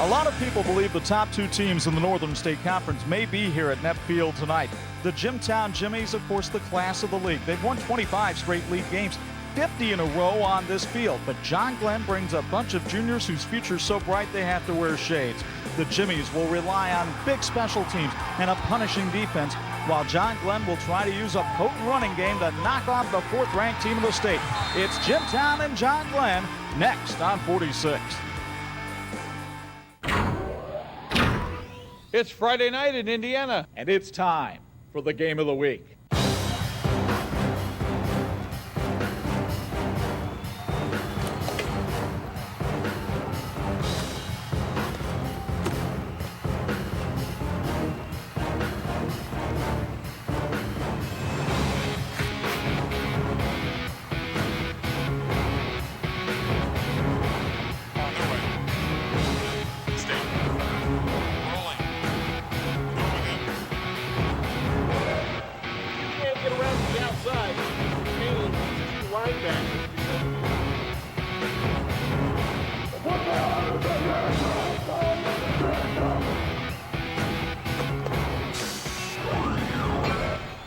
A lot of people believe the top two teams in the Northern State Conference may be here at Neff Field tonight. The Jimtown Jimmies, of course, the class of the league. They've won 25 straight league games, 50 in a row on this field. But John Glenn brings a bunch of juniors whose future's so bright they have to wear shades. The Jimmies will rely on big special teams and a punishing defense, while John Glenn will try to use a potent running game to knock off the fourth-ranked team of the state. It's Jimtown and John Glenn next on 46. It's Friday night in Indiana. And it's time for the game of the week.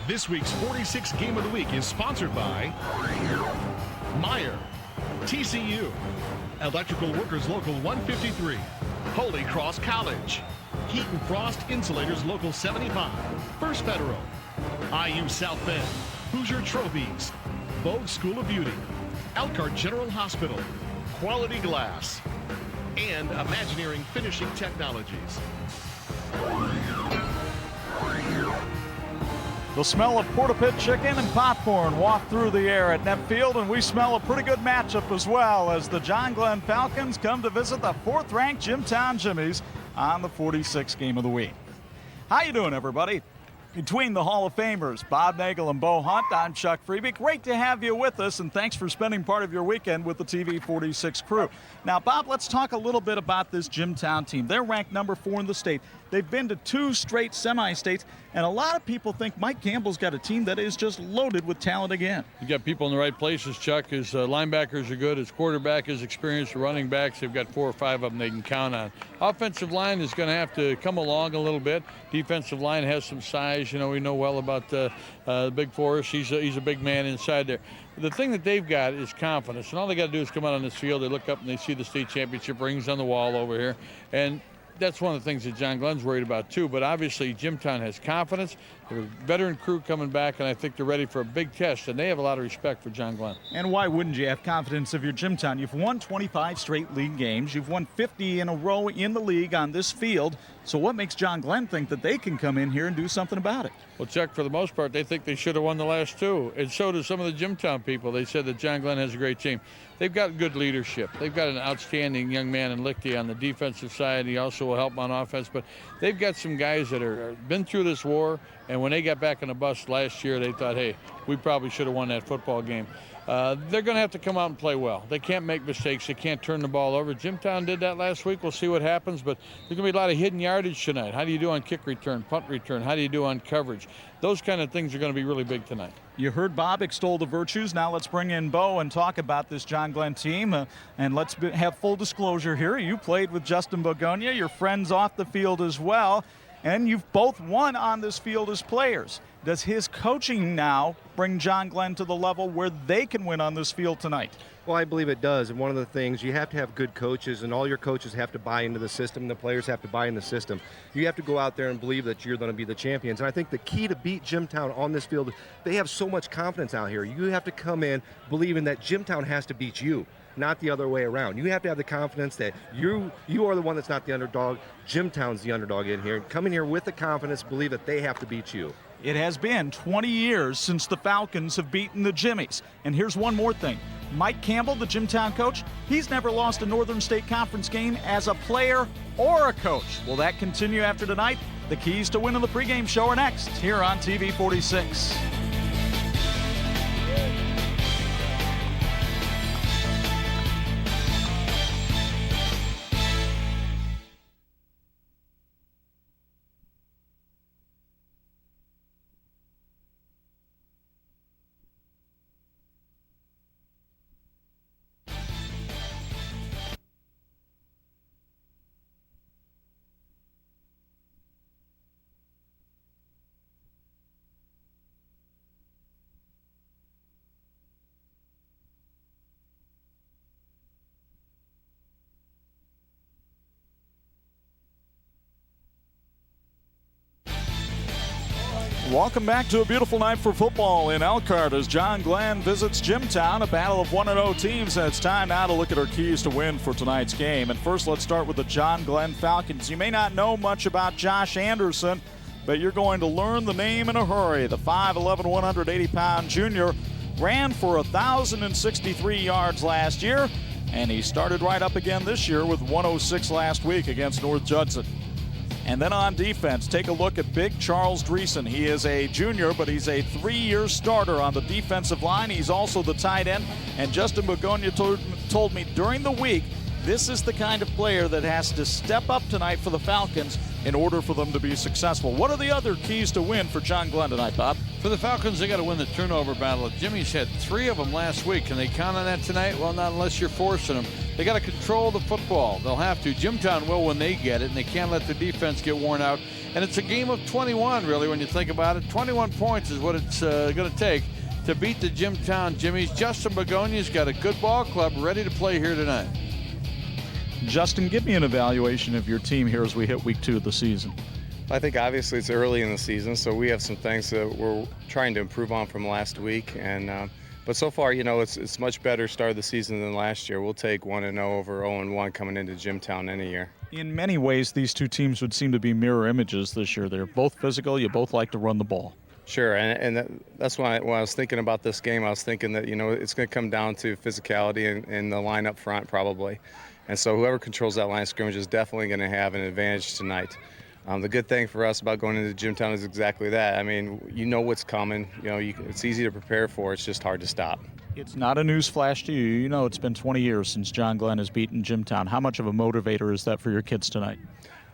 This week's 46 Game of the Week is sponsored by Meyer, TCU, Electrical Workers Local 153, Holy Cross College, Heat and Frost Insulators Local 75, First Federal, IU South Bend, Hoosier Trophies, Vogue School of Beauty, Elkhart General Hospital, Quality Glass, and Imagineering Finishing Technologies. The smell of Porta Pit chicken and popcorn waft through the air at Neff Field, and we smell a pretty good matchup as well as the John Glenn Falcons come to visit the fourth-ranked Jimtown Jimmies on the 46th Game of the Week. How you doing, everybody? Between the Hall of Famers, Bob Nagel and Bo Hunt, I'm Chuck Freeby. Great to have you with us, and thanks for spending part of your weekend with the TV 46 crew. Now, Bob, let's talk a little bit about this Jimtown team. They're ranked number 4 in the state. They've been to 2 straight semi-states, and a lot of people think Mike Campbell's got a team that is just loaded with talent again. You got people in the right places, Chuck. His linebackers are good. His quarterback is experienced. The running backs, they've got 4 or 5 of them they can count on. Offensive line is going to have to come along a little bit. Defensive line has some size. You know, we know well about Big Forrest. He's a big man inside there. The thing that they've got is confidence, and all they got to do is come out on this field. They look up and they see the state championship rings on the wall over here, and that's one of the things that John Glenn's worried about too. But obviously Jimtown has confidence. They're a veteran crew coming back, and I think they're ready for a big test, and they have a lot of respect for John Glenn. And why wouldn't you have confidence of your Jimtown? You've won 25 straight league games. You've won 50 in a row in the league on this field. So what makes John Glenn think that they can come in here and do something about it? Well, Chuck, for the most part, they think they should have won the last 2, and so do some of the Jimtown people. They said that John Glenn has a great team. They've got good leadership. They've got an outstanding young man in Lichty on the defensive side. He also will help on offense, but they've got some guys that are been through this war, and when they got back on the bus last year, they thought, hey, we probably should have won that football game. They're going to have to come out and play well. They can't make mistakes. They can't turn the ball over. Jimtown did that last week. We'll see what happens, but there's going to be a lot of hidden yardage tonight. How do you do on kick return, punt return? How do you do on coverage? Those kind of things are going to be really big tonight. You heard Bob extol the virtues. Now let's bring in Bo and talk about this John Glenn team. And let's have full disclosure here. You played with Justin Begonia. You're friends off the field as well. And you've both won on this field as players. Does his coaching now bring John Glenn to the level where they can win on this field tonight? Well, I believe it does. And one of the things, you have to have good coaches, and all your coaches have to buy into the system. And the players have to buy in the system. You have to go out there and believe that you're going to be the champions. And I think the key to beat Jimtown on this field, they have so much confidence out here. You have to come in believing that Jimtown has to beat you, not the other way around. You have to have the confidence that you are the one that's not the underdog. Jimtown's the underdog in here. Come in here with the confidence, believe that they have to beat you. It has been 20 years since the Falcons have beaten the Jimmies. And here's one more thing. Mike Campbell, the Jimtown coach, he's never lost a Northern State Conference game as a player or a coach. Will that continue after tonight? The keys to winning the pregame show are next here on TV 46. Welcome back to a beautiful night for football in Elkhart as John Glenn visits Jimtown, a battle of 1-0 teams. And it's time now to look at our keys to win for tonight's game. And first, let's start with the John Glenn Falcons. You may not know much about Josh Anderson, but you're going to learn the name in a hurry. The 5'11", 180-pound junior ran for 1,063 yards last year, and he started right up again this year with 106 last week against North Judson. And then on defense, take a look at Big Charles Dreesen. He is a junior, but he's a 3-year starter on the defensive line. He's also the tight end. And Justin Begonia told me during the week, this is the kind of player that has to step up tonight for the Falcons in order for them to be successful. What are the other keys to win for John Glenn tonight, Bob? For the Falcons, they got to win the turnover battle. Jimmy's had 3 of them last week. Can they count on that tonight? Well, not unless you're forcing them. They got to control the football. They'll have to. Jimtown will when they get it, and they can't let their defense get worn out. And it's a game of 21, really, when you think about it. 21 points is what it's going to take to beat the Jimtown Jimmies. Justin Begonia's got a good ball club ready to play here tonight. Justin, give me an evaluation of your team here as we hit week 2 of the season. I think obviously it's early in the season, so we have some things that we're trying to improve on from last week. And but so far, you know, it's much better start of the season than last year. We'll take 1-0 over 0-1 coming into Jimtown any year. In many ways, these two teams would seem to be mirror images this year. They're both physical. You both like to run the ball. Sure, and that's why when I was thinking about this game, I was thinking that, you know, it's going to come down to physicality and the line up front probably. And so whoever controls that line of scrimmage is definitely going to have an advantage tonight. The good thing for us about going into Jimtown is exactly that. I mean, you know what's coming. You know, it's easy to prepare for. It's just hard to stop. It's not a news flash to you. You know it's been 20 years since John Glenn has beaten Jimtown. How much of a motivator is that for your kids tonight?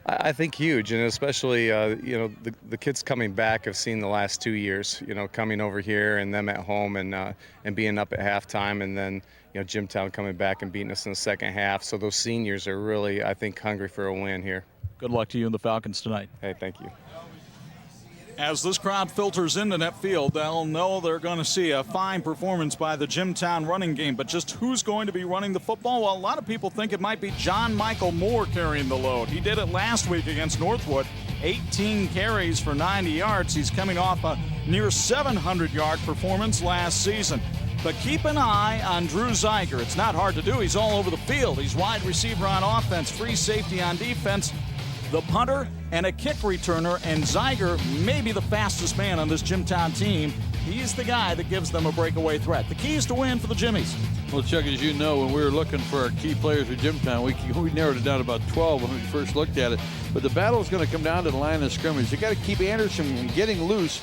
I think huge, and especially, you know, the kids coming back have seen the last 2 years, you know, coming over here and them at home and being up at halftime, and then, you know, Jimtown coming back and beating us in the second half. So those seniors are really, I think, hungry for a win here. Good luck to you and the Falcons tonight. Hey, thank you. As this crowd filters into net field, they'll know they're going to see a fine performance by the Jimtown running game. But just who's going to be running the football? Well, a lot of people think it might be John Michael Moore carrying the load. He did it last week against Northwood. 18 carries for 90 yards. He's coming off a near 700-yard performance last season. But keep an eye on Drew Zeiger. It's not hard to do. He's all over the field. He's wide receiver on offense, free safety on defense, the punter, and a kick returner, and Zeiger may be the fastest man on this Jimtown team. He's the guy that gives them a breakaway threat. The keys to win for the Jimmies. Well, Chuck, as you know, when we were looking for our key players for Jimtown, we narrowed it down to about 12 when we first looked at it. But the battle is going to come down to the line of scrimmage. You got to keep Anderson from getting loose.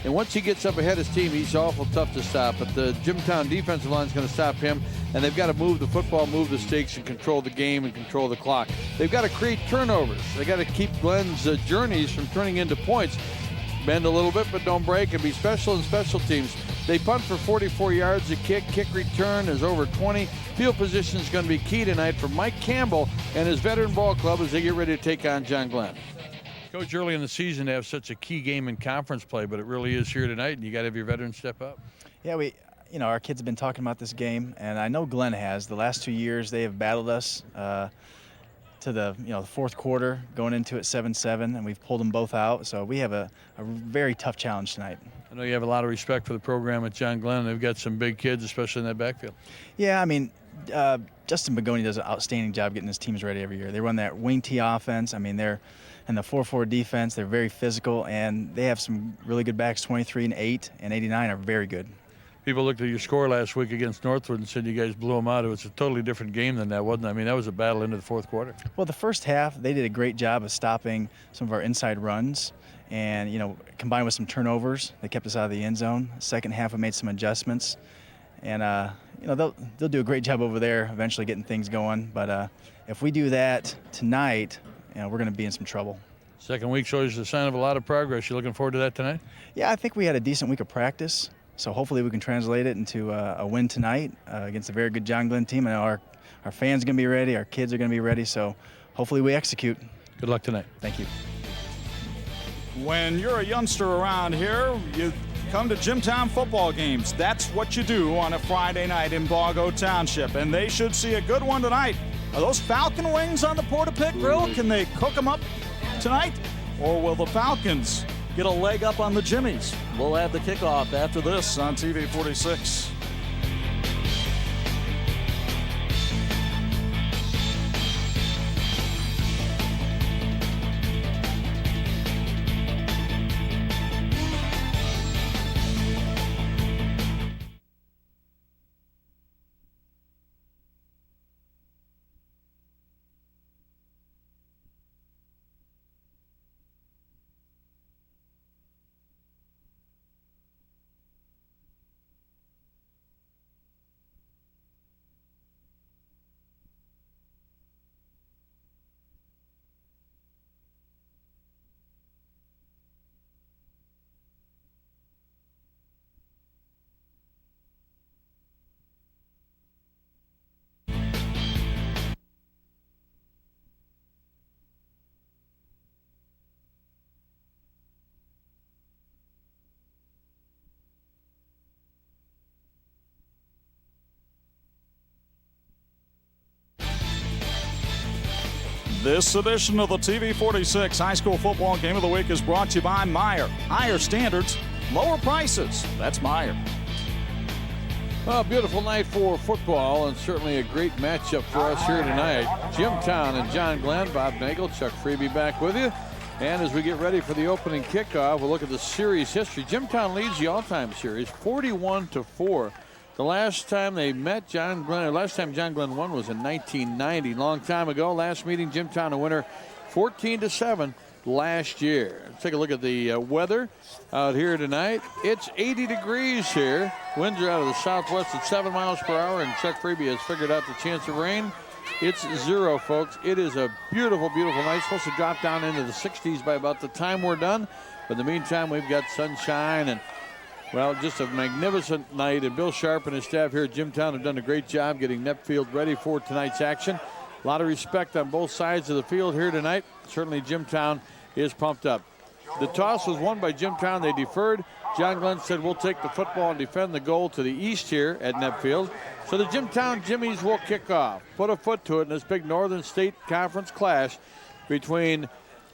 And once he gets up ahead of his team, he's awful tough to stop. But the Jimtown defensive line is going to stop him, and they've got to move the football, move the stakes, and control the game and control the clock. They've got to create turnovers. They got to keep Glenn's journeys from turning into points. Bend a little bit, but don't break, and be special in special teams. They punt for 44 yards. The kick return is over 20. Field position is going to be key tonight for Mike Campbell and his veteran ball club as they get ready to take on John Glenn. Coach, early in the season to have such a key game in conference play, but it really is here tonight, and you got to have your veterans step up. Yeah, our kids have been talking about this game, and I know Glenn has. The last 2 years, they have battled us to the fourth quarter, going into it 7-7, and we've pulled them both out. So we have a very tough challenge tonight. I know you have a lot of respect for the program at John Glenn. They've got some big kids, especially in that backfield. Yeah, I mean, Justin Begonia does an outstanding job getting his teams ready every year. They run that wing T offense. I mean, they're in the 4-4 defense. They're very physical, and they have some really good backs. 23 and 8 and 89 are very good. People looked at your score last week against Northwood and said you guys blew them out. It was a totally different game than that, wasn't it? I mean, that was a battle into the fourth quarter. Well, the first half, they did a great job of stopping some of our inside runs. And, combined with some turnovers, they kept us out of the end zone. Second half, we made some adjustments. And, they'll do a great job over there eventually getting things going. But if we do that tonight, we're going to be in some trouble. Second week's always a sign of a lot of progress. You looking forward to that tonight? Yeah, I think we had a decent week of practice. So hopefully we can translate it into a win tonight against a very good John Glenn team. And our fans are going to be ready. Our kids are going to be ready. So hopefully we execute. Good luck tonight. Thank you. When you're a youngster around here, you come to Jimtown football games. That's what you do on a Friday night in Boggo Township, and they should see a good one tonight. Are those Falcon wings on the Porta Pit Grill? Can they cook them up tonight? Or will the Falcons get a leg up on the Jimmies. We'll have the kickoff after this on TV 46. This edition of the TV 46 High School Football Game of the Week is brought to you by Meyer. Higher standards, lower prices. That's Meyer. Well, beautiful night for football, and certainly a great matchup for us here tonight. Jimtown and John Glenn. Bob Nagel, Chuck Freeby back with you. And as we get ready for the opening kickoff, we'll look at the series history. Jimtown leads the all-time series 41-4. The last time they met, John Glenn won was in 1990, long time ago. Last meeting, Jimtown a winner 14-7 last year. Let's take a look at the weather out here tonight. It's 80 degrees here. Winds are out of the southwest at 7 miles per hour, and Chuck Freeby has figured out the chance of rain. It's 0, folks. It is a beautiful, beautiful night. It's supposed to drop down into the 60s by about the time we're done. But in the meantime, we've got sunshine and, well, just a magnificent night. And Bill Sharp and his staff here at Jimtown have done a great job getting Nepfield ready for tonight's action. A lot of respect on both sides of the field here tonight. Certainly Jimtown is pumped up. The toss was won by Jimtown. They deferred. John Glenn said, we'll take the football and defend the goal to the east here at Nepfield. So the Jimtown Jimmies will kick off. Put a foot to it in this big Northern State Conference clash between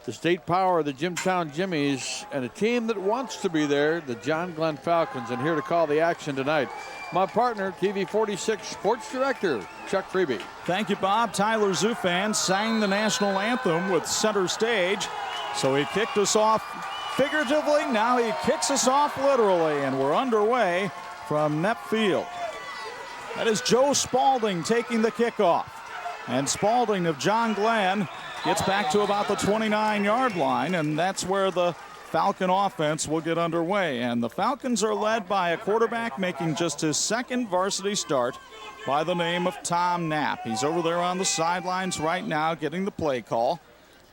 the state power, the Jimtown Jimmies, and a team that wants to be there, the John Glenn Falcons. And here to call the action tonight, my partner, TV 46 Sports Director, Chuck Freeby. Thank you, Bob. Tyler Zufan sang the national anthem with Center Stage. So he kicked us off figuratively. Now he kicks us off literally, and we're underway from Nepfield. That is Joe Spalding taking the kickoff. And Spalding of John Glenn gets back to about the 29-yard line, and that's where the Falcon offense will get underway. And the Falcons are led by a quarterback making just his second varsity start by the name of Tom Knapp. He's over there on the sidelines right now getting the play call.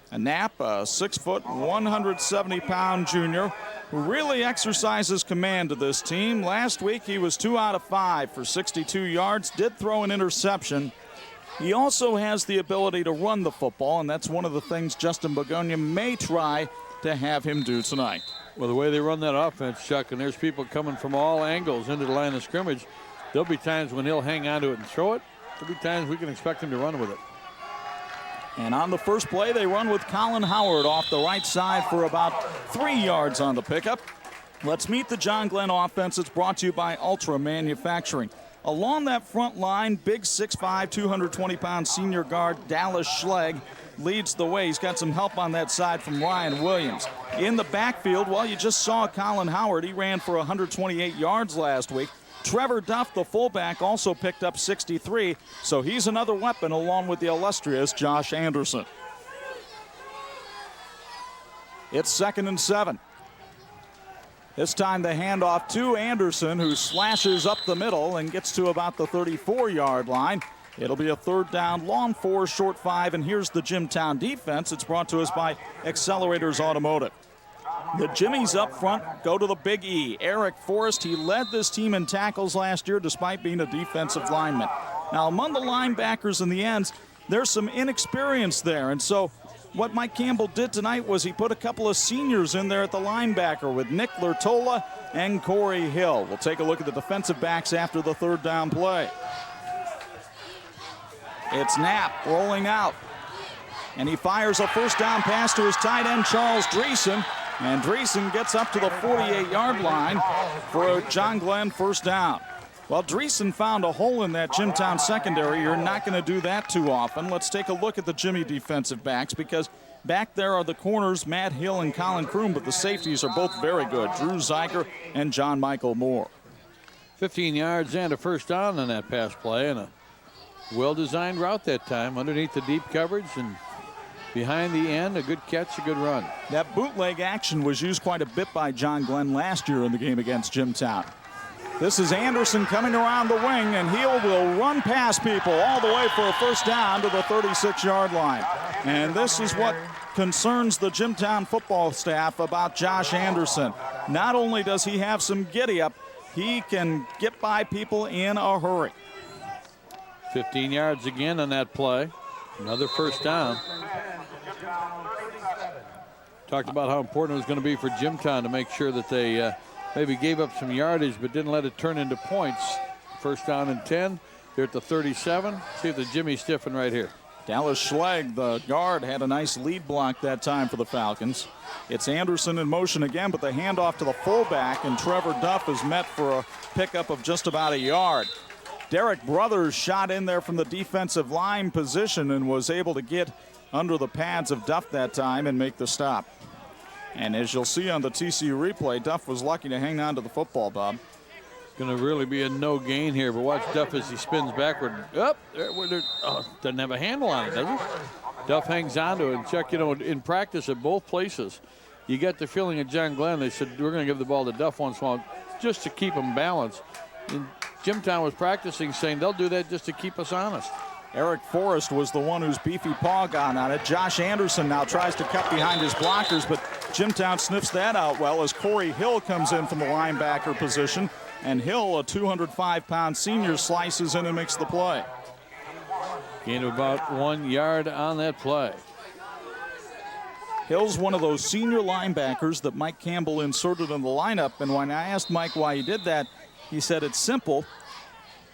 And Knapp, a 6-foot, 170-pound junior who really exercises command of this team. Last week he was 2 out of 5 for 62 yards, did throw an interception. He also has the ability to run the football, and that's one of the things Justin Begonia may try to have him do tonight. Well, the way they run that offense, Chuck, and there's people coming from all angles into the line of scrimmage, there'll be times when he'll hang on to it and throw it. There'll be times we can expect him to run with it. And on the first play, they run with Colin Howard off the right side for about 3 yards on the pickup. Let's meet the John Glenn offense. It's brought to you by Ultra Manufacturing. Along that front line, big 6'5", 220-pound senior guard Dallas Schlegg leads the way. He's got some help on that side from Ryan Williams. In the backfield, well, you just saw Colin Howard. He ran for 128 yards last week. Trevor Duff, the fullback, also picked up 63, so he's another weapon along with the illustrious Josh Anderson. It's 2nd and 7. This time the handoff to Anderson, who slashes up the middle and gets to about the 34-yard line. It'll be a 3rd down, long 4, short 5, and here's the Jimtown defense. It's brought to us by Accelerators Automotive. The Jimmies up front go to the Big E. Eric Forrest, he led this team in tackles last year despite being a defensive lineman. Now, among the linebackers and the ends, there's some inexperience there. And so what Mike Campbell did tonight was he put a couple of seniors in there at the linebacker with Nick Lertola and Corey Hill. We'll take a look at the defensive backs after the 3rd down play. It's Knapp rolling out. And he fires a 1st down pass to his tight end, Charles Dreesen. And Dreesen gets up to the 48-yard line for a John Glenn first down. Well, Dreesen found a hole in that Jimtown secondary. You're not going to do that too often. Let's take a look at the Jimmy defensive backs, because back there are the corners, Matt Hill and Colin Kroom, but the safeties are both very good, Drew Zeiger and John Michael Moore. 15 yards and a first down on that pass play, and a well-designed route that time underneath the deep coverage and behind the end, a good catch, a good run. That bootleg action was used quite a bit by John Glenn last year in the game against Jimtown. This is Anderson coming around the wing, and he will run past people all the way for a first down to the 36-yard line. And this is what concerns the Jimtown football staff about Josh Anderson. Not only does he have some giddy-up, he can get by people in a hurry. 15 yards again on that play. Another first down. Talked about how important it was going to be for Jimtown to make sure that they maybe gave up some yardage but didn't let it turn into points. First down and 10. They're at the 37. See if the Jimmy's stiffen right here. Dallas Schlegg, the guard, had a nice lead block that time for the Falcons. It's Anderson in motion again, but the handoff to the fullback, and Trevor Duff is met for a pickup of just about a yard. Derek Brothers shot in there from the defensive line position and was able to get under the pads of Duff that time and make the stop. And as you'll see on the TCU replay, Duff was lucky to hang on to the football, Bob. Going to really be a no gain here, but watch Duff as he spins backward. Doesn't have a handle on it, does it? Duff hangs on to it. And check, in practice at both places, you get the feeling at John Glenn, they said, we're going to give the ball to Duff once in a while just to keep him balanced. And Jimtown was practicing, saying they'll do that just to keep us honest. Eric Forrest was the one whose beefy paw got on it. Josh Anderson now tries to cut behind his blockers, but Jimtown sniffs that out well as Corey Hill comes in from the linebacker position. And Hill, a 205-pound senior, slices in and makes the play. Gain of about 1 yard on that play. Hill's one of those senior linebackers that Mike Campbell inserted in the lineup. And when I asked Mike why he did that, he said it's simple.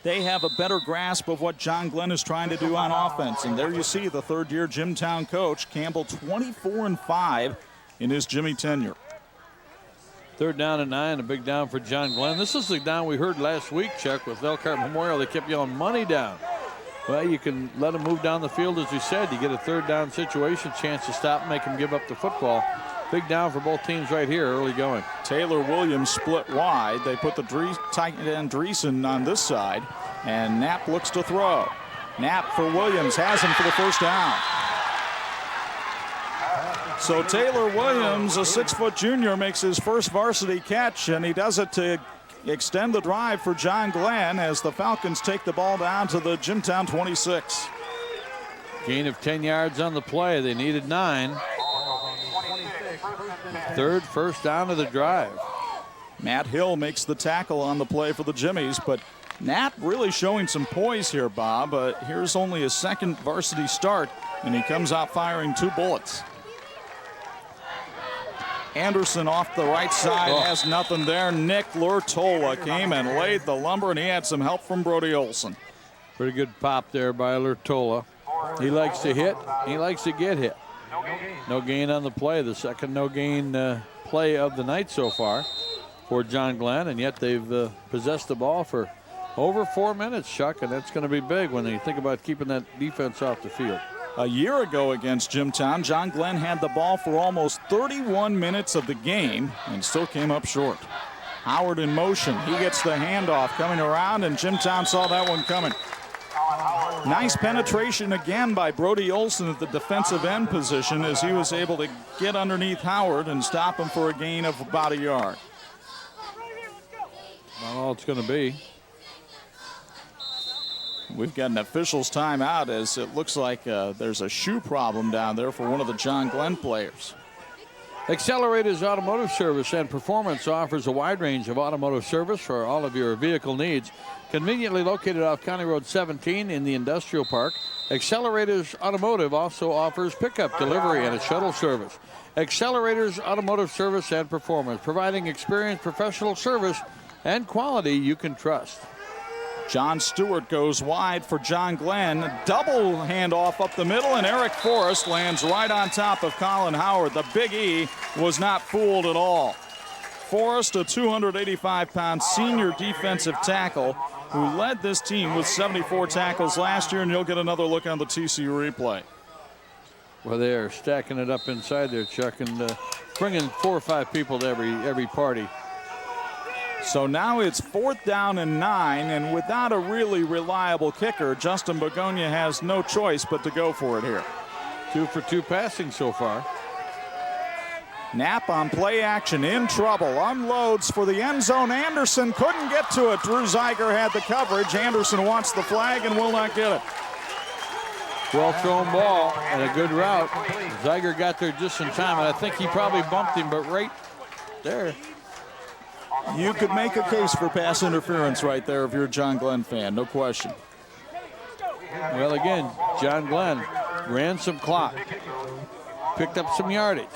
They have a better grasp of what John Glenn is trying to do on offense. And there you see the third-year Jimtown coach, Campbell, 24-5 in his Jimmy tenure. Third down and 9, a big down for John Glenn. This is the down we heard last week, Chuck, with Elkhart Memorial. They kept yelling money down. Well, you can let them move down the field, as we said. You get a third down situation, chance to stop and make them give up the football. Big down for both teams right here, early going. Taylor Williams split wide. They put the tight end Dreesen on this side, and Knapp looks to throw. Knapp for Williams, has him for the first down. So Taylor Williams, a 6-foot junior, makes his first varsity catch, and he does it to extend the drive for John Glenn as the Falcons take the ball down to the Jimtown 26. Gain of 10 yards on the play. They needed 9. Third first down of the drive. Matt Hill makes the tackle on the play for the Jimmies, but Knapp really showing some poise here, Bob. Here's only his second varsity start, and he comes out firing 2 bullets. Anderson off the right side, has nothing there. Nick Lurtola came and laid the lumber, and he had some help from Brody Olson. Pretty good pop there by Lurtola. He likes to hit. He likes to get hit. No gain on the play. The second no gain play of the night so far for John Glenn, and yet they've possessed the ball for over 4 minutes, Chuck, and that's going to be big when you think about keeping that defense off the field. A year ago against Jimtown, John Glenn had the ball for almost 31 minutes of the game and still came up short. Howard in motion. He gets the handoff coming around, and Jimtown saw that one coming. Nice penetration again by Brody Olson at the defensive end position as he was able to get underneath Howard and stop him for a gain of about a yard. Not all it's going to be. We've got an official's timeout as it looks like there's a shoe problem down there for one of the John Glenn players. Accelerators Automotive Service and Performance offers a wide range of automotive service for all of your vehicle needs. Conveniently located off County Road 17 in the Industrial Park, Accelerators Automotive also offers pickup, delivery, and a shuttle service. Accelerators Automotive Service and Performance, providing experienced professional service and quality you can trust. John Stewart goes wide for John Glenn. Double handoff up the middle, and Eric Forrest lands right on top of Colin Howard. The Big E was not fooled at all. Forrest, a 285-pound senior defensive tackle who led this team with 74 tackles last year, and you'll get another look on the TCU replay. Well, they are stacking it up inside there, Chuck, and bringing 4 or 5 people to every party. So now it's 4th down and 9, and without a really reliable kicker, Justin Begonia has no choice but to go for it here. 2 for 2 passing so far. Knapp on play action, in trouble, unloads for the end zone. Anderson couldn't get to it. Drew Zeiger had the coverage. Anderson wants the flag and will not get it. Well thrown ball and a good route. Zeiger got there just in time, and I think he probably bumped him, but right there. You could make a case for pass interference right there if you're a John Glenn fan, no question. Well, again, John Glenn ran some clock, picked up some yardage.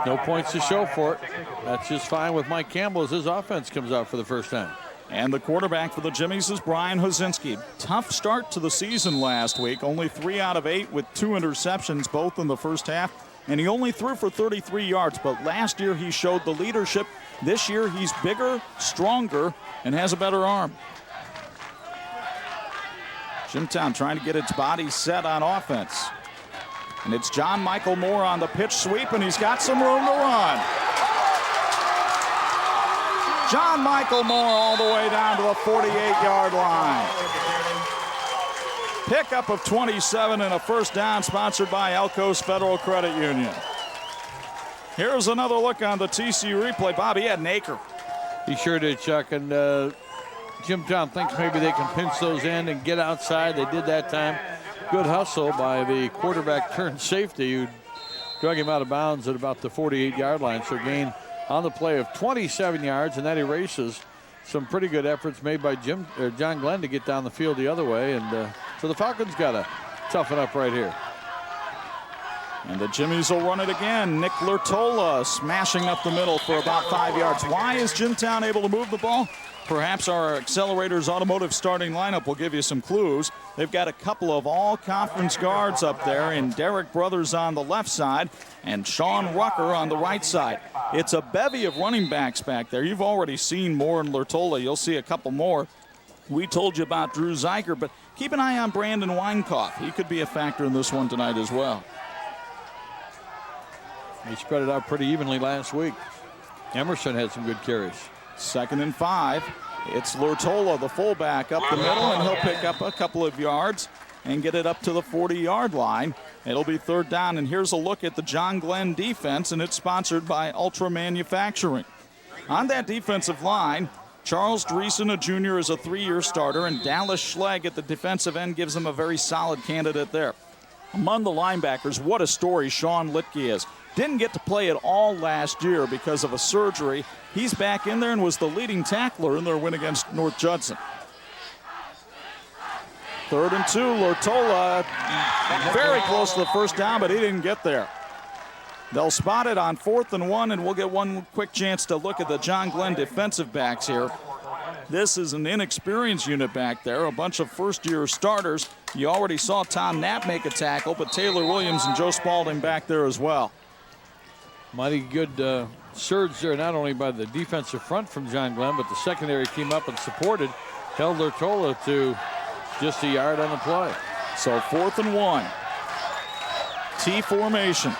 No points to show for it. That's just fine with Mike Campbell as his offense comes out for the first time. And the quarterback for the Jimmies is Brian Hozinski. Tough start to the season last week. Only 3 out of 8 with 2 interceptions, both in the first half. And he only threw for 33 yards. But last year he showed the leadership. This year he's bigger, stronger, and has a better arm. Jimtown trying to get its body set on offense. And it's John Michael Moore on the pitch sweep, and he's got some room to run. John Michael Moore all the way down to the 48-yard line. Pickup of 27 and a first down, sponsored by Elco's Federal Credit Union. Here's another look on the TCU replay. Bob, he had an acre. He sure did, Chuck. And Jimtown thinks maybe they can pinch those in and get outside. They did that time. Good hustle by the quarterback turned safety who drug him out of bounds at about the 48-yard line. So gain on the play of 27 yards, and that erases some pretty good efforts made by John Glenn to get down the field the other way. And so the Falcons got to toughen up right here. And the Jimmies will run it again. Nick Lertola smashing up the middle for about 5 yards. Why is Jimtown able to move the ball? Perhaps our Accelerators Automotive starting lineup will give you some clues. They've got a couple of all-conference guards up there, and Derek Brothers on the left side and Sean Rucker on the right side. It's a bevy of running backs back there. You've already seen Moore and Lertola. You'll see a couple more. We told you about Drew Zeiger, but keep an eye on Brandon Weinkoff. He could be a factor in this one tonight as well. He spread it out pretty evenly last week. Emerson had some good carries. 2nd and 5. It's Lertola, the fullback, up the middle, and he'll pick up a couple of yards and get it up to the 40-yard line. It'll be 3rd down, and here's a look at the John Glenn defense, and it's sponsored by Ultra Manufacturing. On that defensive line, Charles Dreesen, a junior, is a 3-year starter, and Dallas Schlegg at the defensive end gives him a very solid candidate there. Among the linebackers, what a story Sean Litke is. Didn't get to play at all last year because of a surgery. He's back in there and was the leading tackler in their win against North Judson. 3rd and 2, Lertola very close to the first down, but he didn't get there. They'll spot it on 4th and 1, and we'll get one quick chance to look at the John Glenn defensive backs here. This is an inexperienced unit back there, a bunch of first-year starters. You already saw Tom Knapp make a tackle, but Taylor Williams and Joe Spalding back there as well. Mighty good surge there, not only by the defensive front from John Glenn, but the secondary came up and supported, held Lertola to just a yard on the play. So 4th and 1. T formation.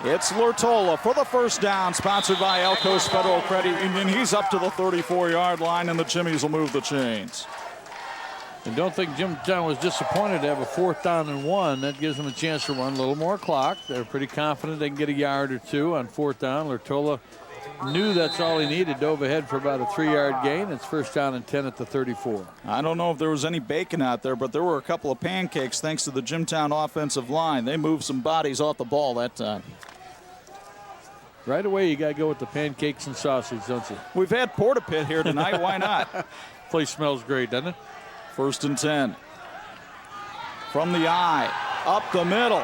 It's Lertola for the first down, sponsored by Elco's Federal Credit Union. He's up to the 34-yard line, and the Jimmies will move the chains. And don't think Jimtown was disappointed to have a 4th down and 1. That gives them a chance to run a little more clock. They're pretty confident they can get a yard or 2 on 4th down. Lertola knew that's all he needed, dove ahead for about a 3-yard gain. It's 1st down and 10 at the 34. I don't know if there was any bacon out there, but there were a couple of pancakes thanks to the Jimtown offensive line. They moved some bodies off the ball that time. Right away, you got to go with the pancakes and sausage, don't you? We've had Porta Pit here tonight. Why not? Place smells great, doesn't it? 1st and 10. From the eye, up the middle.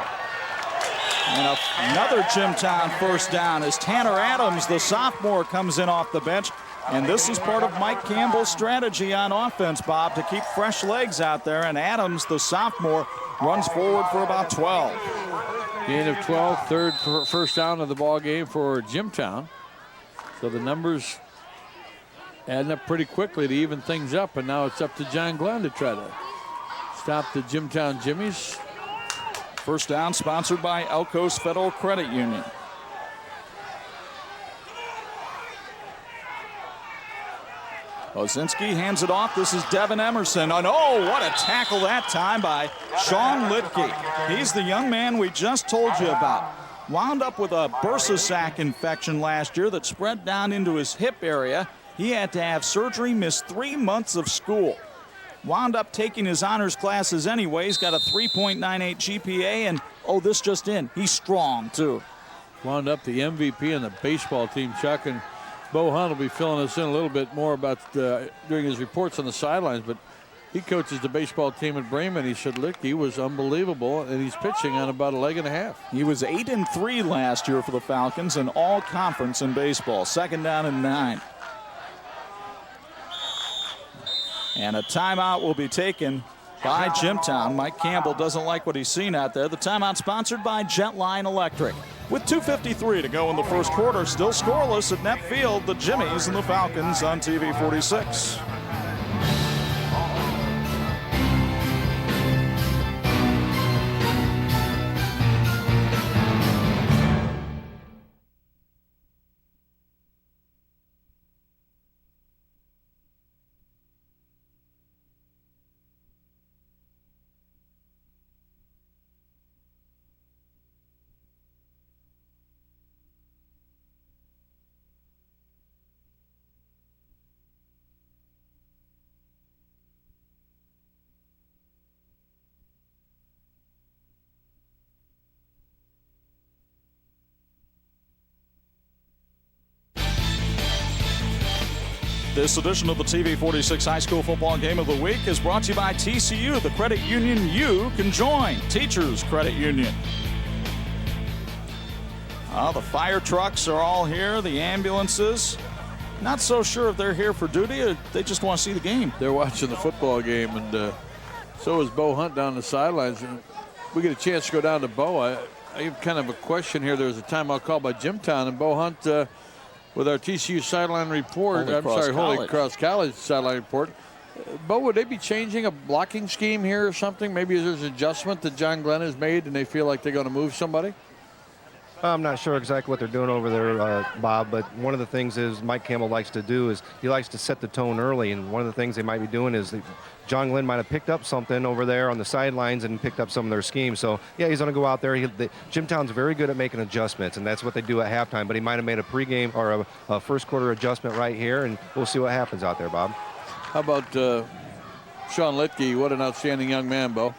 And another Jimtown first down as Tanner Adams, the sophomore, comes in off the bench. And this is part of Mike Campbell's strategy on offense, Bob, to keep fresh legs out there. And Adams, the sophomore, runs forward for about 12. Gain of 12, first down of the ball game for Jimtown. So the numbers adding up pretty quickly to even things up, and now it's up to John Glenn to try to stop the Jimtown Jimmies. First down sponsored by Elkos Federal Credit Union. Ozinski hands it off. This is Devin Emerson. And oh, what a tackle that time by Sean Litke. He's the young man we just told you about. Wound up with a bursa sac infection last year that spread down into his hip area. He had to have surgery, missed 3 months of school. Wound up taking his honors classes anyway. He's got a 3.98 GPA, and oh, this just in, he's strong too. Wound up the MVP on the baseball team, Chuck, and Bo Hunt will be filling us in a little bit more about doing his reports on the sidelines, but he coaches the baseball team at Bremen. He said, look, he was unbelievable, and he's pitching on about a leg and a half. He was 8-3 last year for the Falcons and all conference in baseball. Second down and 9. And a timeout will be taken by Jimtown. Mike Campbell doesn't like what he's seen out there. The timeout sponsored by Jetline Electric. With 2:53 to go in the first quarter, still scoreless at Net Field, the Jimmies and the Falcons on TV 46. This edition of the TV 46 High School Football Game of the Week is brought to you by TCU, the credit union you can join. Teachers Credit Union. The fire trucks are all here, the ambulances. Not so sure if they're here for duty or they just want to see the game. They're watching the football game, and so is Bo Hunt down the sidelines. And we get a chance to go down to Bo. I have kind of a question here. There was a timeout called by Jimtown, and Bo Hunt with our TCU sideline report. Holy Cross College sideline report. Bo, would they be changing a blocking scheme here or something? Maybe there's an adjustment that John Glenn has made and they feel like they're going to move somebody? I'm not sure exactly what they're doing over there, Bob, but one of the things is Mike Campbell likes to do is he likes to set the tone early, and one of the things they might be doing is John Glenn might have picked up something over there on the sidelines and picked up some of their schemes. So, yeah, he's going to go out there. Jimtown's very good at making adjustments, and that's what they do at halftime, but he might have made a pregame or a first quarter adjustment right here, and we'll see what happens out there, Bob. How about Sean Litke? What an outstanding young man, Bo.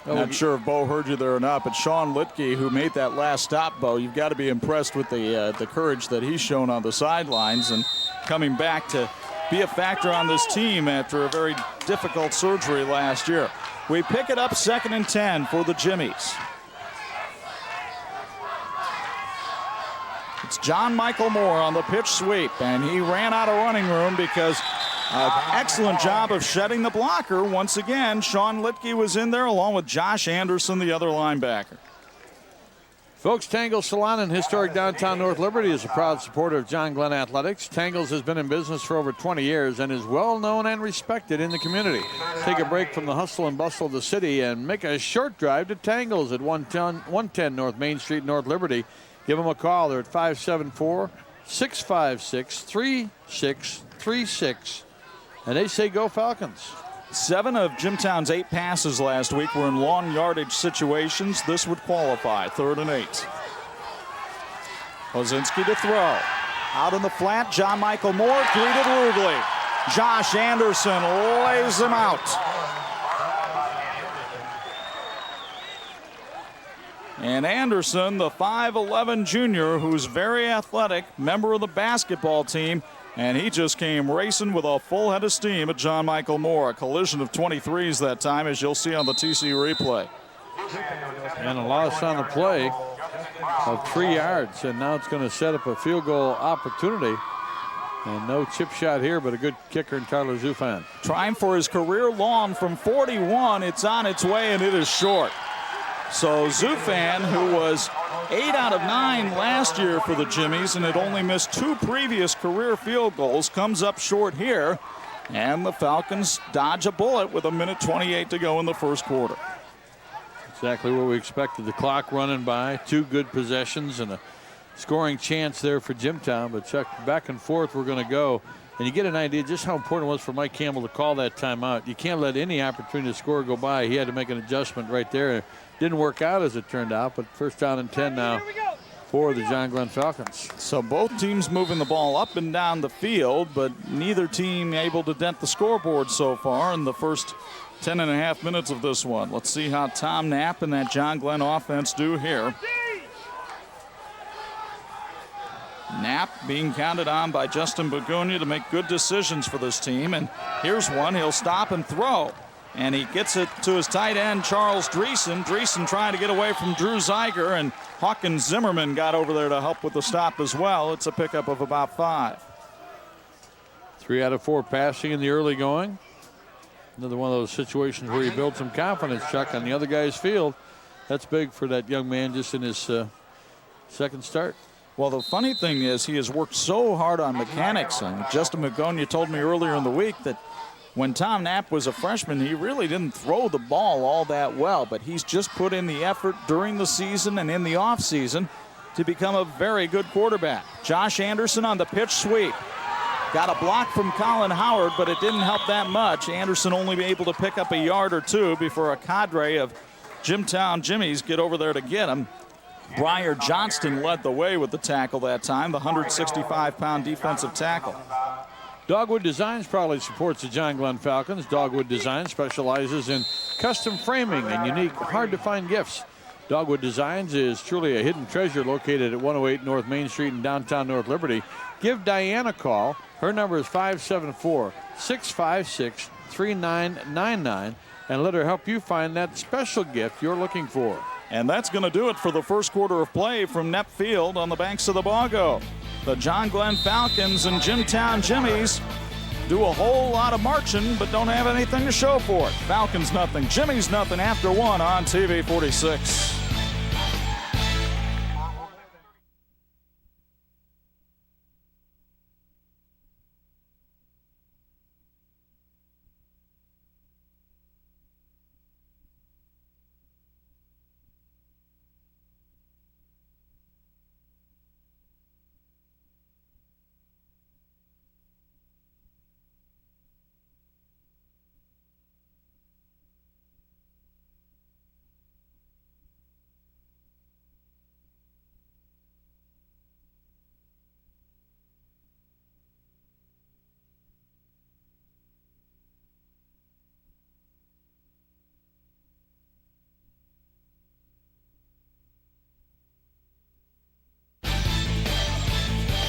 Not sure if Bo heard you there or not, but Sean Litke, who made that last stop, Bo, you've got to be impressed with the courage that he's shown on the sidelines and coming back to be a factor on this team after a very difficult surgery last year. We pick it up 2nd and 10 for the Jimmies. It's John Michael Moore on the pitch sweep, and he ran out of running room because excellent job of shedding the blocker. Once again, Sean Litke was in there along with Josh Anderson, the other linebacker. Folks, Tangles Salon in historic downtown North Liberty is a proud supporter of John Glenn Athletics. Tangles has been in business for over 20 years and is well known and respected in the community. Take a break from the hustle and bustle of the city and make a short drive to Tangles at 110 North Main Street, North Liberty. Give them a call. They're at 574-656-3636. And they say go Falcons. 7 of Jimtown's 8 passes last week were in long yardage situations. This would qualify. 3rd and 8. Ozinski to throw. Out in the flat, John Michael Moore greeted rudely. Josh Anderson lays him out. And Anderson, the 5'11 junior, who's very athletic, member of the basketball team, and he just came racing with a full head of steam at John Michael Moore. A collision of 23s that time, as you'll see on the TC replay. And a loss on the play. of 3 yards, and now it's going to set up a field goal opportunity. And no chip shot here, but a good kicker in Tyler Zufan. Trying for his career long from 41. It's on its way, and it is short. So Zufan, who was 8 out of 9 last year for the Jimmies and had only missed 2 previous career field goals, comes up short here. And the Falcons dodge a bullet with 1:28 to go in the first quarter. Exactly what we expected. The clock running by, 2 good possessions and a scoring chance there for Jimtown. But Chuck, back and forth we're going to go. And you get an idea just how important it was for Mike Campbell to call that timeout. You can't let any opportunity to score go by. He had to make an adjustment right there. Didn't work out as it turned out, but first down and 10 now for the John Glenn Falcons. So both teams moving the ball up and down the field, but neither team able to dent the scoreboard so far in the first 10.5 minutes of this one. Let's see how Tom Knapp and that John Glenn offense do here. Knapp being counted on by Justin Begonia to make good decisions for this team. And here's one. He'll stop and throw. And he gets it to his tight end, Charles Dreesen. Dreesen trying to get away from Drew Zeiger, and Hawkins Zimmerman got over there to help with the stop as well. It's a pickup of about 5. 3 out of 4 passing in the early going. Another one of those situations where you build some confidence, Chuck, on the other guy's field. That's big for that young man just in his second start. Well, the funny thing is he has worked so hard on mechanics. And Justin Begonia told me earlier in the week that when Tom Knapp was a freshman, he really didn't throw the ball all that well, but he's just put in the effort during the season and in the offseason to become a very good quarterback. Josh Anderson on the pitch sweep. Got a block from Colin Howard, but it didn't help that much. Anderson only able to pick up a yard or 2 before a cadre of Jimtown Jimmies get over there to get him. Briar Johnston led the way with the tackle that time, the 165-pound defensive tackle. Dogwood Designs proudly supports the John Glenn Falcons. Dogwood Designs specializes in custom framing and unique, hard-to-find gifts. Dogwood Designs is truly a hidden treasure located at 108 North Main Street in downtown North Liberty. Give Diane a call. Her number is 574-656-3999, and let her help you find that special gift you're looking for. And that's going to do it for the first quarter of play from Knapp Field on the banks of the Bogo. The John Glenn Falcons and Jimtown Jimmies do a whole lot of marching, but don't have anything to show for it. Falcons nothing, Jimmies nothing after 1 on TV 46.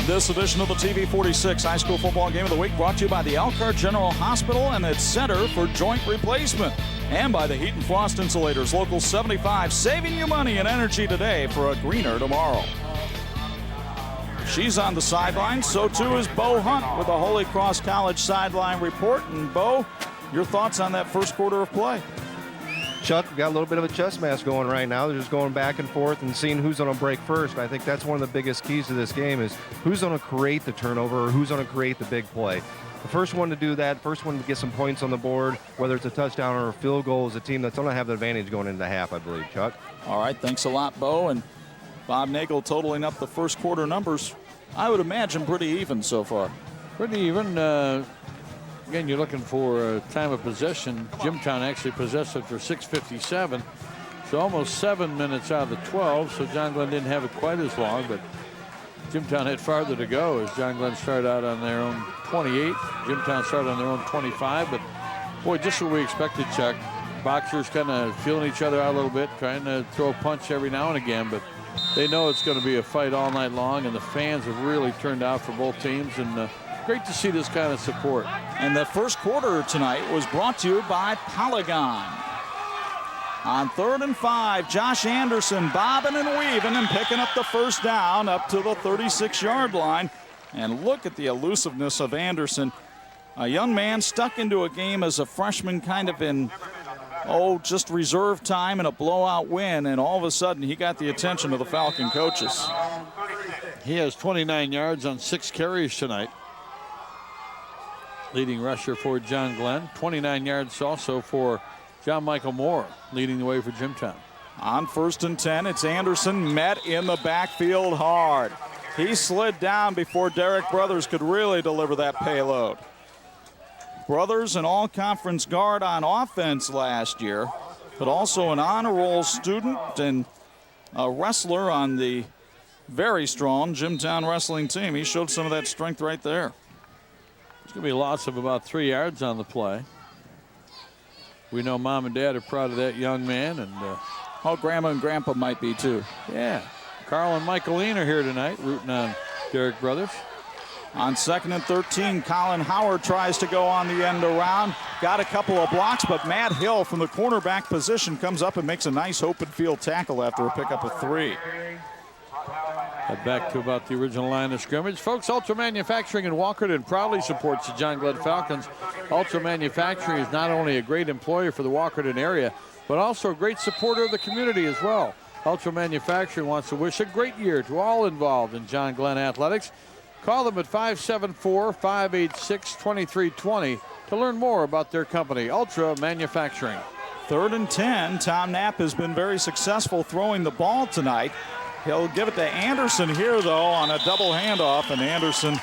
This edition of the TV 46 High School Football Game of the Week brought to you by the Elkhart General Hospital and its Center for Joint Replacement, and by the Heat and Frost Insulators, Local 75, saving you money and energy today for a greener tomorrow. She's on the sideline, so too is Bo Hunt with a Holy Cross College sideline report. And Bo, your thoughts on that first quarter of play? Chuck, we got a little bit of a chess match going right now. They're just going back and forth and seeing who's going to break first. I think that's one of the biggest keys to this game is who's going to create the turnover or who's going to create the big play. The first one to do that, first one to get some points on the board, whether it's a touchdown or a field goal, is a team that's going to have the advantage going into the half, I believe. Chuck? All right, thanks a lot, Bo. And Bob Nagel totaling up the first quarter numbers, I would imagine pretty even so far. Pretty even. Again, you're looking for time of possession. Jimtown actually possessed it for 6:57, so almost 7 minutes out of the 12. So John Glenn didn't have it quite as long, but Jimtown had farther to go as John Glenn started out on their own 28. Jimtown started on their own 25, but boy, just what we expected, Chuck. Boxers kind of feeling each other out a little bit, trying to throw a punch every now and again, but they know it's going to be a fight all night long, and the fans have really turned out for both teams, and great to see this kind of support. And the first quarter tonight was brought to you by Polygon. On 3rd and 5, Josh Anderson bobbing and weaving and picking up the first down up to the 36-yard line. And look at the elusiveness of Anderson. A young man stuck into a game as a freshman, kind of in, just reserve time and a blowout win, and all of a sudden he got the attention of the Falcon coaches. He has 29 yards on 6 carries tonight. Leading rusher for John Glenn. 29 yards also for John Michael Moore, leading the way for Jimtown. On 1st and 10, it's Anderson met in the backfield hard. He slid down before Derek Brothers could really deliver that payload. Brothers, an all-conference guard on offense last year, but also an honor roll student and a wrestler on the very strong Jimtown wrestling team. He showed some of that strength right there. It's going to be a loss of about 3 yards on the play. We know Mom and Dad are proud of that young man, and Grandma and Grandpa might be too. Yeah, Carl and Michaeline are here tonight rooting on Derek Brothers. On 2nd and 13, Colin Howard tries to go on the end around. Got a couple of blocks, but Matt Hill from the cornerback position comes up and makes a nice open field tackle after a pickup of 3. Back to about the original line of scrimmage. Folks, Ultra Manufacturing in Walkerton proudly supports the John Glenn Falcons. Ultra Manufacturing is not only a great employer for the Walkerton area, but also a great supporter of the community as well. Ultra Manufacturing wants to wish a great year to all involved in John Glenn athletics. Call them at 574-586-2320 to learn more about their company, Ultra Manufacturing. 3rd and 10. Tom Knapp has been very successful throwing the ball tonight. He'll give it to Anderson here, though, on a double handoff, and Anderson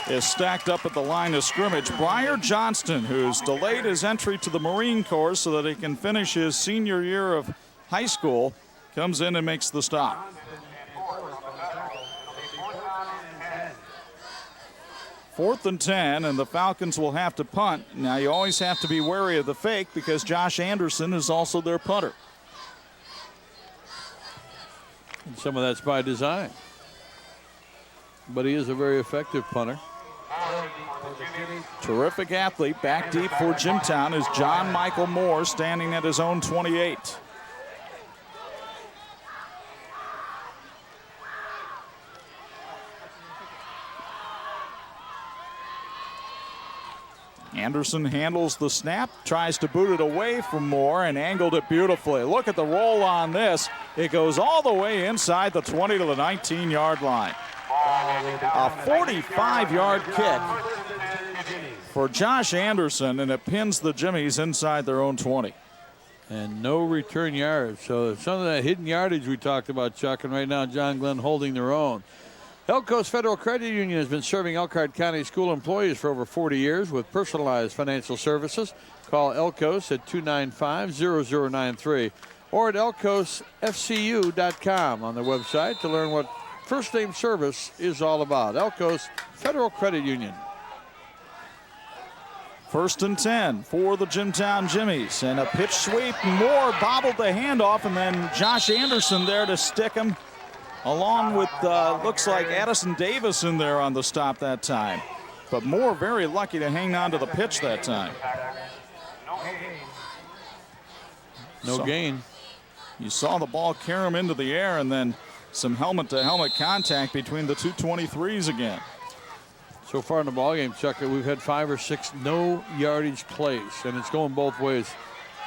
is stacked up at the line of scrimmage. Briar Johnston, who's delayed his entry to the Marine Corps so that he can finish his senior year of high school, comes in and makes the stop. 4th and 10, and the Falcons will have to punt. Now, you always have to be wary of the fake because Josh Anderson is also their punter. And some of that's by design. But he is a very effective punter. Terrific athlete. Back deep for Jimtown is John Michael Moore, standing at his own 28. Anderson handles the snap, tries to boot it away from Moore, and angled it beautifully. Look at the roll on this. It goes all the way inside the 20 to the 19-yard line. A 45-yard kick for Josh Anderson, and it pins the Jimmies inside their own 20. And no return yards. So some of that hidden yardage we talked about, Chuck, and right now John Glenn holding their own. Elko's Federal Credit Union has been serving Elkhart County school employees for over 40 years with personalized financial services. Call Elkos at 295-0093 or at elkosfcu.com on their website to learn what first name service is all about. Elko's Federal Credit Union. 1st and 10 for the Jimtown Jimmies, and a pitch sweep. Moore bobbled the handoff, and then Josh Anderson there to stick him, along with looks like Addison Davis in there on the stop that time. But Moore very lucky to hang on to the pitch that time. No gain. You saw the ball carry him into the air, and then some helmet-to-helmet contact between the two 23s again. So far in the ballgame, Chuck, we've had 5 or 6 no yardage plays, and it's going both ways.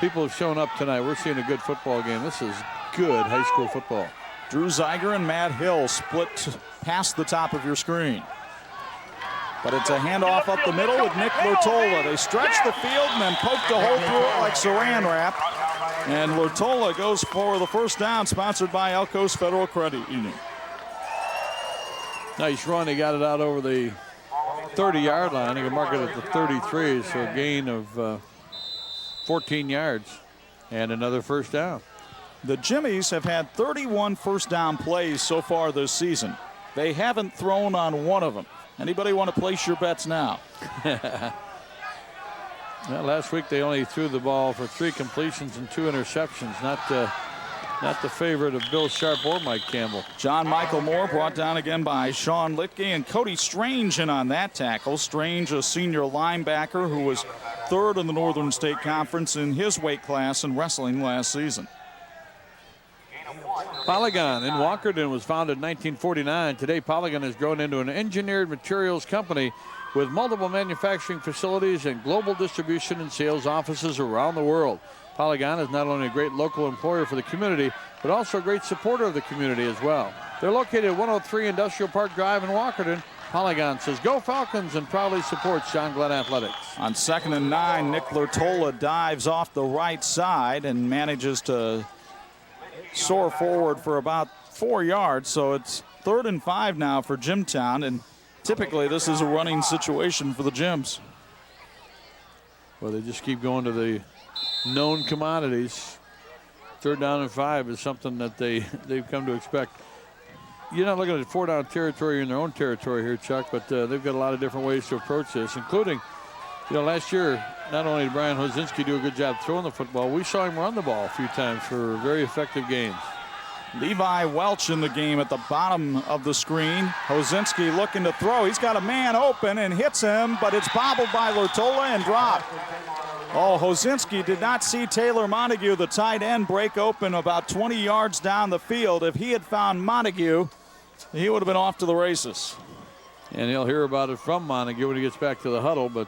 People have shown up tonight. We're seeing a good football game. This is good high school football. Drew Zeiger and Matt Hill split past the top of your screen. But it's a handoff up the middle with Nick Lurtola. They stretch the field and then poked a hole through it like saran wrap. And Lurtola goes for the first down, sponsored by Elko's Federal Credit Union. Nice run. He got it out over the 30-yard line. He can mark it at the 33, so a gain of 14 yards and another first down. The Jimmies have had 31 first down plays so far this season. They haven't thrown on one of them. Anybody want to place your bets now? Well, last week they only threw the ball for 3 completions and 2 interceptions. Not the favorite of Bill Sharp or Mike Campbell. John Michael Moore brought down again by Sean Litke, and Cody Strange in on that tackle. Strange, a senior linebacker who was third in the Northern State Conference in his weight class in wrestling last season. Polygon in Walkerton was founded in 1949. Today, Polygon has grown into an engineered materials company with multiple manufacturing facilities and global distribution and sales offices around the world. Polygon is not only a great local employer for the community, but also a great supporter of the community as well. They're located at 103 Industrial Park Drive in Walkerton. Polygon says, "Go Falcons," and proudly supports John Glenn Athletics. On 2nd and 9, Nick Lurtola dives off the right side and manages to soar forward for about 4 yards. So it's 3rd and 5 now for Jimtown, and typically this is a running situation for the Jims. Well, they just keep going to the known commodities. 3rd down and 5 is something that they've come to expect. You're not looking at 4-down territory in their own territory here, Chuck, but they've got a lot of different ways to approach this, including, last year, not only did Brian Hozinski do a good job throwing the football, we saw him run the ball a few times for very effective games. Levi Welch in the game at the bottom of the screen. Hozinski looking to throw. He's got a man open and hits him, but it's bobbled by Lurtola and dropped. Oh, Hozinski did not see Taylor Montague, the tight end, break open about 20 yards down the field. If he had found Montague, he would have been off to the races. And he'll hear about it from Montague when he gets back to the huddle. But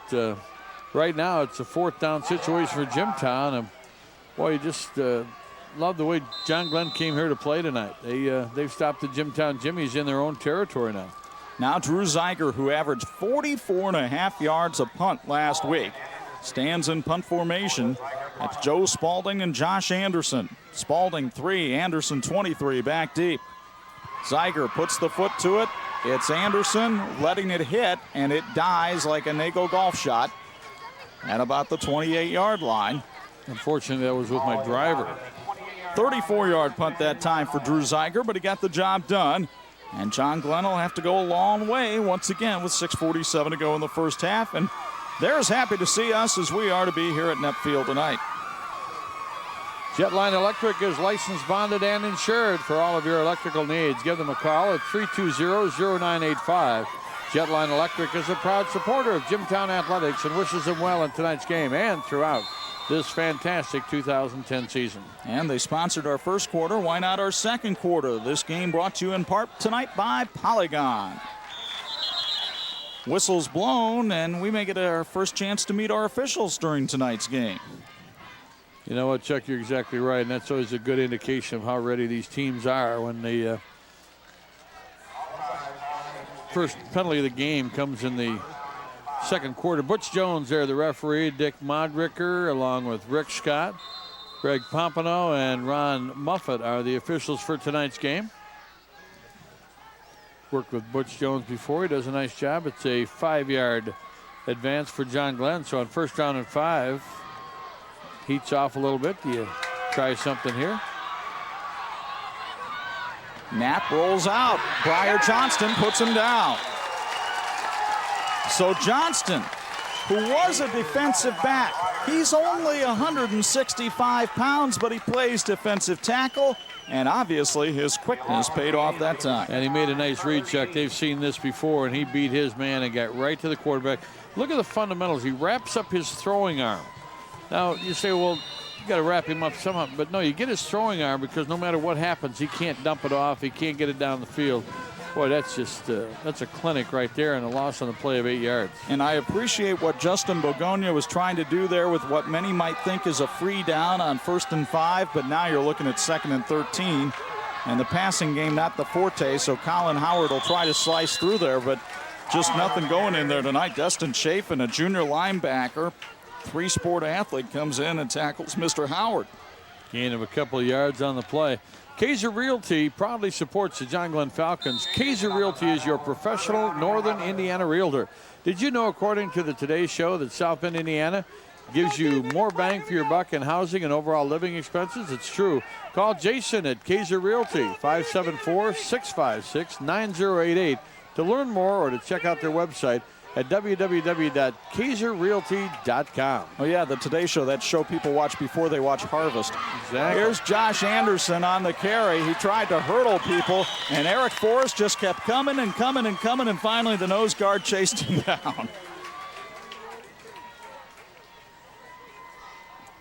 right now it's a 4th down situation for Jimtown. And boy, you just love the way John Glenn came here to play tonight. They've stopped the Jimtown Jimmies in their own territory now. Now Drew Zeiger, who averaged 44.5 yards a punt last week, stands in punt formation. That's Joe Spalding and Josh Anderson. Spalding 3, Anderson 23 back deep. Zeiger puts the foot to it. It's Anderson letting it hit, and it dies like a Nago golf shot at about the 28-yard line. Unfortunately, that was with my driver. 34-yard punt that time for Drew Zeiger, but he got the job done. And John Glenn will have to go a long way once again with 6:47 to go in the first half. And they're as happy to see us as we are to be here at Net Field tonight. Jetline Electric is licensed, bonded, and insured for all of your electrical needs. Give them a call at 320-0985. Jetline Electric is a proud supporter of Jimtown Athletics and wishes them well in tonight's game and throughout this fantastic 2010 season. And they sponsored our first quarter. Why not our second quarter? This game brought to you in part tonight by Polygon. Whistle's blown, and we may get our first chance to meet our officials during tonight's game. You know what, Chuck, you're exactly right, and that's always a good indication of how ready these teams are when the first penalty of the game comes in the second quarter. Butch Jones there, the referee, Dick Modricker, along with Rick Scott, Greg Pompano, and Ron Muffett are the officials for tonight's game. Worked with Butch Jones before. He does a nice job. It's a 5-yard advance for John Glenn. So on 1st down and 5, heats off a little bit. Do you try something here? Knapp rolls out. Briar Johnston puts him down. So Johnston, who was a defensive back, he's only 165 pounds, but he plays defensive tackle, and obviously his quickness paid off that time. And he made a nice read, Chuck. They've seen this before, and he beat his man and got right to the quarterback. Look at the fundamentals. He wraps up his throwing arm. Now, you say, well, you got to wrap him up somehow. But no, you get his throwing arm because no matter what happens, he can't dump it off. He can't get it down the field. Boy, that's just that's a clinic right there, and a loss on the play of 8 yards. And I appreciate what Justin Bogonia was trying to do there with what many might think is a free down on 1st and 5, but now you're looking at 2nd and 13. And the passing game, not the forte, so Colin Howard will try to slice through there, but just nothing going in there tonight. Dustin Chafin, a junior linebacker, 3-sport athlete, comes in and tackles Mr. Howard. Gain of a couple of yards on the play. Kaiser Realty proudly supports the John Glenn Falcons. Kaiser Realty is your professional Northern Indiana realtor. Did you know, according to the Today Show, that South Bend, Indiana gives you more bang for your buck in housing and overall living expenses? It's true. Call Jason at Kaiser Realty, 574-656-9088 to learn more or to check out their website at www.kaiserrealty.com. Oh, yeah, the Today Show, that show people watch before they watch Harvest. Exactly. Here's Josh Anderson on the carry. He tried to hurdle people, and Eric Forrest just kept coming and coming and coming, and finally the nose guard chased him down.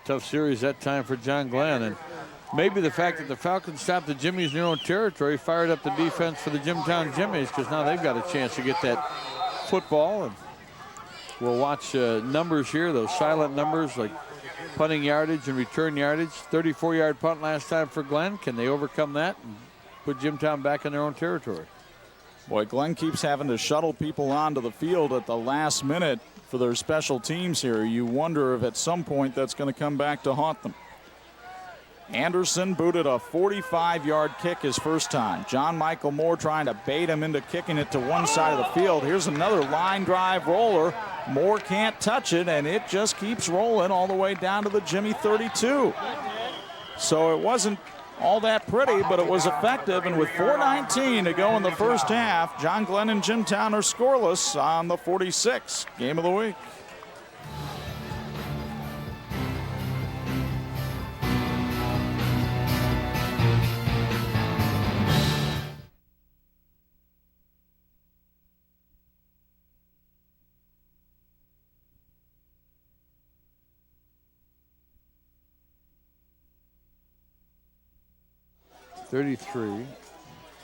tough series that time for John Glenn. And maybe the fact that the Falcons stopped the Jimmies in their own territory fired up the defense for the Jimtown Jimmies, because now they've got a chance to get that football. And we'll watch numbers here, those silent numbers like punting yardage and return yardage. 34-yard punt last time for Glenn. Can they overcome that and put Jimtown back in their own territory? Boy, Glenn keeps having to shuttle people onto the field at the last minute for their special teams here. You wonder if at some point that's going to come back to haunt them. Anderson booted a 45-yard kick his first time. John Michael Moore trying to bait him into kicking it to one side of the field. Here's another line drive roller. Moore can't touch it, and it just keeps rolling all the way down to the Jimmy 32. So it wasn't all that pretty, but it was effective, and with 4:19 to go in the first half, John Glenn and Jimtown are scoreless on the 46. Game of the week.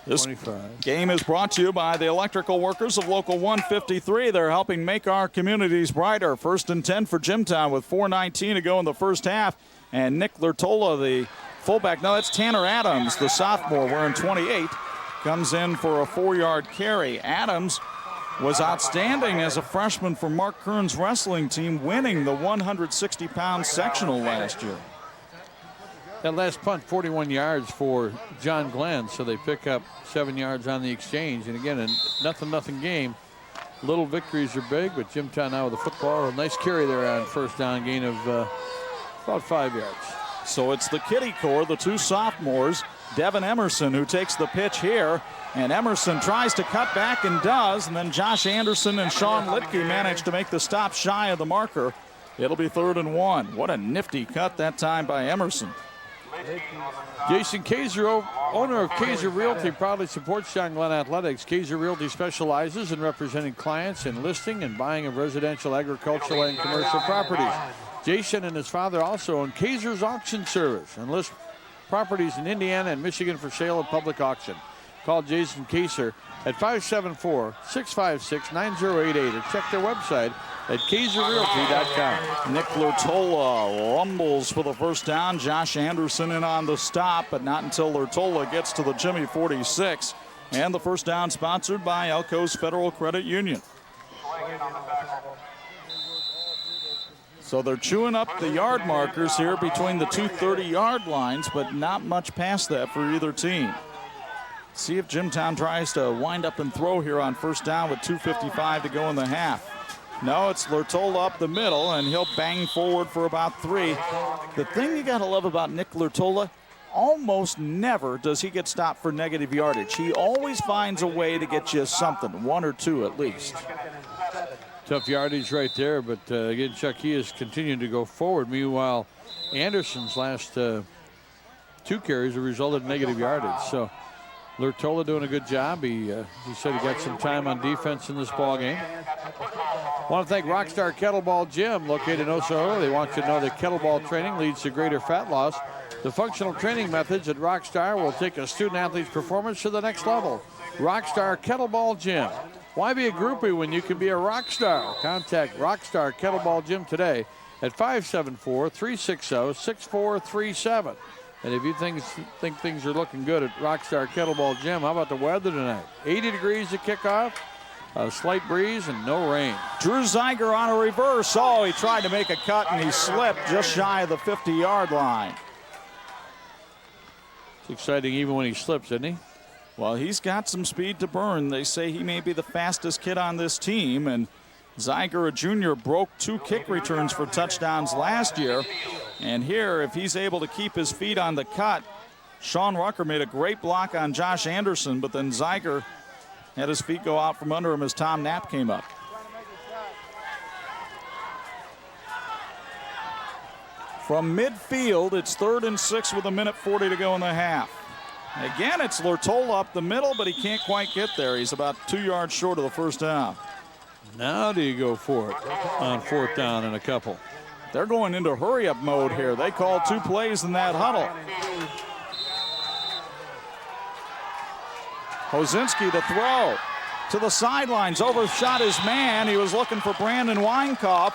This 25. game is brought to you by the electrical workers of Local 153. They're helping make our communities brighter. 1st and 10 for Jimtown with 4:19 to go in the first half. And Nick Lertola, the fullback, no, that's Tanner Adams, the sophomore, wearing 28, comes in for a 4-yard carry. Adams was outstanding as a freshman for Mark Kern's wrestling team, winning the 160-pound sectional last year. That last punt, 41 yards for John Glenn, so they pick up 7 yards on the exchange. And again, a nothing game. Little victories are big, but Jimtown now with the football. A nice carry there on first down, gain of about 5 yards. So it's the kiddie core, the two sophomores, Devin Emerson, who takes the pitch here. And Emerson tries to cut back and does. And then Josh Anderson and Sean Litke manage to make the stop shy of the marker. It'll be 3rd and 1. What a nifty cut that time by Emerson. Jason Kaiser, owner of Kaiser Realty, proudly supports John Glenn Athletics. Kaiser Realty specializes in representing clients in listing and buying of residential, agricultural, and commercial properties. Jason and his father also own Kaiser's Auction Service and list properties in Indiana and Michigan for sale at public auction. Call Jason Kaiser at 574-656-9088 or check their website at KaiserRealty.com. Nick Lertola rumbles for the first down. Josh Anderson in on the stop, but not until Lertola gets to the Jimmy 46. And the first down sponsored by Elco's Federal Credit Union. So they're chewing up the yard markers here between the two 30-yard lines, but not much past that for either team. See if Jimtown tries to wind up and throw here on first down with 2:55 to go in the half. No, it's Lertola up the middle, and he'll bang forward for about 3. The thing you got to love about Nick Lertola, almost never does he get stopped for negative yardage. He always finds a way to get you something, 1 or 2 at least. Tough yardage right there, but again, Chuck, he is continuing to go forward. Meanwhile, Anderson's last 2 carries have resulted in negative yardage. So Lertola doing a good job. He said he got some time on defense in this ball game. Want to thank Rockstar Kettlebell Gym, located in Osceola. They want you to know that kettlebell training leads to greater fat loss. The functional training methods at Rockstar will take a student-athlete's performance to the next level. Rockstar Kettlebell Gym. Why be a groupie when you can be a rock star? Contact Rockstar Kettlebell Gym today at 574-360-6437. And if you think things are looking good at Rockstar Kettlebell Gym, how about the weather tonight? 80 degrees at kickoff, a slight breeze, and no rain. Drew Zeiger on a reverse. Oh, he tried to make a cut, and he slipped just shy of the 50-yard line. It's exciting even when he slips, isn't he? Well, he's got some speed to burn. They say he may be the fastest kid on this team, and Zeiger, a junior, broke 2 kick returns for touchdowns last year. And here, if he's able to keep his feet on the cut, Sean Rucker made a great block on Josh Anderson, but then Zeiger had his feet go out from under him as Tom Knapp came up. From midfield, it's 3rd and 6 with 1:40 to go in the half. Again, it's Lertola up the middle, but he can't quite get there. He's about 2 yards short of the first down. Now do you go for it on 4th down and a couple? They're going into hurry-up mode here. They called 2 plays in that huddle. Hosinski to throw. To the sidelines, overshot his man. He was looking for Brandon Weinkauf.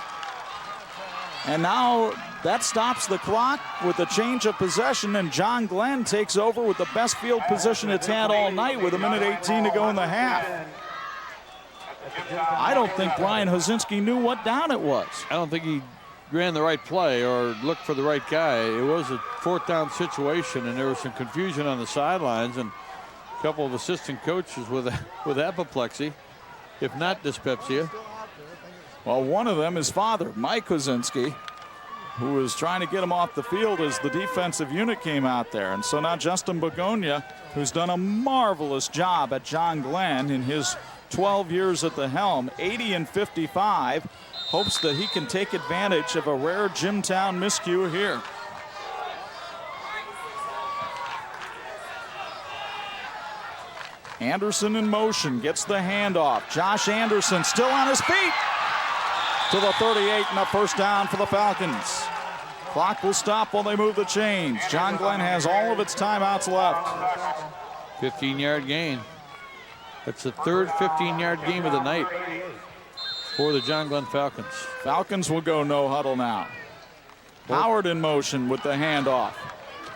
And now that stops the clock with a change of possession, and John Glenn takes over with the best field position it's had all night with 1:18 to go in the half. I don't think Brian Hosinski knew what down it was. I don't think he ran the right play or looked for the right guy. It was a 4th down situation, and there was some confusion on the sidelines, and a couple of assistant coaches with apoplexy, if not dyspepsia. Well, one of them is father, Mike Hosinski, who was trying to get him off the field as the defensive unit came out there. And so now Justin Begonia, who's done a marvelous job at John Glenn in his 12 years at the helm, 80-55, hopes that he can take advantage of a rare Jimtown miscue here. Anderson in motion, gets the handoff. Josh Anderson still on his feet to the 38, and a 1st down for the Falcons. Clock will stop while they move the chains. John Glenn has all of its timeouts left. 15-yard gain. That's the 3rd 15-yard game of the night for the John Glenn Falcons. Falcons will go no huddle now. Howard in motion with the handoff.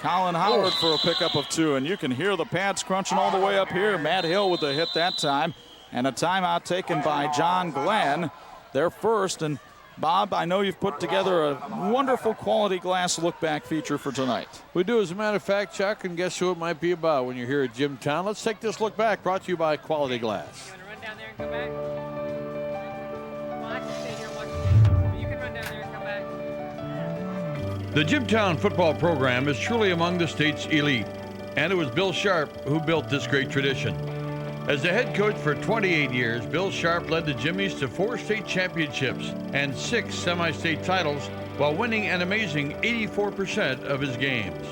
Colin Howard for a pickup of 2, and you can hear the pads crunching all the way up here. Matt Hill with the hit that time, and a timeout taken by John Glenn. Their first, and Bob, I know you've put together a wonderful quality glass look-back feature for tonight. We do, as a matter of fact, Chuck, and guess who it might be about when you're here at Jimtown. Let's take this look back, brought to you by Quality Glass. You want to run down there and come back? Well, I can stay here and watch the game, but you can run down there and come back. The Jimtown football program is truly among the state's elite, and it was Bill Sharp who built this great tradition. As the head coach for 28 years, Bill Sharp led the Jimmies to 4 state championships and 6 semi-state titles while winning an amazing 84% of his games.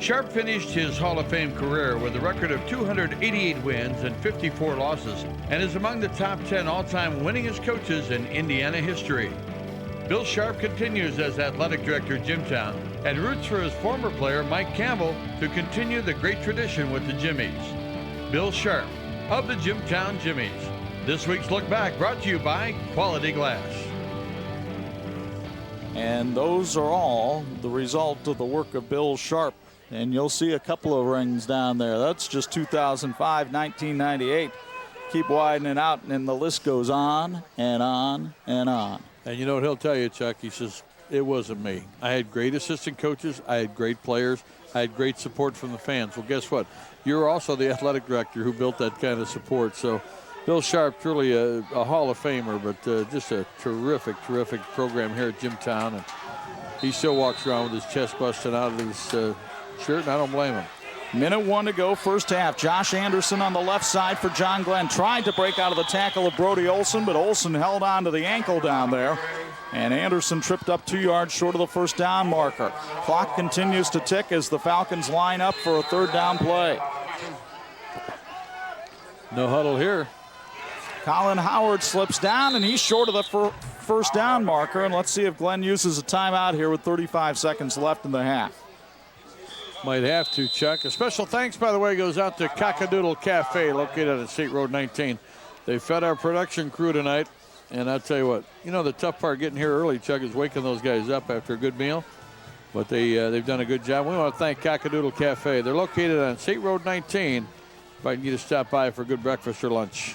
Sharp finished his Hall of Fame career with a record of 288 wins and 54 losses and is among the top 10 all-time winningest coaches in Indiana history. Bill Sharp continues as athletic director at Jimtown and roots for his former player Mike Campbell to continue the great tradition with the Jimmies. Bill Sharp of the Jimtown Jimmies. This week's Look Back brought to you by Quality Glass. And those are all the result of the work of Bill Sharp. And you'll see a couple of rings down there. That's just 2005, 1998. Keep widening out, and the list goes on and on and on. And you know what he'll tell you, Chuck? He says, it wasn't me. I had great assistant coaches. I had great players. I had great support from the fans. Well, guess what? You're also the athletic director who built that kind of support. So Bill Sharp, truly a Hall of Famer, but just a terrific, terrific program here at Jimtown. And he still walks around with his chest busting out of his shirt, and I don't blame him. Minute 1 to go, first half. Josh Anderson on the left side for John Glenn. Tried to break out of the tackle of Brody Olson, but Olson held on to the ankle down there. And Anderson tripped up 2 yards short of the 1st down marker. Clock continues to tick as the Falcons line up for a 3rd down play. No huddle here. Colin Howard slips down, and he's short of the 1st down marker. And let's see if Glenn uses a timeout here with 35 seconds left in the half. Might have to, Chuck. A special thanks, by the way, goes out to Cockadoodle Cafe, located at State Road 19. They fed our production crew tonight. And I'll tell you what, you know, the tough part getting here early, Chuck, is waking those guys up after a good meal. But they've done a good job. We want to thank Cockadoodle Cafe. They're located on State Road 19. If I can get to stop by for good breakfast or lunch.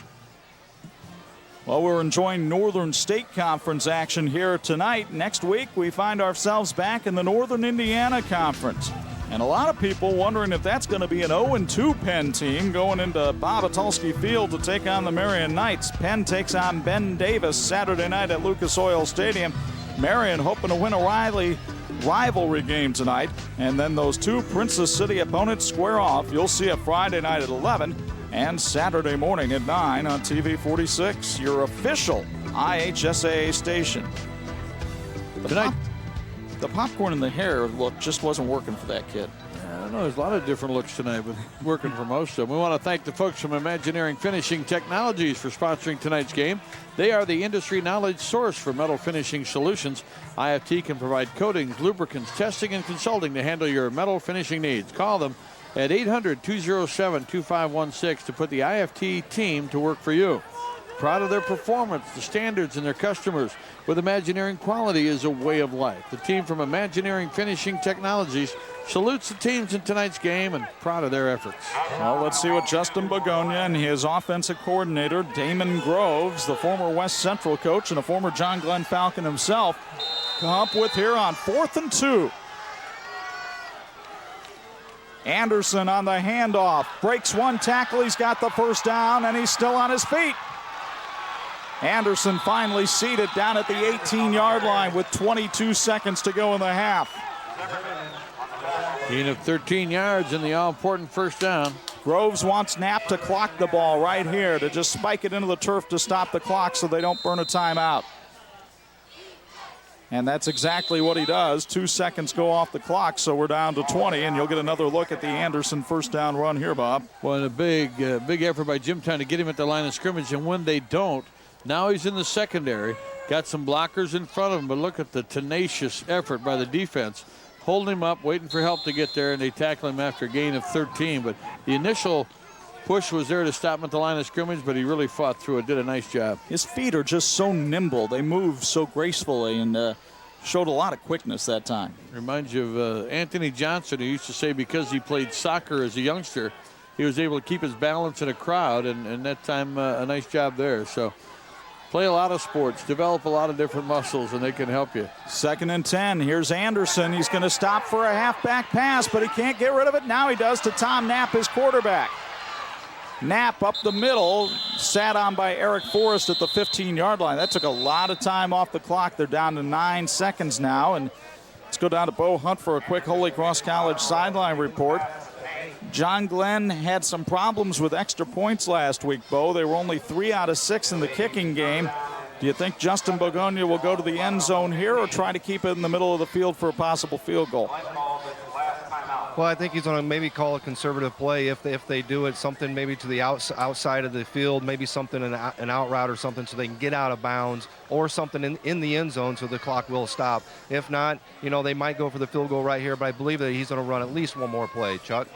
Well, we're enjoying Northern State Conference action here tonight. Next week, we find ourselves back in the Northern Indiana Conference. And a lot of people wondering if that's going to be an 0-2 Penn team going into Bob Atulski Field to take on the Marion Knights. Penn takes on Ben Davis Saturday night at Lucas Oil Stadium. Marion hoping to win a rivalry game tonight. And then those 2 Princess City opponents square off. You'll see it Friday night at 11 and Saturday morning at 9 on TV 46, your official IHSAA station. The popcorn in the hair look just wasn't working for that kid. I know there's a lot of different looks tonight, but working for most of them. We want to thank the folks from Imagineering Finishing Technologies for sponsoring tonight's game. They are the industry knowledge source for metal finishing solutions. IFT can provide coatings, lubricants, testing, and consulting to handle your metal finishing needs. Call them at 800-207-2516 to put the IFT team to work for you. Proud of their performance, the standards, and their customers. With Imagineering, quality is a way of life. The team from Imagineering Finishing Technologies salutes the teams in tonight's game and proud of their efforts. Well, let's see what Justin Begonia and his offensive coordinator, Damon Groves, the former West Central coach and a former John Glenn Falcon himself, come up with here on 4th and 2. Anderson on the handoff, breaks one tackle, he's got the first down, and he's still on his feet. Anderson finally seated down at the 18-yard line with 22 seconds to go in the half. Gain of 13 yards in the all-important first down. Groves wants Knapp to clock the ball right here, to just spike it into the turf to stop the clock so they don't burn a timeout. And that's exactly what he does. 2 seconds go off the clock, so we're down to 20, and you'll get another look at the Anderson first down run here, Bob. Well, and a big effort by Jimtown to get him at the line of scrimmage, and when they don't, now he's in the secondary, got some blockers in front of him, but look at the tenacious effort by the defense, holding him up, waiting for help to get there, and they tackle him after a gain of 13. But the initial push was there to stop him at the line of scrimmage, but he really fought through it, did a nice job. His feet are just so nimble. They move so gracefully and showed a lot of quickness that time. Reminds you of Anthony Johnson, who used to say because he played soccer as a youngster, he was able to keep his balance in a crowd, and that time a nice job there. So play a lot of sports, develop a lot of different muscles, and they can help you. 2nd and 10. Here's Anderson. He's going to stop for a halfback pass, but he can't get rid of it. Now he does to Tom Knapp, his quarterback. Knapp up the middle, sat on by Eric Forrest at the 15-yard line. That took a lot of time off the clock. They're down to 9 seconds now, and let's go down to Bo Hunt for a quick Holy Cross College sideline report. John Glenn had some problems with extra points last week, Bo. They were only 3 out of 6 in the kicking game. Do you think Justin Begonia will go to the end zone here or try to keep it in the middle of the field for a possible field goal? Well, I think he's going to maybe call a conservative play if they do it, something maybe to the outside of the field, maybe something an out route or something so they can get out of bounds, or something in the end zone so the clock will stop. If not, they might go for the field goal right here, but I believe that he's going to run at least one more play. Chuck?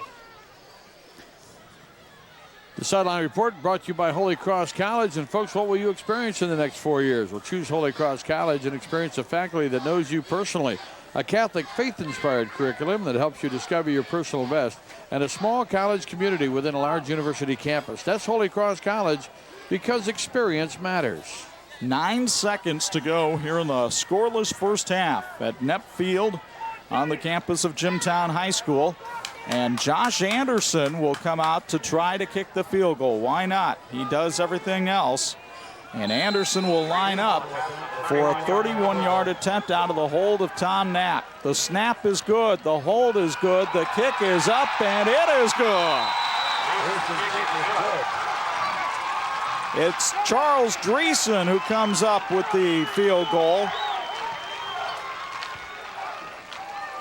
The Sideline Report brought to you by Holy Cross College. And folks, what will you experience in the next 4 years? Well, choose Holy Cross College and experience a faculty that knows you personally. A Catholic faith-inspired curriculum that helps you discover your personal best, and a small college community within a large university campus. That's Holy Cross College, because experience matters. 9 seconds to go here in the scoreless first half at Knapp Field on the campus of Jimtown High School. And Josh Anderson will come out to try to kick the field goal. Why not? He does everything else. And Anderson will line up for a 31-yard attempt out of the hold of Tom Knapp. The snap is good. The hold is good. The kick is up, and it is good. It's Charles Dreesen who comes up with the field goal.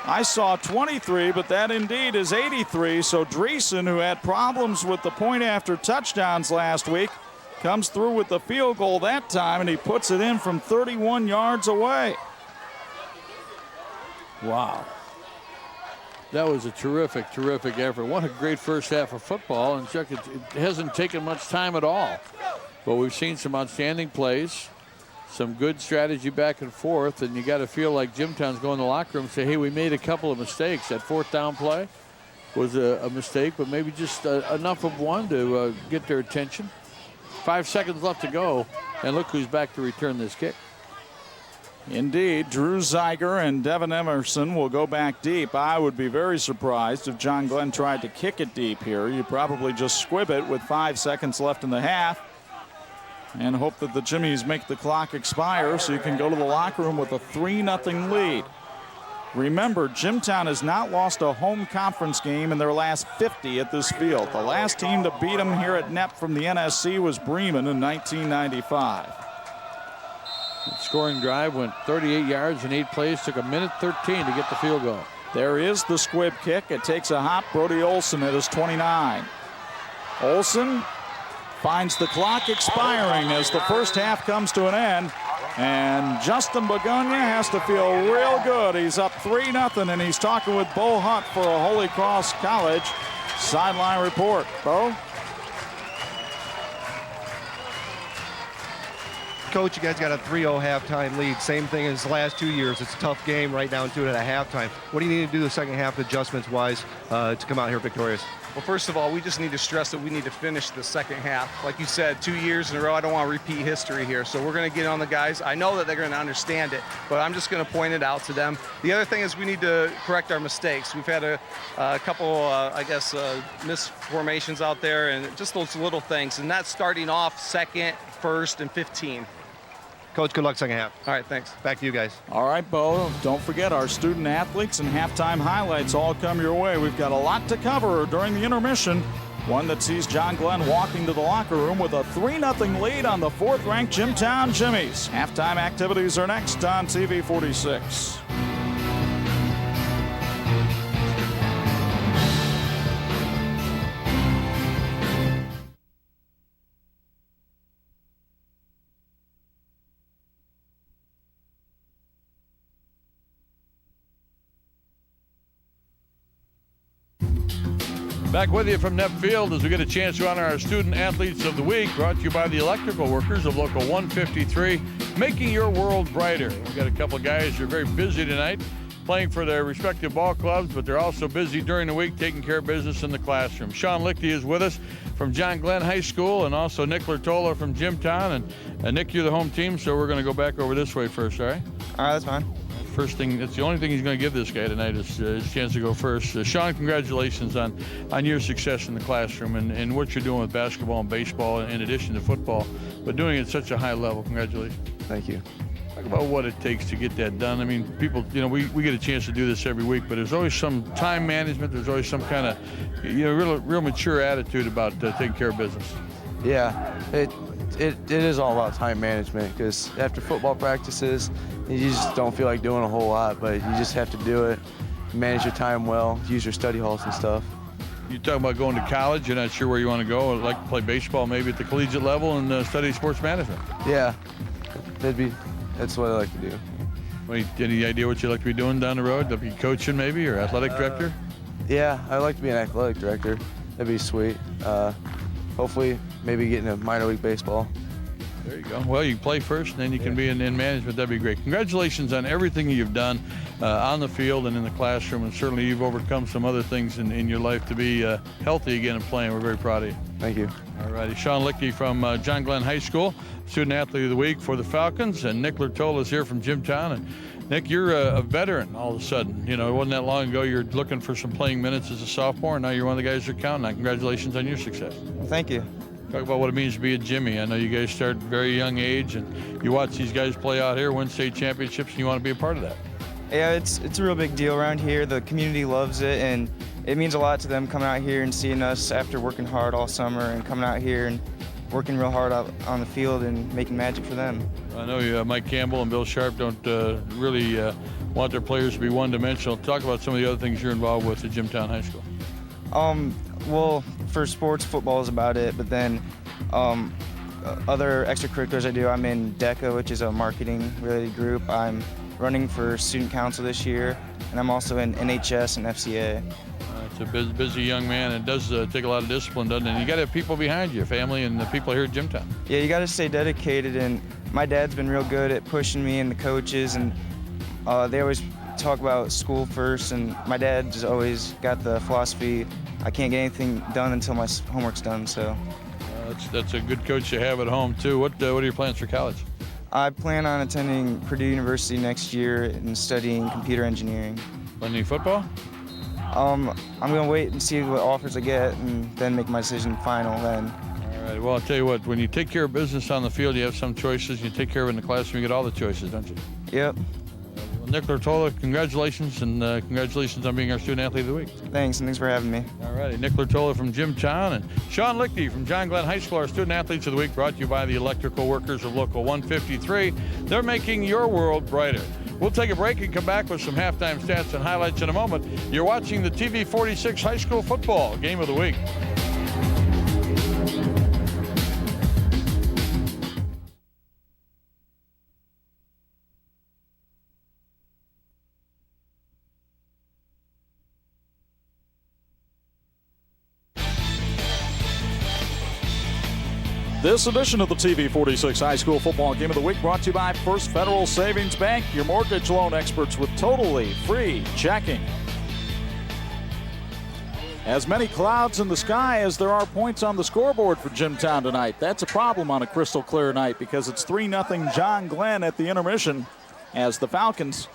I saw 23, but that indeed is 83. So Dreesen, who had problems with the point after touchdowns last week, comes through with the field goal that time, and he puts it in from 31 yards away. Wow. That was a terrific, terrific effort. What a great first half of football. And Chuck, it hasn't taken much time at all. But we've seen some outstanding plays, some good strategy back and forth, and you got to feel like Jimtown's going to the locker room and say, hey, we made a couple of mistakes. That 4th down play was a mistake, but maybe just enough of one to get their attention. 5 seconds left to go, and look who's back to return this kick. Indeed, Drew Zeiger and Devin Emerson will go back deep. I would be very surprised if John Glenn tried to kick it deep here. You probably just squib it with 5 seconds left in the half and hope that the Jimmies make the clock expire so you can go to the locker room with a 3-0 lead. Remember, Jimtown has not lost a home conference game in their last 50 at this field. The last team to beat them here at Knapp from the NSC was Bremen in 1995. The scoring drive went 38 yards in 8 plays, took a minute 13 to get the field goal. There is the squib kick. It takes a hop. Brody Olson at his 29. Olson finds the clock expiring as the first half comes to an end. And Justin Begonia has to feel real good. He's up 3-0, and he's talking with Bo Hunt for a Holy Cross College sideline report. Bo? Coach, you guys got a 3-0 halftime lead. Same thing as the last 2 years. It's a tough game right down to it at halftime. What do you need to do the second half adjustments-wise to come out here victorious? Well, first of all, we just need to stress that we need to finish the second half. Like you said, 2 years in a row, I don't want to repeat history here. So we're going to get on the guys. I know that they're going to understand it, but I'm just going to point it out to them. The other thing is we need to correct our mistakes. We've had a couple, misformations out there and just those little things. And that's starting off second, first, and 15. Coach, good luck second half. All right, thanks. Back to you guys. All right, Bo, don't forget our student athletes and halftime highlights all come your way. We've got a lot to cover during the intermission. One that sees John Glenn walking to the locker room with a 3-0 lead on the 4th-ranked Jimtown Jimmies. Halftime activities are next on TV 46. Back with you from Neff Field as we get a chance to honor our Student Athletes of the Week, brought to you by the electrical workers of Local 153, making your world brighter. We've got a couple of guys who are very busy tonight, playing for their respective ball clubs, but they're also busy during the week taking care of business in the classroom. Sean Lichty is with us from John Glenn High School, and also Nick Lertola from Jimtown. And Nick, you're the home team, so we're going to go back over this way first, all right? All right, that's fine. First thing, that's the only thing he's going to give this guy tonight is his chance to go first. Sean, congratulations on your success in the classroom and what you're doing with basketball and baseball in addition to football, but doing it at such a high level. Congratulations. Thank you. Talk about what it takes to get that done. I mean, people, we get a chance to do this every week, but there's always some time management. There's always some kind of, real mature attitude about taking care of business. Yeah, it is all about time management, because after football practices, you just don't feel like doing a whole lot, but you just have to do it, manage your time well, use your study halls and stuff. You're talking about going to college. You're not sure where you want to go. I'd like to play baseball maybe at the collegiate level and study sports management. Yeah, that's what I like to do. Wait, any idea what you'd like to be doing down the road? To be coaching maybe, or athletic director? Yeah, I'd like to be an athletic director. That'd be sweet. Hopefully, maybe get into minor league baseball. There you go. Well, you can play first, and then you can be in management. That'd be great. Congratulations on everything you've done on the field and in the classroom, and certainly you've overcome some other things in your life to be healthy again and playing. We're very proud of you. Thank you. All righty. Sean Lichty from John Glenn High School, Student Athlete of the Week for the Falcons, and Nick Lertola is here from Jimtown. And Nick, you're a veteran all of a sudden. It wasn't that long ago you were looking for some playing minutes as a sophomore, and now you're one of the guys they're counting on. Congratulations on your success. Well, thank you. Talk about what it means to be a Jimmy. I know you guys start at a very young age, and you watch these guys play out here, win state championships, and you want to be a part of that. Yeah, it's a real big deal around here. The community loves it, and it means a lot to them coming out here and seeing us after working hard all summer and coming out here and working real hard out on the field and making magic for them. I know Mike Campbell and Bill Sharp don't really want their players to be one-dimensional. Talk about some of the other things you're involved with at Jimtown High School. Well, for sports, football is about it, but then other extracurriculars I do, I'm in DECA, which is a marketing-related group. I'm running for student council this year, and I'm also in NHS and FCA. It's a busy young man. It does take a lot of discipline, doesn't it? And you got to have people behind you, family, and the people here at Jimtown. Yeah, you got to stay dedicated, and my dad's been real good at pushing me and the coaches, and they always talk about school first, and my dad's always got the philosophy, I can't get anything done until my homework's done, so. That's a good coach to have at home, too. What are your plans for college? I plan on attending Purdue University next year and studying computer engineering. Playing football? I'm going to wait and see what offers I get and then make my decision final then. All right, well, I'll tell you what, when you take care of business on the field, you have some choices. You take care of it in the classroom, you get all the choices, don't you? Yep. Nick Lertola, congratulations, and congratulations on being our Student Athlete of the Week. Thanks, and thanks for having me. All righty, Nick Lertola from Jimtown and Sean Lichty from John Glenn High School, our Student Athletes of the Week, brought to you by the electrical workers of Local 153. They're making your world brighter. We'll take a break and come back with some halftime stats and highlights in a moment. You're watching the TV 46 High School Football Game of the Week. This edition of the TV 46 High School Football Game of the Week brought to you by First Federal Savings Bank, your mortgage loan experts with totally free checking. As many clouds in the sky as there are points on the scoreboard for Jimtown tonight. That's a problem on a crystal clear night because it's 3-0 John Glenn at the intermission as the Falcons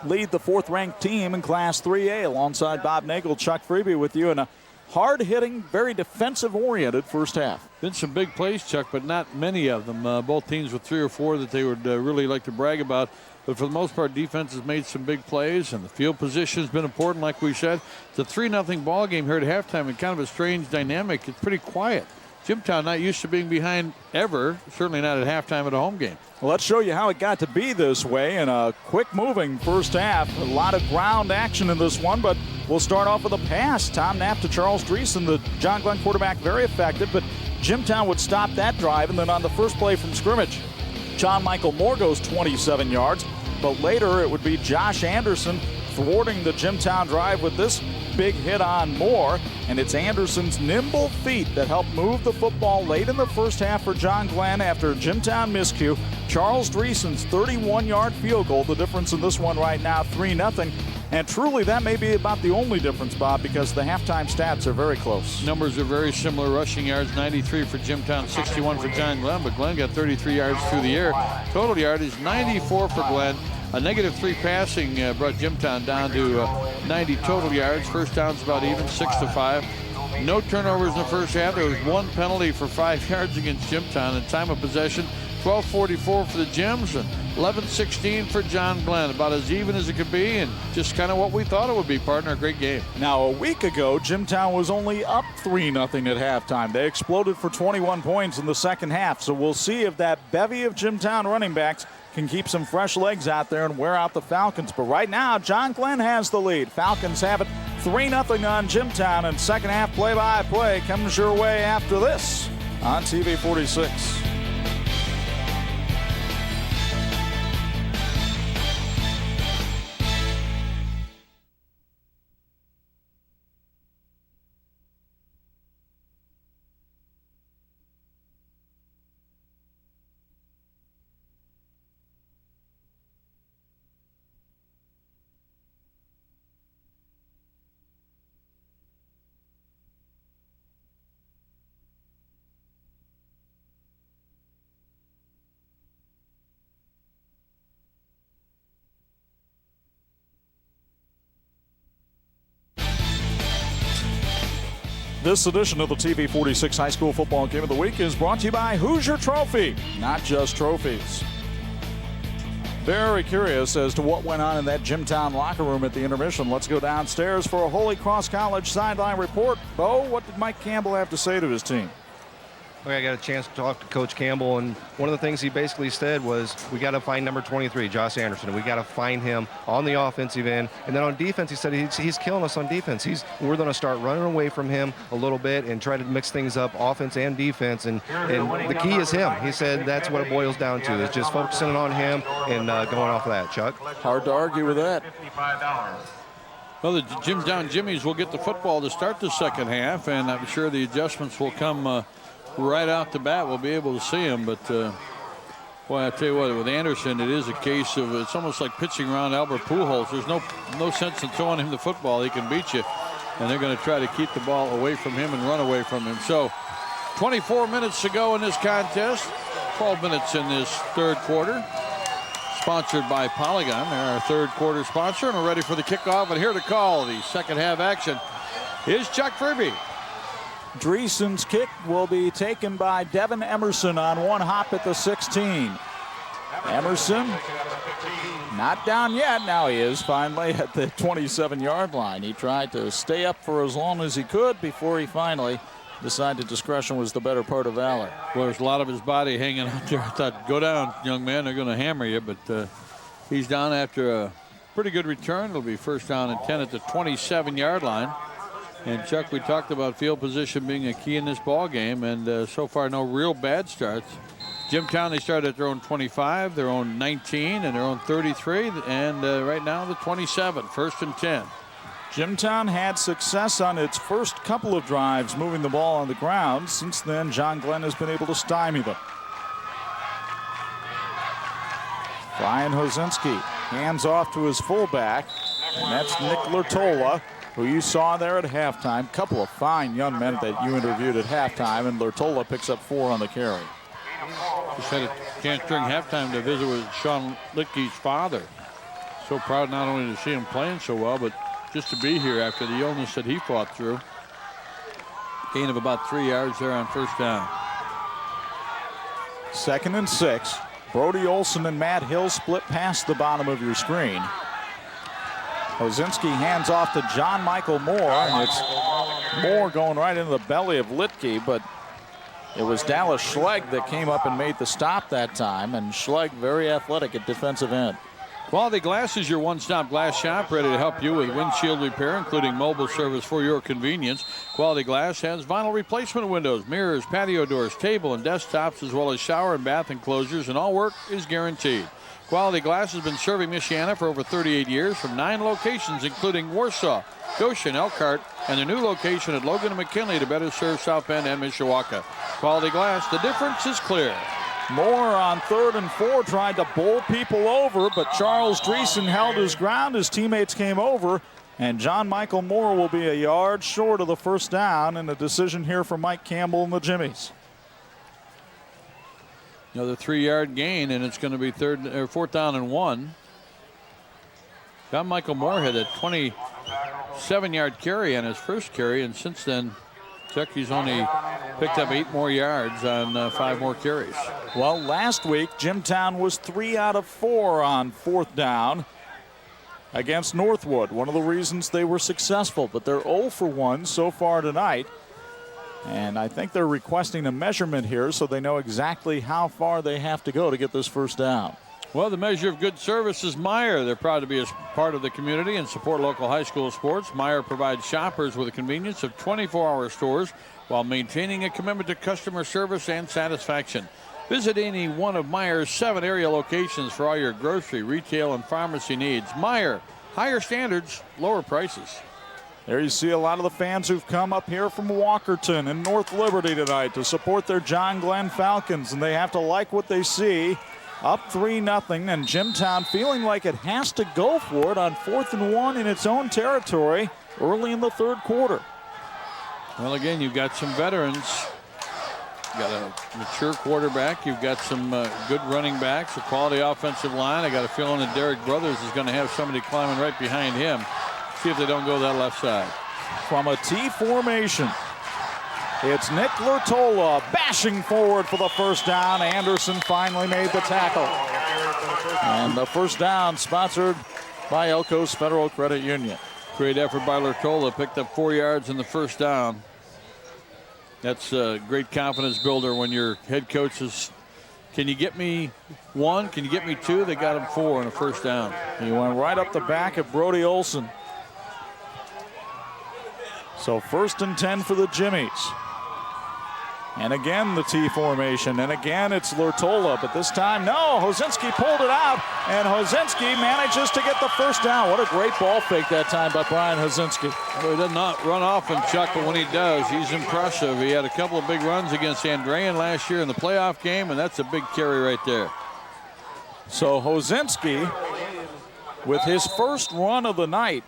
lead the fourth-ranked team in Class 3A alongside Bob Nagel, Chuck Freeby with you in a hard-hitting, very defensive-oriented first half. Been some big plays, Chuck, but not many of them. Both teams with 3 or 4 that they would really like to brag about. But for the most part, defense has made some big plays, and the field position has been important, like we said. It's a 3-0 ball game here at halftime, and kind of a strange dynamic. It's pretty quiet. Jimtown not used to being behind ever, certainly not at halftime at a home game. Well, let's show you how it got to be this way in a quick-moving first half. A lot of ground action in this one, but we'll start off with a pass. Tom Knapp to Charles Dreesen, the John Glenn quarterback, very effective, but Jimtown would stop that drive, and then on the first play from scrimmage, John Michael Moore goes 27 yards, but later it would be Josh Anderson thwarting the Jimtown drive with this big hit on Moore, and it's Anderson's nimble feet that helped move the football late in the first half for John Glenn after a Jimtown miscue. Charles Dreesen's 31-yard field goal, the difference in this one right now, 3-0. And truly, that may be about the only difference, Bob, because the halftime stats are very close. Numbers are very similar. Rushing yards, 93 for Jimtown, 61 for John Glenn, but Glenn got 33 yards through the air. Total yardage, 94 for Glenn. A -3 passing brought Jimtown down to 90 total yards. First down's about even, 6-5. No turnovers in the first half. There was 1 penalty for 5 yards against Jimtown. And time of possession, 12:44 for the Jims and 11:16 for John Glenn. About as even as it could be, and just kind of what we thought it would be, partner. A great game. Now, a week ago, Jimtown was only up 3-0 at halftime. They exploded for 21 points in the second half. So we'll see if that bevy of Jimtown running backs can keep some fresh legs out there and wear out the Falcons. But right now, John Glenn has the lead. Falcons have it 3-0 on Jimtown, and second half play-by-play comes your way after this on TV 46. This edition of the TV 46 High School Football Game of the Week is brought to you by Hoosier Trophy, not just trophies. Very curious as to what went on in that Jimtown locker room at the intermission. Let's go downstairs for a Holy Cross College sideline report. Bo, what did Mike Campbell have to say to his team? I got a chance to talk to Coach Campbell, and one of the things he basically said was, we got to find number 23, Josh Anderson. We got to find him on the offensive end. And then on defense, he said he's killing us on defense. We're going to start running away from him a little bit and try to mix things up, offense and defense. And the key is him. He said that's what it boils down to, is just focusing on him and going off of that. Chuck? Hard to argue with that. Well, the Jimtown Jimmies will get the football to start the second half, and I'm sure the adjustments will come right out the bat. We'll be able to see him, but boy, I tell you what, with Anderson, it is a case of, it's almost like pitching around Albert Pujols. There's no sense in throwing him the football. He can beat you, and they're going to try to keep the ball away from him and run away from him. So 24 minutes to go in this contest, 12 minutes in this third quarter. Sponsored by Polygon. They're our third quarter sponsor, and we're ready for the kickoff. And here to call the second half action is Chuck Freeby. Dreesen's kick will be taken by Devin Emerson on one hop at the 16. Emerson not down yet. Now he is finally at the 27-yard line. He tried to stay up for as long as he could before he finally decided discretion was the better part of valor. Well, there's a lot of his body hanging out there. I thought, go down, young man. They're going to hammer you, but He's down after a pretty good return. It'll be first down and 10 at the 27-yard line. And Chuck, we talked about field position being a key in this ball game, and so far no real bad starts. Jimtown, they started at their own 25, their own 19, and their own 33, and right now the 27, first and 10. Jimtown had success on its first couple of drives moving the ball on the ground. Since then, John Glenn has been able to stymie them. Brian Hozinski hands off to his fullback, and that's Nick Lertola, who you saw there at halftime. Couple of fine young men that you interviewed at halftime, and Lertola picks up 4 on the carry. Just had a chance during halftime to visit with Sean Litke's father. So proud not only to see him playing so well, but just to be here after the illness that he fought through. Gain of about 3 yards there on first down. 2nd and 6. Brody Olson and Matt Hill split past the bottom of your screen. Hozinski hands off to John Michael Moore, and it's Moore going right into the belly of Litke, but it was Dallas Schlegg that came up and made the stop that time, and Schlegg very athletic at defensive end. Quality Glass is your one-stop glass shop, ready to help you with windshield repair, including mobile service for your convenience. Quality Glass has vinyl replacement windows, mirrors, patio doors, table and desktops, as well as shower and bath enclosures, and all work is guaranteed. Quality Glass has been serving Michiana for over 38 years from 9 locations, including Warsaw, Goshen, Elkhart, and their new location at Logan and McKinley to better serve South Bend and Mishawaka. Quality Glass, the difference is clear. Moore on 3rd and 4 tried to bowl people over, but Charles Dreesen held his ground. His teammates came over, and John Michael Moore will be a yard short of the first down, and a decision here for Mike Campbell and the Jimmies. Another 3-yard gain, and it's going to be 4th down and 1. John Michael Moore had a 27-yard carry on his first carry, and since then, Chuck, he's only picked up 8 more yards on 5 more carries. Well, last week, Jimtown was 3 out of 4 on 4th down against Northwood. One of the reasons they were successful, but they're 0 for 1 so far tonight. And I think they're requesting a measurement here so they know exactly how far they have to go to get this first down. Well, the measure of good service is Meijer. They're proud to be a part of the community and support local high school sports. Meijer provides shoppers with the convenience of 24-hour stores while maintaining a commitment to customer service and satisfaction. Visit any one of Meijer's 7 area locations for all your grocery, retail, and pharmacy needs. Meijer, higher standards, lower prices. There you see a lot of the fans who've come up here from Walkerton and North Liberty tonight to support their John Glenn Falcons, and they have to like what they see. Up 3-0, and Jimtown feeling like it has to go for it on 4th and 1 in its own territory early in the 3rd quarter. Well, again, you've got some veterans. You've got a mature quarterback. You've got some good running backs, a quality offensive line. I got a feeling that Derek Brothers is going to have somebody climbing right behind him. See if they don't go that left side. From a T formation, it's Nick Lertola bashing forward for the first down. Anderson finally made the tackle. And the first down sponsored by Elko's Federal Credit Union. Great effort by Lertola. Picked up 4 yards in the first down. That's a great confidence builder when your head coach is, can you get me 1? Can you get me 2? They got him 4 on a first down. He went right up the back of Brody Olson. So 1st and 10 for the Jimmies. And again, the T formation. And again, it's Lertola. But this time, no. Hozinski pulled it out. And Hozinski manages to get the first down. What a great ball fake that time by Brian Hozinski. Well, he does not run off and chuck, but when he does, he's impressive. He had a couple of big runs against Andrean last year in the playoff game, and that's a big carry right there. So Hozinski, with his first run of the night,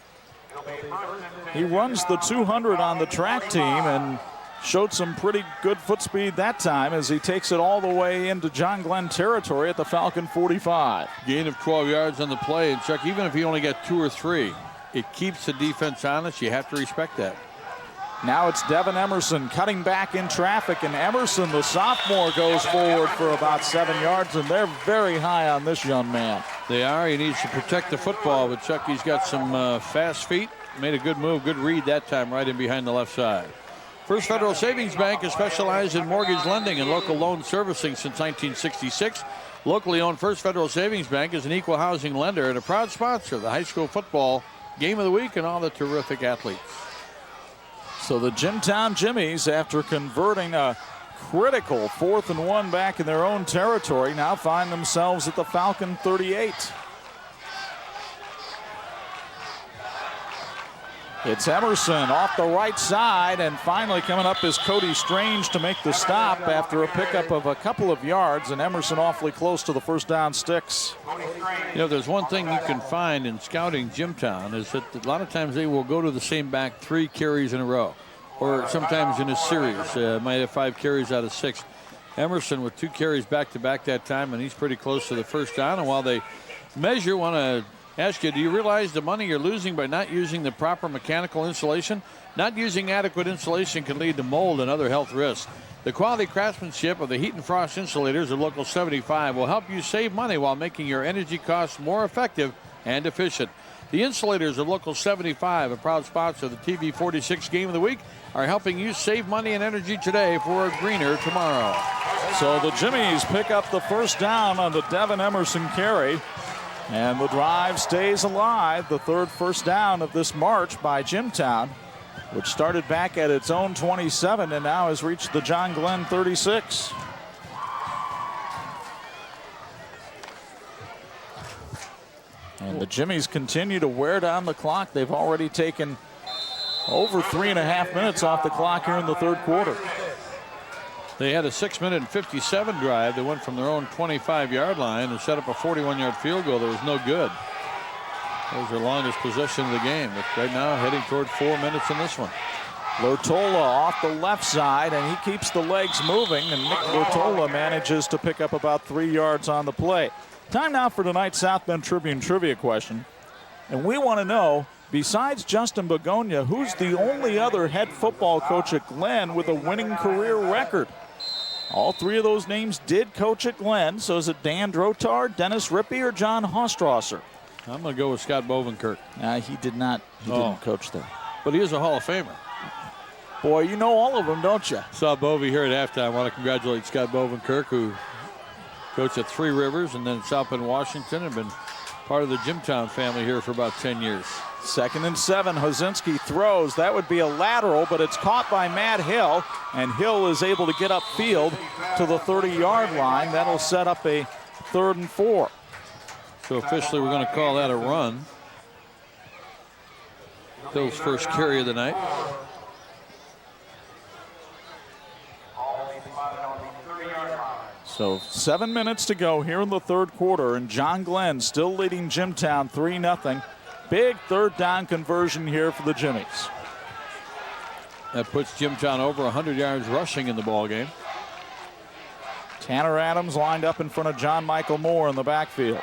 he runs the 200 on the track team and showed some pretty good foot speed that time as he takes it all the way into John Glenn territory at the Falcon 45. Gain of 12 yards on the play. And Chuck, even if he only got 2 or 3, it keeps the defense honest. You have to respect that. Now it's Devin Emerson cutting back in traffic, and Emerson, the sophomore, goes forward for about 7 yards, and they're very high on this young man. They are. He needs to protect the football, but Chuck, he's got some fast feet. Made a good move, good read that time, right in behind the left side. First Federal Savings Bank has specialized in mortgage lending and local loan servicing since 1966. Locally owned First Federal Savings Bank is an equal housing lender and a proud sponsor of the high school football game of the week and all the terrific athletes. So the Jimtown Jimmies, after converting a critical 4th and 1 back in their own territory, now find themselves at the Falcon 38. It's Emerson off the right side, and finally coming up is Cody Strange to make the stop after a pickup of a couple of yards, and Emerson awfully close to the first down sticks. You know, there's one thing you can find in scouting Jimtown is that a lot of times they will go to the same back 3 carries in a row, or sometimes in a series. Might have 5 carries out of 6. Emerson with 2 carries back-to-back that time, and he's pretty close to the first down. And while they measure, want to ask you, do you realize the money you're losing by not using the proper mechanical insulation? Not using adequate insulation can lead to mold and other health risks. The quality craftsmanship of the Heat and Frost insulators of Local 75 will help you save money while making your energy costs more effective and efficient. The insulators of Local 75, a proud sponsor of the TV 46 Game of the Week, are helping you save money and energy today for a greener tomorrow. So the Jimmies pick up the first down on the Devin Emerson carry. And the drive stays alive. The third first down of this march by Jimtown, which started back at its own 27 and now has reached the John Glenn 36. And the Jimmies continue to wear down the clock. They've already taken over 3.5 minutes off the clock here in the third quarter. They had a 6-minute and 57 drive. They went from their own 25-yard line and set up a 41-yard field goal that was no good. That was their longest possession of the game. But right now heading toward 4 minutes in this one. Lotola off the left side, and he keeps the legs moving, and Nick Lotola manages to pick up about 3 yards on the play. Time now for tonight's South Bend Tribune trivia question. And we want to know, besides Justin Begonia, who's the only other head football coach at Glenn with a winning career record? All 3 of those names did coach at Glenn. So is it Dan Drotar, Dennis Rippey, or John Hostrasser? I'm going to go with Scott Bovenkirk. He did not. He didn't coach there. But he is a Hall of Famer. Boy, you know all of them, don't you? Saw Bovey here at halftime. I want to congratulate Scott Bovenkirk, who coached at 3 Rivers and then South Bend, Washington, and been part of the Jimtown family here for about 10 years. 2nd and 7. Hozinski throws. That would be a lateral, but it's caught by Matt Hill, and Hill is able to get upfield to the 30-yard line. That'll set up a 3rd and 4. So officially, we're going to call that a run. Hill's first carry of the night. So 7 minutes to go here in the third quarter, and John Glenn still leading Jimtown 3-0. Big third down conversion here for the Jimmies. That puts Jimtown over 100 yards rushing in the ball game. Tanner Adams lined up in front of John Michael Moore in the backfield.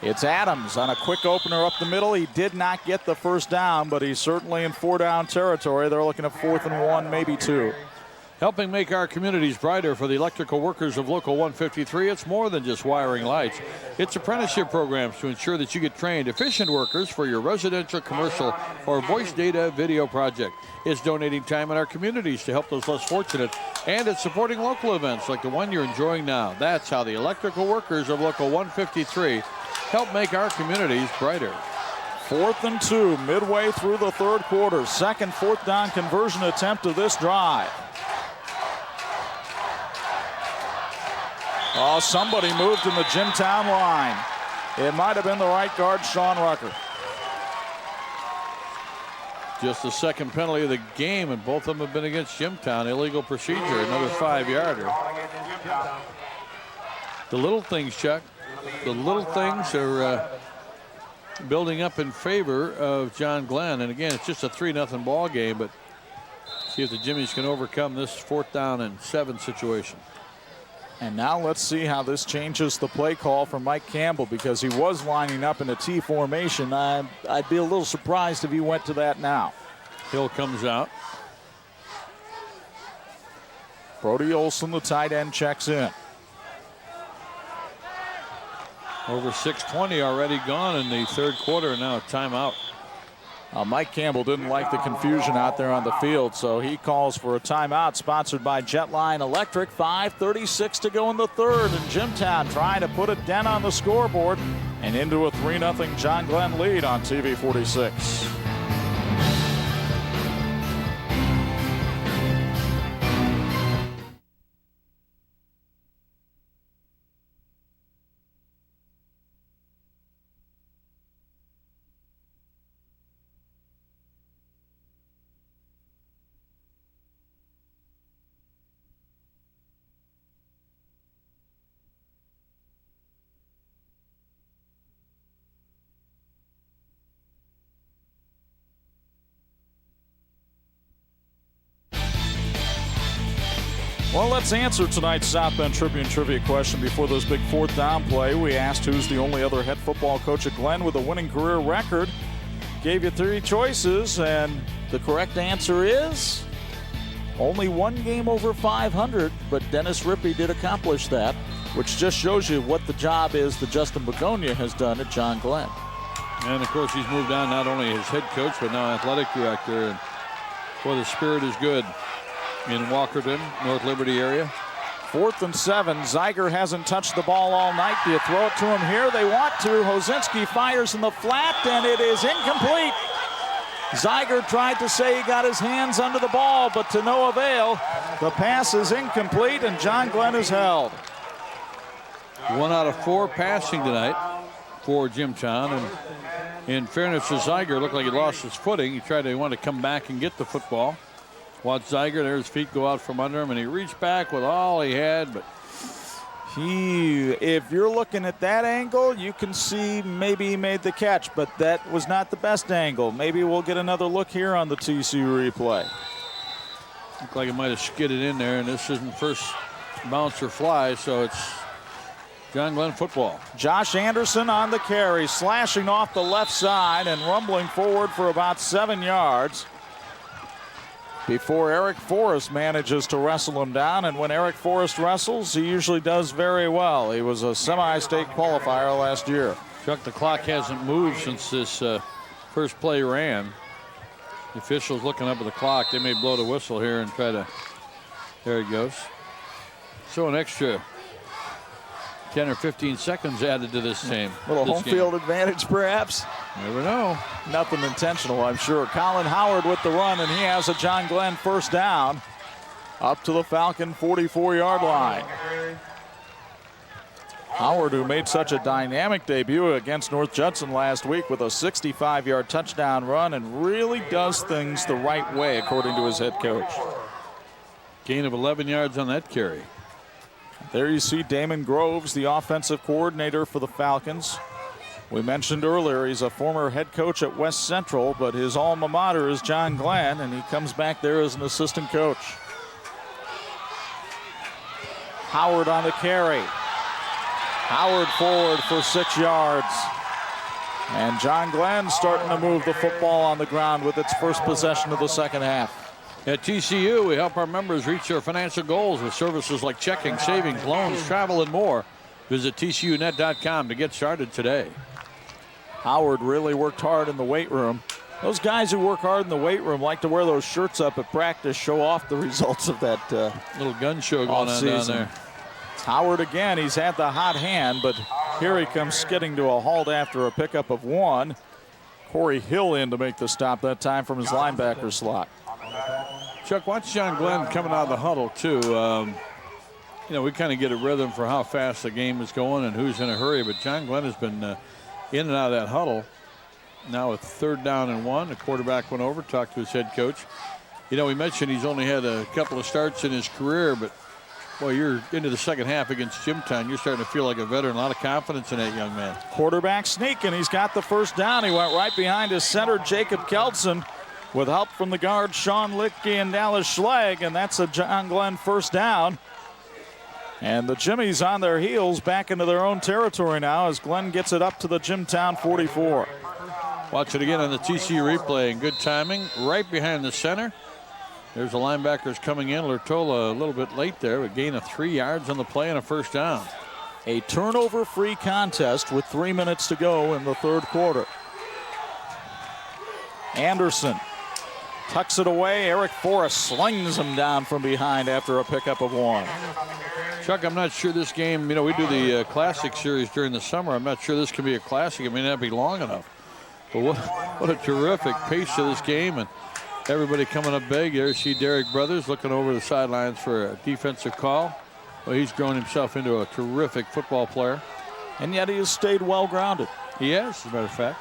It's Adams on a quick opener up the middle. He did not get the first down, but he's certainly in 4-down territory. They're looking at 4th and 1, maybe 2. Helping make our communities brighter for the electrical workers of Local 153, it's more than just wiring lights. It's apprenticeship programs to ensure that you get trained efficient workers for your residential, commercial, or voice data video project. It's donating time in our communities to help those less fortunate, and it's supporting local events like the one you're enjoying now. That's how the electrical workers of Local 153 help make our communities brighter. 4th and 2, midway through the third quarter. Second 4th down conversion attempt of this drive. Oh, somebody moved in the Jimtown line. It might have been the right guard, Sean Rucker. Just the second penalty of the game, and both of them have been against Jimtown. Illegal procedure, another 5-yarder. The little things, Chuck, the little things are building up in favor of John Glenn. And again, it's just a 3-0 ball game, but see if the Jimmies can overcome this 4th down and 7 situation. And now let's see how this changes the play call for Mike Campbell, because he was lining up in a T formation. I'd be a little surprised if he went to that now. Hill comes out. Brody Olson, the tight end, checks in. Over 6:20 already gone in the third quarter, and now a timeout. Mike Campbell didn't like the confusion out there on the field, so he calls for a timeout, sponsored by Jetline Electric. 5:36 to go in the third, and Jimtown trying to put a dent on the scoreboard and into a 3-0 John Glenn lead on TV 46. Well, let's answer tonight's South Bend Tribune trivia question. Before this big fourth down play, we asked who's the only other head football coach at Glenn with a winning career record. Gave you 3 choices, and the correct answer is only one game over 500, but Dennis Rippey did accomplish that, which just shows you what the job is that Justin Begonia has done at John Glenn. And, of course, he's moved on not only as head coach, but now athletic director. And, boy, the spirit is good in Walkerton, North Liberty area. 4th and 7. Zeiger hasn't touched the ball all night. Do you throw it to him here? They want to. Hosinski fires in the flat, and it is incomplete. Zeiger tried to say he got his hands under the ball, but to no avail. The pass is incomplete, and John Glenn is held. 1 out of 4 passing tonight for Jimtown. And in fairness to Zeiger, looked like he lost his footing. He wanted to come back and get the football. Watch Zeiger, there his feet go out from under him, and he reached back with all he had, but if you're looking at that angle, you can see maybe he made the catch, but that was not the best angle. Maybe we'll get another look here on the TC replay. Looked like it might have skidded in there, and this isn't first bounce or fly, so it's John Glenn football. Josh Anderson on the carry, slashing off the left side and rumbling forward for about 7 yards before Eric Forrest manages to wrestle him down. And when Eric Forrest wrestles, he usually does very well. He was a semi-state qualifier last year. Chuck, the clock hasn't moved since this first play ran. The officials looking up at the clock. They may blow the whistle here and try to, there it goes. So an extra 10 or 15 seconds added to this game. Little home field advantage, perhaps. Never know. Nothing intentional, I'm sure. Colin Howard with the run, and he has a John Glenn first down up to the Falcon 44-yard line. Howard, who made such a dynamic debut against North Judson last week with a 65-yard touchdown run, and really does things the right way, according to his head coach. Gain of 11 yards on that carry. There you see Damon Groves, the offensive coordinator for the Falcons. We mentioned earlier he's a former head coach at West Central, but his alma mater is John Glenn, and he comes back there as an assistant coach. Howard on the carry. Howard forward for 6 yards. And John Glenn starting to move the football on the ground with its first possession of the second half. At TCU, we help our members reach their financial goals with services like checking, savings, loans, travel, and more. Visit TCUnet.com to get started today. Howard really worked hard in the weight room. Those guys who work hard in the weight room like to wear those shirts up at practice, show off the results of that little gun show going on down there. It's Howard again. He's had the hot hand, but here he comes skidding to a halt after a pickup of 1. Corey Hill in to make the stop that time from his linebacker slot. Chuck, watch John Glenn coming out of the huddle, too. We kind of get a rhythm for how fast the game is going and who's in a hurry, but John Glenn has been in and out of that huddle. Now with 3rd down and 1, the quarterback went over, talked to his head coach. We mentioned he's only had a couple of starts in his career, but, boy, you're into the second half against Jimtown. You're starting to feel like a veteran. A lot of confidence in that young man. Quarterback sneak, and he's got the first down. He went right behind his center, Jacob Kelson, with help from the guards Sean Lichtke and Dallas Schlegg, and that's a John Glenn first down. And the Jimmies on their heels back into their own territory now as Glenn gets it up to the Jimtown 44. Watch it again on the TC replay, and good timing right behind the center. There's the linebackers coming in. Lertola a little bit late there, but gain of 3 yards on the play and a first down. A turnover-free contest with 3 minutes to go in the third quarter. Anderson tucks it away. Eric Forrest slings him down from behind after a pickup of 1. Chuck, I'm not sure this game, we do the Classic Series during the summer. I'm not sure this can be a Classic. It may not be long enough. But what a terrific pace to this game. And everybody coming up big. There you see Derek Brothers looking over the sidelines for a defensive call. Well, he's grown himself into a terrific football player. And yet he has stayed well grounded. He has, as a matter of fact.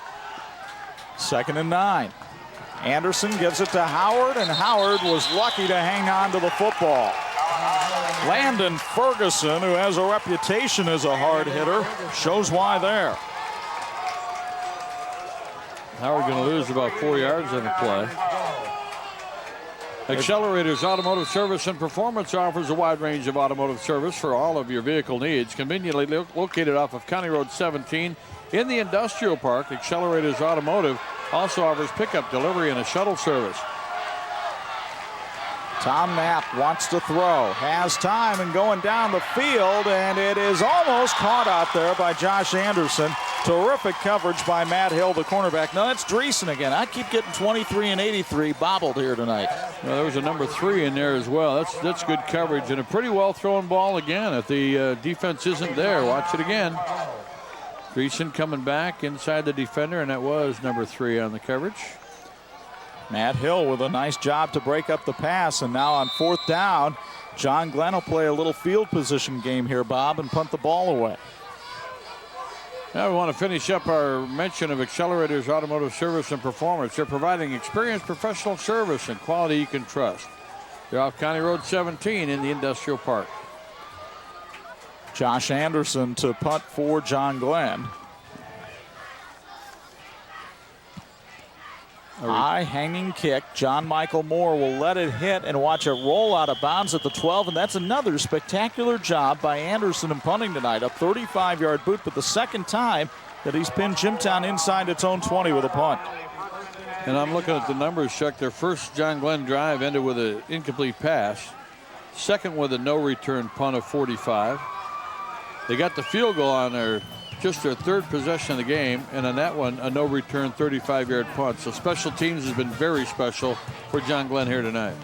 2nd and 9. Anderson gives it to Howard, and Howard was lucky to hang on to the football. Landon Ferguson, who has a reputation as a hard hitter, shows why there. Howard going to lose about 4 yards on the play. Accelerators Automotive Service and Performance offers a wide range of automotive service for all of your vehicle needs. Conveniently located off of County Road 17 in the Industrial Park, Accelerators Automotive also offers pickup, delivery, and a shuttle service. Tom Knapp wants to throw, has time and going down the field, and it is almost caught out there by Josh Anderson. Terrific coverage by Matt Hill, the cornerback. No, that's Dreesen again. I keep getting 23 and 83 bobbled here tonight. Well, there was a number 3 in there as well. That's good coverage and a pretty well thrown ball again. If the defense isn't there, watch it again. Dreesen coming back inside the defender, and that was number 3 on the coverage. Matt Hill with a nice job to break up the pass, and now on 4th down, John Glenn will play a little field position game here, Bob, and punt the ball away. Now we want to finish up our mention of Accelerators Automotive Service and Performance. They're providing experienced professional service and quality you can trust. They're off County Road 17 in the Industrial Park. Josh Anderson to punt for John Glenn. High hanging kick. John Michael Moore will let it hit and watch it roll out of bounds at the 12, and that's another spectacular job by Anderson in punting tonight. A 35-yard boot, but the second time that he's pinned Jimtown inside its own 20 with a punt. And I'm looking at the numbers, Chuck. Their first John Glenn drive ended with an incomplete pass. Second with a no return punt of 45. They got the field goal on their 3rd possession of the game, and on that one, a no-return 35-yard punt. So special teams has been very special for John Glenn here tonight.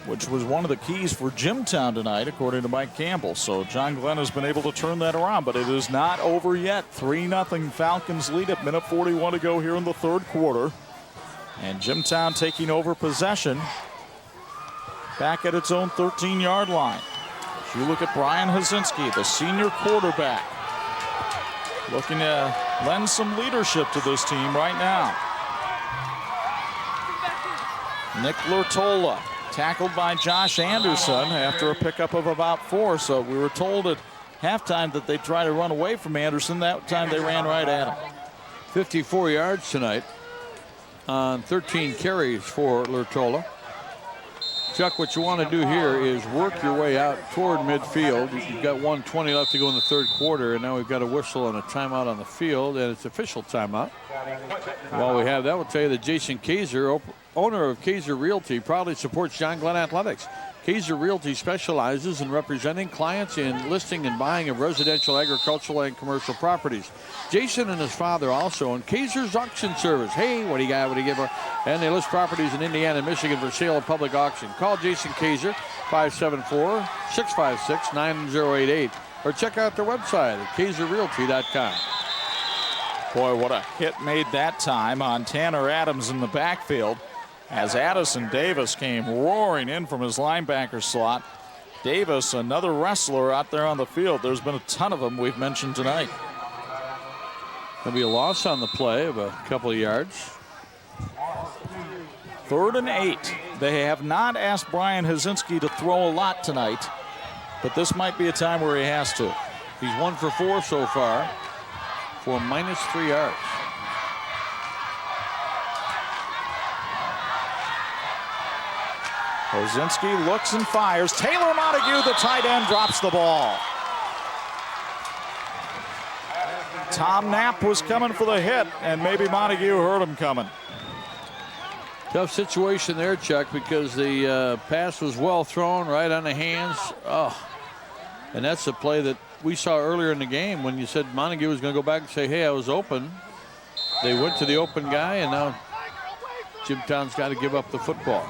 Which was one of the keys for Jimtown tonight, according to Mike Campbell. So John Glenn has been able to turn that around, but it is not over yet. 3-0 Falcons lead at minute 41 to go here in the 3rd quarter. And Jimtown taking over possession back at its own 13-yard line. As you look at Brian Hazinski, the senior quarterback, looking to lend some leadership to this team right now. Nick Lurtola tackled by Josh Anderson after a pickup of about 4. So we were told at halftime that they'd try to run away from Anderson. That time they ran right at him. 54 yards tonight on 13 carries for Lurtola. Chuck, what you want to do here is work your way out toward midfield. You've got 1:20 left to go in the 3rd quarter, and now we've got a whistle and a timeout on the field, and it's official timeout. While we have that, we'll tell you that Jason Kaiser, owner of Kaiser Realty, proudly supports John Glenn Athletics. Kaiser Realty specializes in representing clients in listing and buying of residential, agricultural, and commercial properties. Jason and his father also own Kaiser's Auction Service. Hey, what do you got? What do you give her? And they list properties in Indiana and Michigan for sale at public auction. Call Jason Kaiser, 574-656-9088, or check out their website at kaiserrealty.com. Boy, what a hit made that time on Tanner Adams in the backfield, as Addison Davis came roaring in from his linebacker slot. Davis, another wrestler out there on the field. There's been a ton of them we've mentioned tonight. There'll be a loss on the play of a couple of yards. 3rd and 8. They have not asked Brian Hazinski to throw a lot tonight, but this might be a time where he has to. He's 1 for 4 so far for -3 yards. Hazinski looks and fires. Taylor Montague, the tight end, drops the ball. Tom Knapp was coming for the hit, and maybe Montague heard him coming. Tough situation there, Chuck, because the pass was well thrown right on the hands. Oh, and that's the play that we saw earlier in the game when you said Montague was going to go back and say, hey, I was open. They went to the open guy, and now Jimtown's got to give up the football.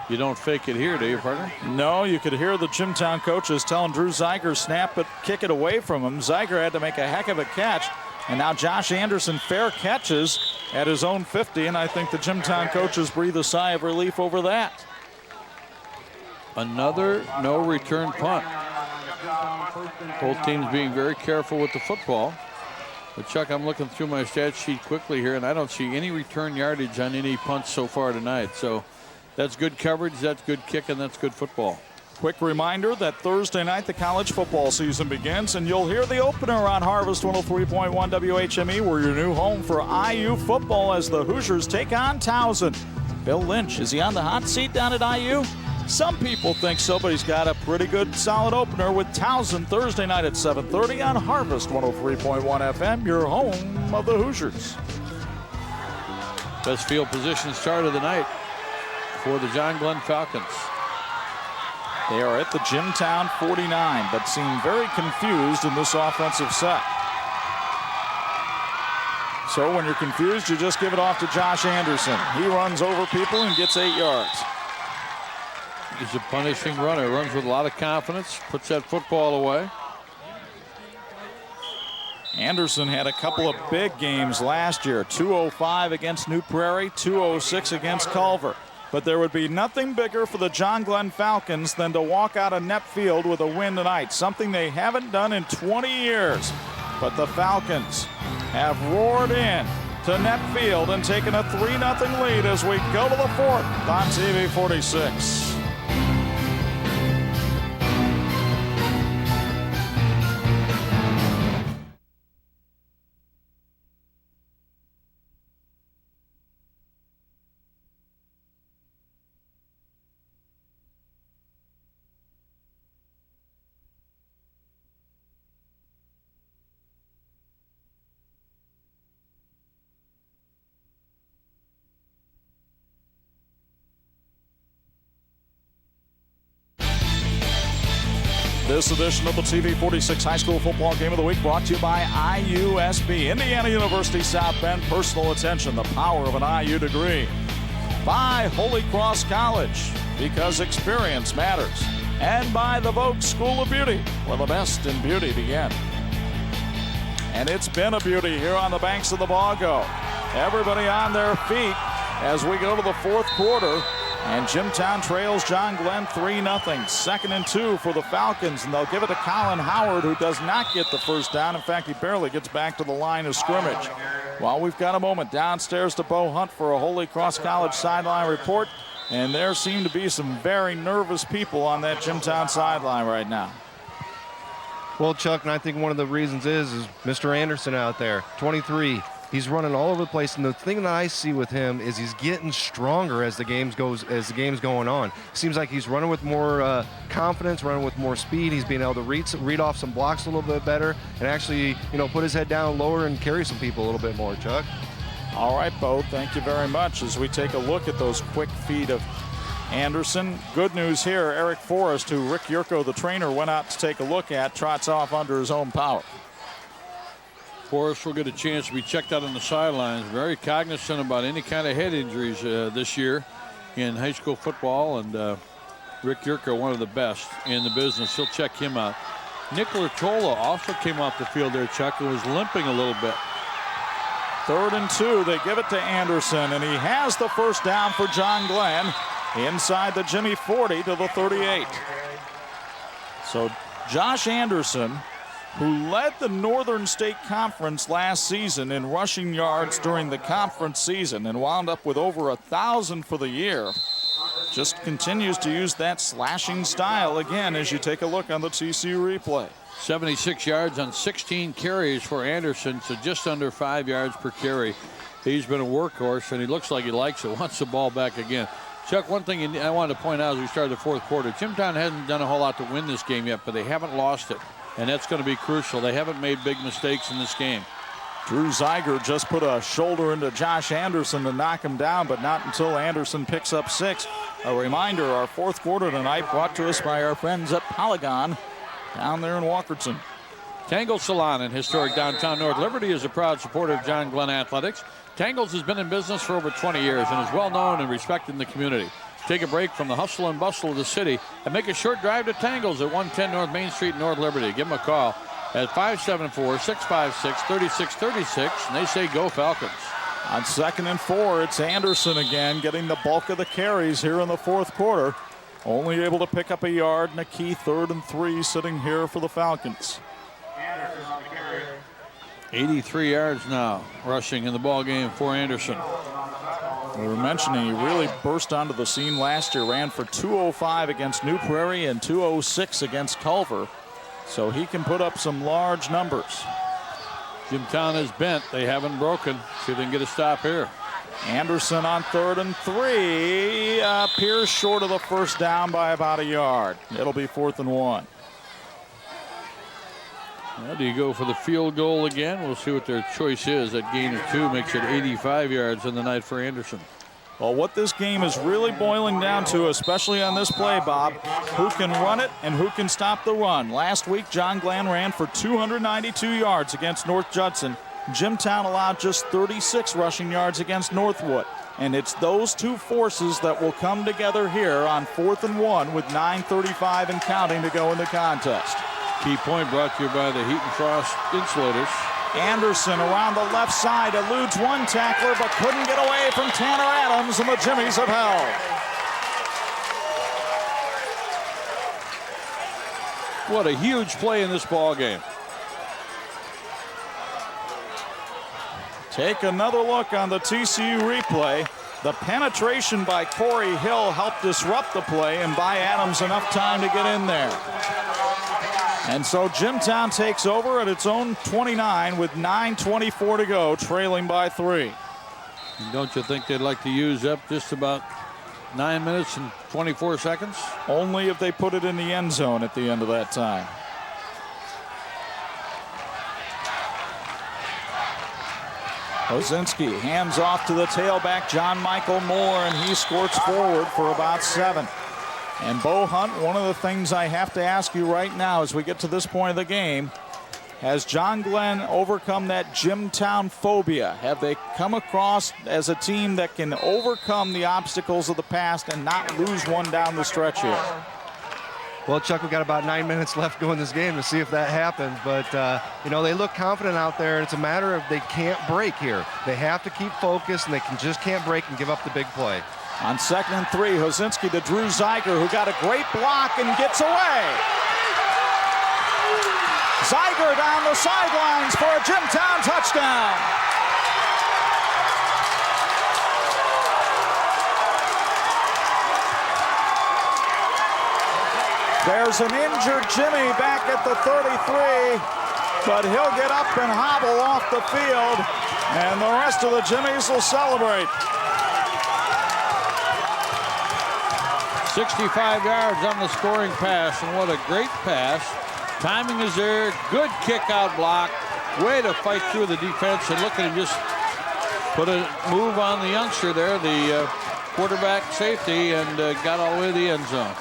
You don't fake it here, do you, partner? No, you could hear the Jimtown coaches telling Drew Zeiger, snap it, kick it away from him. Zeiger had to make a heck of a catch. And now Josh Anderson fair catches at his own 50, and I think the Jimtown coaches breathe a sigh of relief over that. Another no return punt. Both teams being very careful with the football. But Chuck, I'm looking through my stat sheet quickly here, and I don't see any return yardage on any punts so far tonight. So that's good coverage, that's good kick, and that's good football. Quick reminder that Thursday night the college football season begins, and you'll hear the opener on Harvest 103.1 WHME. We're your new home for IU football as the Hoosiers take on Towson. Bill Lynch, is he on the hot seat down at IU? Some people think so, but he's got a pretty good solid opener with Towson Thursday night at 7:30 on Harvest 103.1 FM, your home of the Hoosiers. Best field position start of the night for the John Glenn Falcons. They are at the Jimtown 49, but seem very confused in this offensive set. So when you're confused, you just give it off to Josh Anderson. He runs over people and gets 8 yards. He's a punishing runner, runs with a lot of confidence, puts that football away. Anderson had a couple of big games last year, 205 against New Prairie, 206 against Culver. But there would be nothing bigger for the John Glenn Falcons than to walk out of Nepp Field with a win tonight, something they haven't done in 20 years. But the Falcons have roared in to Nepp Field and taken a 3-0 lead as we go to the fourth on TV 46. This edition of the TV 46 High School Football Game of the Week brought to you by IUSB, Indiana University South Bend. Personal attention, the power of an IU degree. By Holy Cross College, because experience matters. And by the Vogue School of Beauty, where the best in beauty begin. And it's been a beauty here on the banks of the Bago. Everybody on their feet as we go to the fourth quarter. And Jimtown trails John Glenn 3-0. 2nd and 2 for the Falcons, and they'll give it to Colin Howard, who does not get the first down. In fact, he barely gets back to the line of scrimmage. Well, we've got a moment downstairs to Bo Hunt for a Holy Cross College sideline report, and there seem to be some very nervous people on that Jimtown sideline right now. Well, Chuck, and I think one of the reasons is Mr. Anderson out there, 23. He's running all over the place, and the thing that I see with him is he's getting stronger as the game's going on. Seems like he's running with more confidence, running with more speed. He's being able to read off some blocks a little bit better, and actually, put his head down lower and carry some people a little bit more. Chuck. All right, Bo. Thank you very much. As we take a look at those quick feet of Anderson. Good news here. Eric Forrest, who Rick Yurko, the trainer, went out to take a look at, trots off under his own power. Forrest will get a chance to be checked out on the sidelines. Very cognizant about any kind of head injuries this year in high school football. And Rick Yurko, one of the best in the business. He'll check him out. Nick Latola also came off the field there, Chuck, and was limping a little bit. 3rd and 2. They give it to Anderson, and he has the first down for John Glenn inside the Jimmy 40 to the 38. So Josh Anderson, who led the Northern State Conference last season in rushing yards during the conference season and wound up with over 1,000 for the year, just continues to use that slashing style again as you take a look on the TCU replay. 76 yards on 16 carries for Anderson, so just under 5 yards per carry. He's been a workhorse, and he looks like he likes it, wants the ball back again. Chuck, one thing I wanted to point out as we started the fourth quarter, Jimtown hasn't done a whole lot to win this game yet, but they haven't lost it. And that's going to be crucial. They haven't made big mistakes in this game. Drew Zeiger just put a shoulder into Josh Anderson to knock him down, but not until Anderson picks up 6. A reminder, our fourth quarter tonight brought to us by our friends at Polygon down there in Walkerton. Tangle Salon in historic downtown North Liberty is a proud supporter of John Glenn Athletics. Tangles has been in business for over 20 years and is well known and respected in the community. Take a break from the hustle and bustle of the city and make a short drive to Tangles at 110 North Main Street, North Liberty. Give them a call at 574-656-3636, and they say go Falcons. On 2nd and 4, it's Anderson again getting the bulk of the carries here in the fourth quarter. Only able to pick up a yard and a key 3rd and 3 sitting here for the Falcons. 83 yards now rushing in the ball game for Anderson. We were mentioning he really burst onto the scene last year, ran for 205 against New Prairie and 206 against Culver. So he can put up some large numbers. Jimtown is bent. They haven't broken. See if they can get a stop here. Anderson on 3rd and 3 appears short of the first down by about a yard. It'll be 4th and 1. Well, do you go for the field goal again? We'll see what their choice is. That gain of 2 makes it 85 yards in the night for Anderson. Well, what this game is really boiling down to, especially on this play, Bob, who can run it and who can stop the run. Last week, John Glenn ran for 292 yards against North Judson. Jimtown allowed just 36 rushing yards against Northwood. And it's those two forces that will come together here on 4th and 1 with 9:35 and counting to go in the contest. Key point brought to you by the Heat and Frost Insulators. Anderson around the left side eludes one tackler but couldn't get away from Tanner Adams, and the Jimmies have held. What a huge play in this ball game. Take another look on the TCU replay. The penetration by Corey Hill helped disrupt the play and buy Adams enough time to get in there. And so Jimtown takes over at its own 29 with 9:24 to go, trailing by 3. Don't you think they'd like to use up just about 9 minutes and 24 seconds? Only if they put it in the end zone at the end of that time. Osinski hands off to the tailback, John Michael Moore, and he squirts forward for about 7. And Bo Hunt, one of the things I have to ask you right now as we get to this point of the game, has John Glenn overcome that Jimtown phobia? Have they come across as a team that can overcome the obstacles of the past and not lose one down the stretch here? Well, Chuck, we've got about 9 minutes left going this game to see if that happens. But, you know, they look confident out there, and it's a matter of they can't break here. They have to keep focused, and they just can't break and give up the big play. On 2nd and 3, Hosinski to Drew Zeiger, who got a great block and gets away. Zeiger down the sidelines for a Jimtown touchdown. There's an injured Jimmy back at the 33, but he'll get up and hobble off the field, and the rest of the Jimmies will celebrate. 65 yards on the scoring pass, and what a great pass. Timing is there, good kick out block, way to fight through the defense, and look at him just put a move on the youngster there, the quarterback safety, and got all the way to the end zone.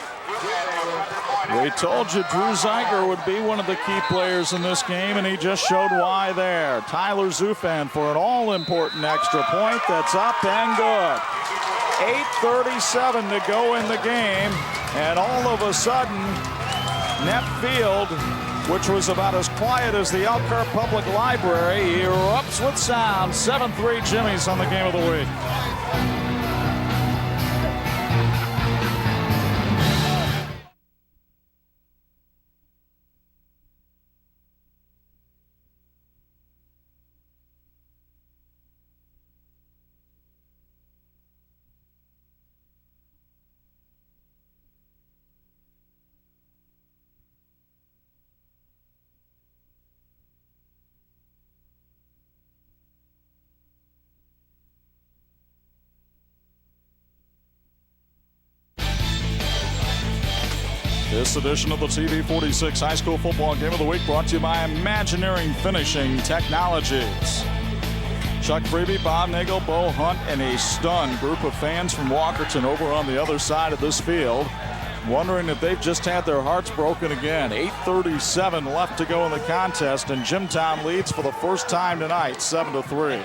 We told you Drew Zeiger would be one of the key players in this game, and he just showed why there. Tyler Zufan for an all-important extra point that's up and good. 8:37 to go in the game, and all of a sudden, Neff Field, which was about as quiet as the Elkhart Public Library, erupts with sound. 7-3 Jimmies on the game of the week. This edition of the TV46 High School Football Game of the Week brought to you by Imagineering Finishing Technologies. Chuck Freeby, Bob Nagel, Bo Hunt, and a stunned group of fans from Walkerton over on the other side of this field, wondering if they've just had their hearts broken again. 8:37 left to go in the contest, and Jimtown leads for the first time tonight, 7-3.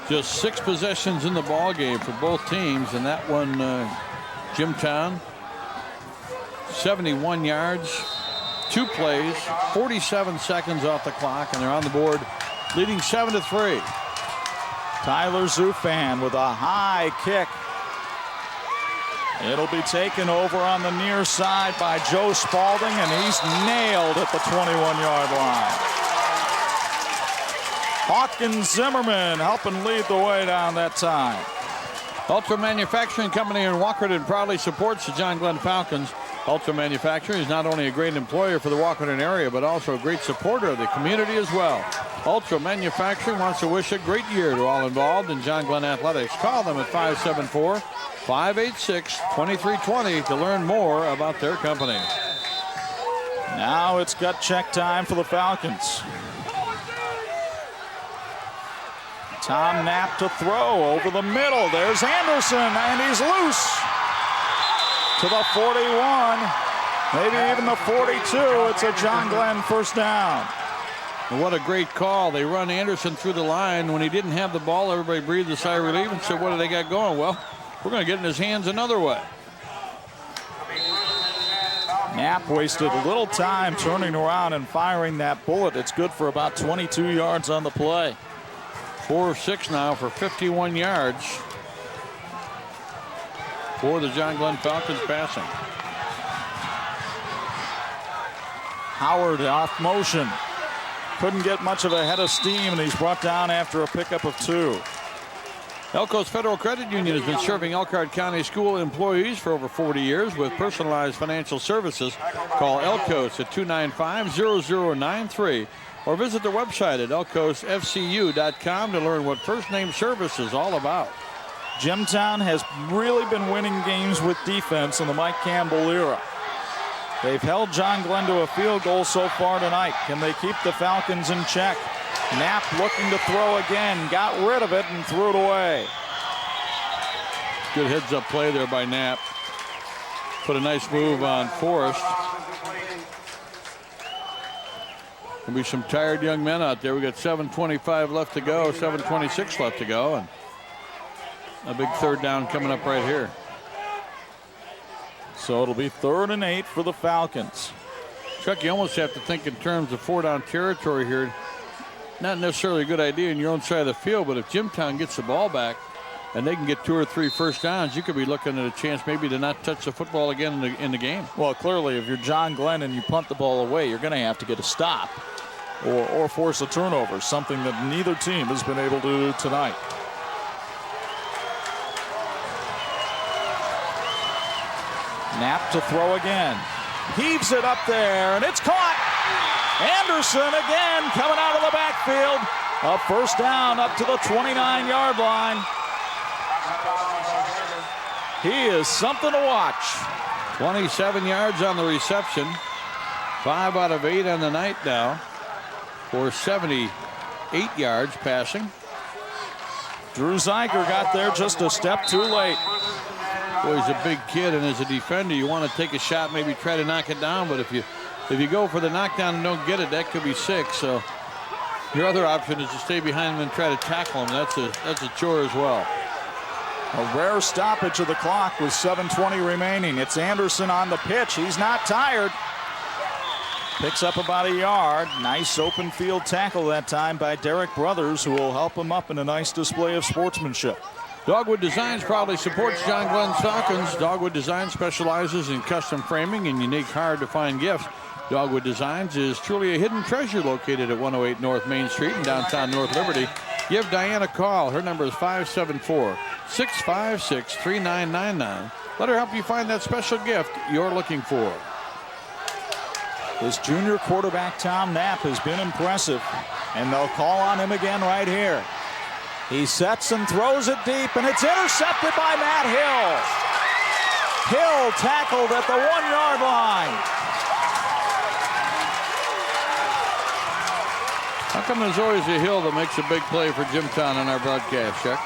Just 6 possessions in the ball game for both teams, and that one, Jimtown, 71 yards, 2 plays, 47 seconds off the clock, and they're on the board, leading 7-3. Tyler Zufan with a high kick. It'll be taken over on the near side by Joe Spalding, and he's nailed at the 21-yard line. Hawkins Zimmerman helping lead the way down that time. Ultra Manufacturing Company in Wauketon proudly supports the John Glenn Falcons. Ultra Manufacturing is not only a great employer for the Wauketon area, but also a great supporter of the community as well. Ultra Manufacturing wants to wish a great year to all involved in John Glenn Athletics. Call them at 574-586-2320 to learn more about their company. Now it's gut check time for the Falcons. Tom Knapp to throw over the middle. There's Anderson, and he's loose to the 41, maybe even the 42. It's a John Glenn first down. And what a great call. They run Anderson through the line. When he didn't have the ball, everybody breathed a sigh of relief and said, what do they got going? Well, we're going to get in his hands another way. Knapp wasted a little time turning around and firing that bullet. It's good for about 22 yards on the play. 4 of 6 now for 51 yards for the John Glenn Falcons passing. Howard off motion. Couldn't get much of a head of steam, and he's brought down after a pickup of 2. Elko's Federal Credit Union has been serving Elkhart County school employees for over 40 years with personalized financial services. Call Elko's at 295-0093 or visit their website at elkosfcu.com to learn what First Name Service is all about. Jimtown has really been winning games with defense in the Mike Campbell era. They've held John Glenn to a field goal so far tonight. Can they keep the Falcons in check? Knapp looking to throw again, got rid of it and threw it away. Good heads-up play there by Knapp. Put a nice move on Forrest. There'll be some tired young men out there. We got 7:25 left to go, 7:26 left to go, and a big third down coming up right here. So it'll be 3rd and 8 for the Falcons. Chuck, you almost have to think in terms of 4-down territory here. Not necessarily a good idea in your own side of the field, but if Jimtown gets the ball back and they can get 2 or 3 first downs, you could be looking at a chance maybe to not touch the football again in the game. Well, clearly, if you're John Glenn and you punt the ball away, you're going to have to get a stop or force a turnover, something that neither team has been able to do tonight. Knapp to throw again. Heaves it up there, and it's caught. Anderson again coming out of the backfield. A first down up to the 29-yard line. He is something to watch. 27 yards on the reception. 5 out of 8 on the night now for 78 yards passing. Drew Zeiger got there just a step too late. Boy, he's a big kid, and as a defender, you want to take a shot, maybe try to knock it down. But if you go for the knockdown and don't get it, that could be 6. So your other option is to stay behind him and try to tackle him. That's a chore as well. A rare stoppage of the clock with 7:20 remaining. It's Anderson on the pitch. He's not tired. Picks up about a yard. Nice open field tackle that time by Derek Brothers, who will help him up in a nice display of sportsmanship. Dogwood Designs proudly supports John Glenn Falcons. Dogwood Designs specializes in custom framing and unique, hard-to-find gifts. Dogwood Designs is truly a hidden treasure located at 108 North Main Street in downtown North Liberty. Give Diane a call. Her number is 574-656-3999. Let her help you find that special gift you're looking for. This junior quarterback, Tom Knapp, has been impressive, and they'll call on him again right here. He sets and throws it deep, and it's intercepted by Matt Hill. Hill tackled at the 1-yard line. How come there's always a Hill that makes a big play for Jimtown on our broadcast, Chuck?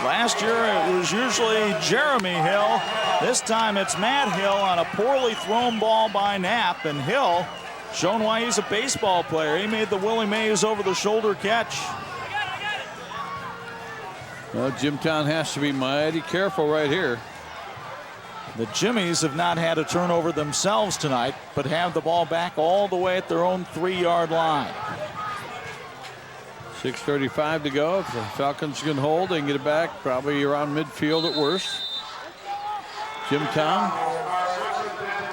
Last year it was usually Jeremy Hill. This time it's Matt Hill on a poorly thrown ball by Knapp, and Hill shown why he's a baseball player. He made the Willie Mays over-the-shoulder catch. Well, Jimtown has to be mighty careful right here. The Jimmies have not had a turnover themselves tonight, but have the ball back all the way at their own 3-yard line. 6:35 to go. If the Falcons can hold, they can get it back probably around midfield at worst. Jimtown,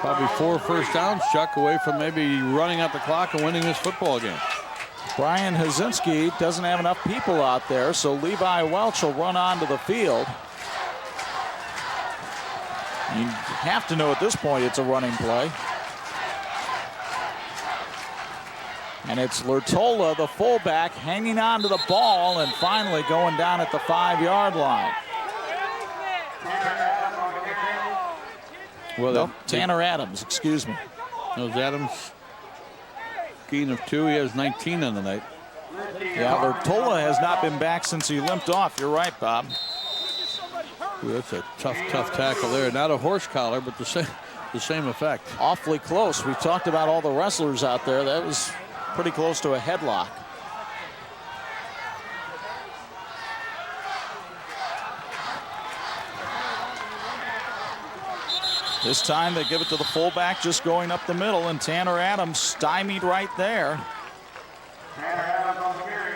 probably 4 first downs, Chuck, away from maybe running out the clock and winning this football game. Brian Hazinski doesn't have enough people out there, so Levi Welch will run onto the field. You have to know at this point it's a running play. And it's Lertola, the fullback, hanging on to the ball and finally going down at the 5-yard line. Well, no, Tanner Adams, excuse me. That was Adams. Gain of 2. He has 19 on the night. Yeah, Lertola has not been back since he limped off. You're right, Bob. Ooh, that's a tough tackle there. Not a horse collar, but the same effect. Awfully close. We've talked about all the wrestlers out there. That was pretty close to a headlock. This time they give it to the fullback, just going up the middle, and Tanner Adams stymied right there.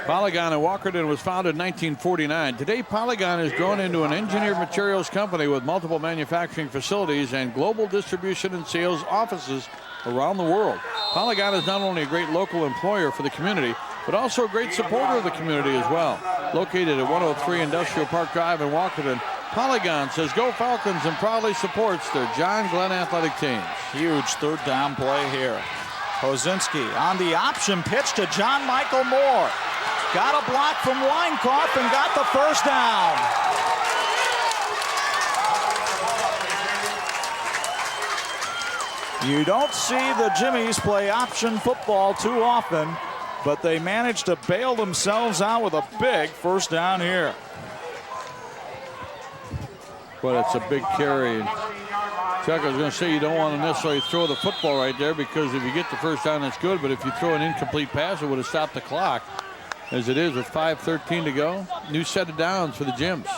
Polygon in Walkerton was founded in 1949. Today, Polygon has grown into an engineered materials company with multiple manufacturing facilities and global distribution and sales offices around the world. Polygon is not only a great local employer for the community, but also a great supporter of the community as well. Located at 103 Industrial Park Drive in Walkerton, Polygon says go Falcons and proudly supports their John Glenn athletic teams. Huge 3rd down play here. Hozinski on the option pitch to John Michael Moore. Got a block from Weinkauf and got the 1st down. You don't see the Jimmies play option football too often, but they managed to bail themselves out with a big 1st down here. Well, it's a big carry. Chuck, I was going to say you don't want to necessarily throw the football right there, because if you get the 1st down, that's good. But if you throw an incomplete pass, it would have stopped the clock. As it is with 5:13 to go. New set of downs for the Jims.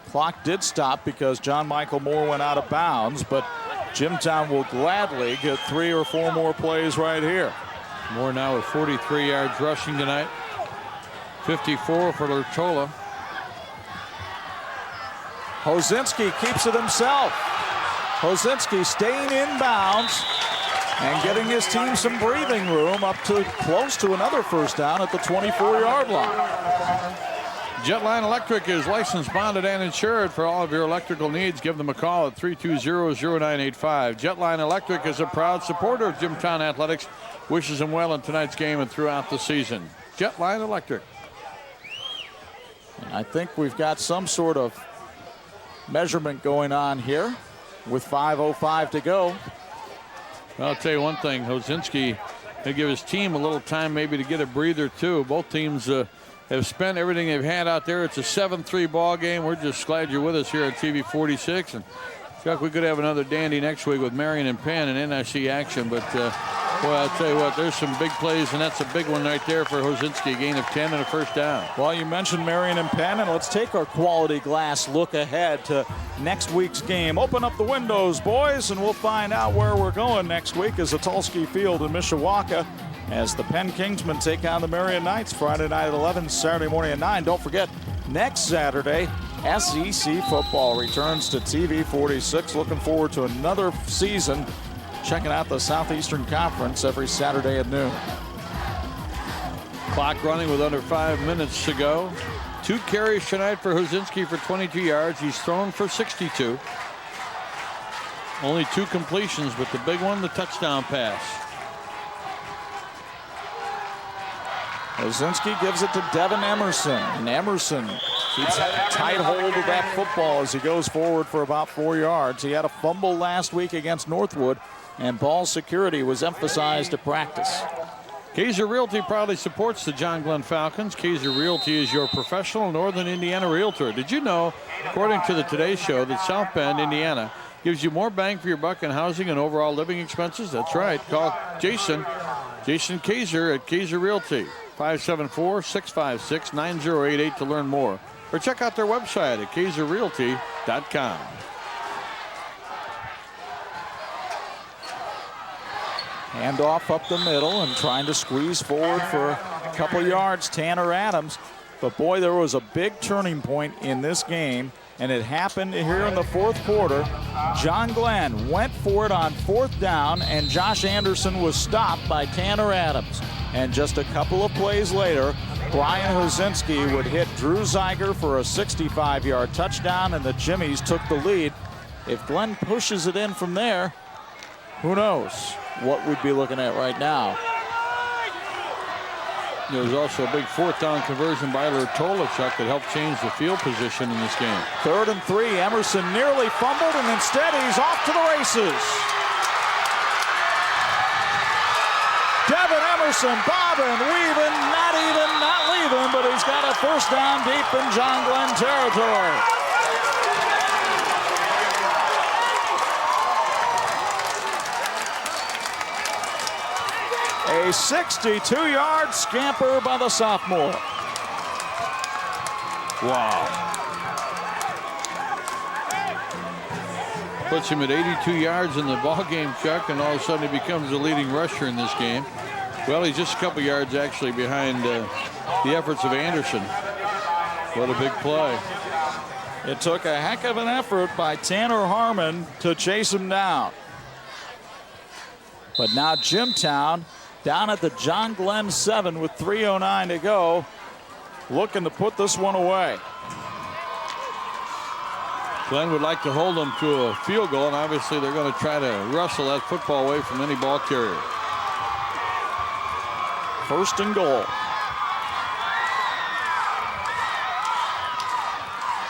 Clock did stop because John Michael Moore went out of bounds, but Jimtown will gladly get 3 or 4 more plays right here. Moore now with 43 yards rushing tonight. 54 for Lertola. Hozinski keeps it himself. Hozinski staying inbounds and getting his team some breathing room up to close to another 1st down at the 24-yard line. Jetline Electric is licensed, bonded, and insured for all of your electrical needs. Give them a call at 320-0985. Jetline Electric is a proud supporter of Jimtown Athletics. Wishes them well in tonight's game and throughout the season. Jetline Electric. And I think we've got some sort of measurement going on here with 5:05 to go. Well, I'll tell you one thing. Hozinski may give his team a little time maybe to get a breather, too. Both teams have spent everything they've had out there. It's a 7-3 ball game. We're just glad you're with us here on TV 46. And Chuck, we could have another dandy next week with Marion and Penn and NIC action. But, boy, I'll tell you what, there's some big plays, and that's a big one right there for Hozinski. A gain of 10 and a 1st down. Well, you mentioned Marion and Penn, and let's take our quality glass look ahead to next week's game. Open up the windows, boys, and we'll find out where we're going next week as Atulski Field in Mishawaka, as the Penn Kingsmen take on the Marion Knights Friday night at 11, Saturday morning at 9. Don't forget, next Saturday, SEC football returns to TV 46. Looking forward to another season, checking out the Southeastern Conference every Saturday at noon. Clock running with under 5 minutes to go. 2 carries tonight for Hozinski for 22 yards. He's thrown for 62. Only 2 completions, but the big one, the touchdown pass. Hozinski gives it to Devin Emerson, and Emerson keeps tight hold of that football as he goes forward for about 4 yards. He had a fumble last week against Northwood, and ball security was emphasized at practice. Kaiser Realty proudly supports the John Glenn Falcons. Kaiser Realty is your professional Northern Indiana realtor. Did you know, according to the Today Show, that South Bend, Indiana, gives you more bang for your buck in housing and overall living expenses? That's right. Call Jason Kaiser at Kaiser Realty. 574-656-9088 to learn more. or check out their website at kaiserrealty.com. Handoff up the middle and trying to squeeze forward for a couple yards, Tanner Adams. But boy, there was a big turning point in this game, and it happened here in the fourth quarter. John Glenn went for it on 4th down, and Josh Anderson was stopped by Tanner Adams. And just a couple of plays later, Brian Hozinski would hit Drew Zeiger for a 65-yard touchdown, and the Jimmies took the lead. If Glenn pushes it in from there, who knows what we'd be looking at right now. There was also a big 4th down conversion by Lertolachuk that helped change the field position in this game. 3rd and 3. Emerson nearly fumbled, and instead he's off to the races. Devin Emerson bobbing, weaving, not leaving, but he's got a 1st down deep in John Glenn territory. A 62-yard scamper by the sophomore. Wow. Puts him at 82 yards in the ball game, Chuck, and all of a sudden he becomes the leading rusher in this game. Well, he's just a couple yards actually behind the efforts of Anderson. What a big play. It took a heck of an effort by Tanner Harmon to chase him down. But now Jimtown down at the John Glenn 7 with 3:09 to go, looking to put this one away. Glenn would like to hold them to a field goal, and obviously they're going to try to wrestle that football away from any ball carrier. 1st and goal.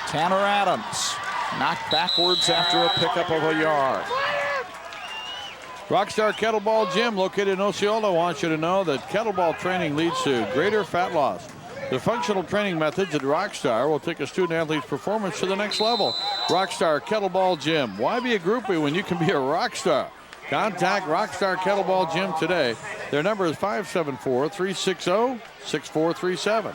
Tanner Adams knocked backwards after a pickup of a yard. Rockstar Kettleball Gym, located in Osceola, wants you to know that kettlebell training leads to greater fat loss. The functional training methods at Rockstar will take a student-athlete's performance to the next level. Rockstar Kettleball Gym. Why be a groupie when you can be a rock star? Contact Rockstar Kettleball Gym today. Their number is 574-360-6437.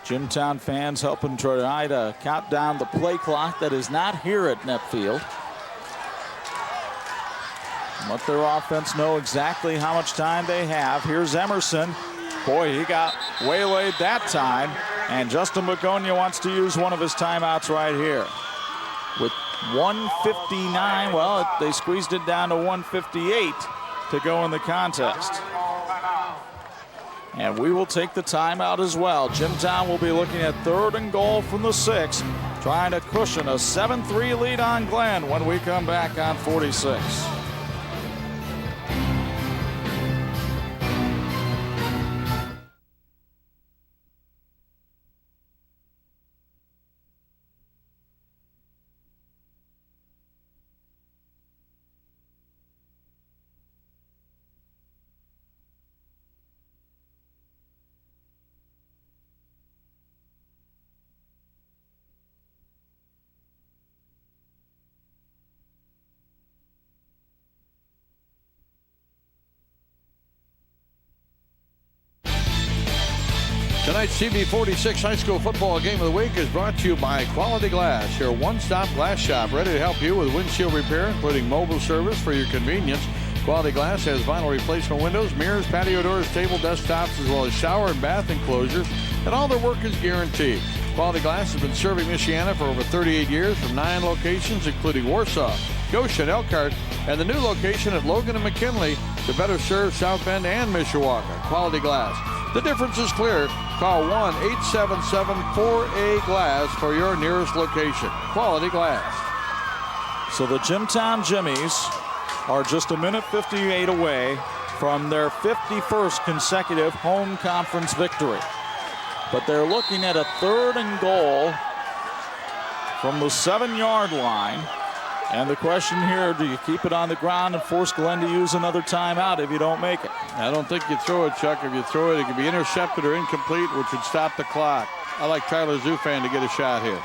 Jimtown fans helping try to count down the play clock that is not here at Netfield. Let their offense know exactly how much time they have. Here's Emerson. Boy, he got waylaid that time. And Justin Begonia wants to use one of his timeouts right here. With 1:59, well, they squeezed it down to 1:58 to go in the contest. And we will take the timeout as well. Jimtown will be looking at 3rd and goal from the 6, trying to cushion a 7-3 lead on Glenn when we come back on 46. Tonight's CB46 High School Football Game of the Week is brought to you by Quality Glass, your one-stop glass shop, ready to help you with windshield repair, including mobile service for your convenience. Quality Glass has vinyl replacement windows, mirrors, patio doors, table desktops, as well as shower and bath enclosures, and all their work is guaranteed. Quality Glass has been serving Michiana for over 38 years from 9 locations, including Warsaw, Goshen, Elkhart, and the new location at Logan and McKinley to better serve South Bend and Mishawaka. Quality Glass. The difference is clear. Call 1-877-4A-GLASS for your nearest location. Quality Glass. So the Jimtown Jimmies are just a minute 58 away from their 51st consecutive home conference victory. But they're looking at a 3rd and goal from the 7-yard line. And the question here, do you keep it on the ground and force Glenn to use another timeout if you don't make it? I don't think you throw it, Chuck. If you throw it, it could be intercepted or incomplete, which would stop the clock. I like Tyler Zufan to get a shot here.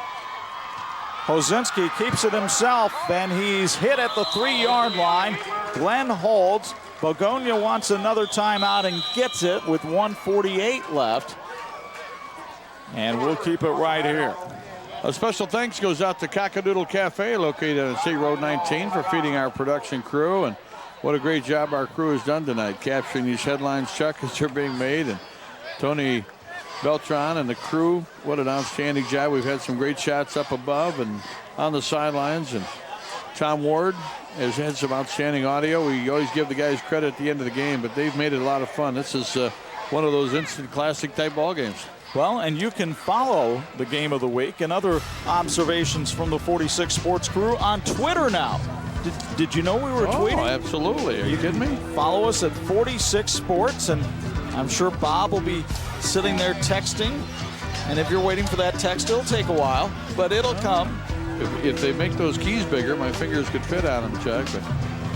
Hozinski keeps it himself, and he's hit at the 3-yard line. Glenn holds. Begonia wants another timeout and gets it with 1:48 left. And we'll keep it right here. A special thanks goes out to Cockadoodle Cafe, located on State Road 19, for feeding our production crew. And what a great job our crew has done tonight, capturing these headlines, Chuck, as they're being made. And Tony Beltran and the crew, what an outstanding job. We've had some great shots up above and on the sidelines. And Tom Ward has had some outstanding audio. We always give the guys credit at the end of the game, but they've made it a lot of fun. This is one of those instant classic type ball games. Well, and you can follow the game of the week and other observations from the 46 Sports crew on Twitter now. Did you know we were tweeting? Oh, absolutely. Are you kidding me? Follow us at 46 Sports, and I'm sure Bob will be sitting there texting. And if you're waiting for that text, it'll take a while, but it'll come. If they make those keys bigger, my fingers could fit on them, Chuck. But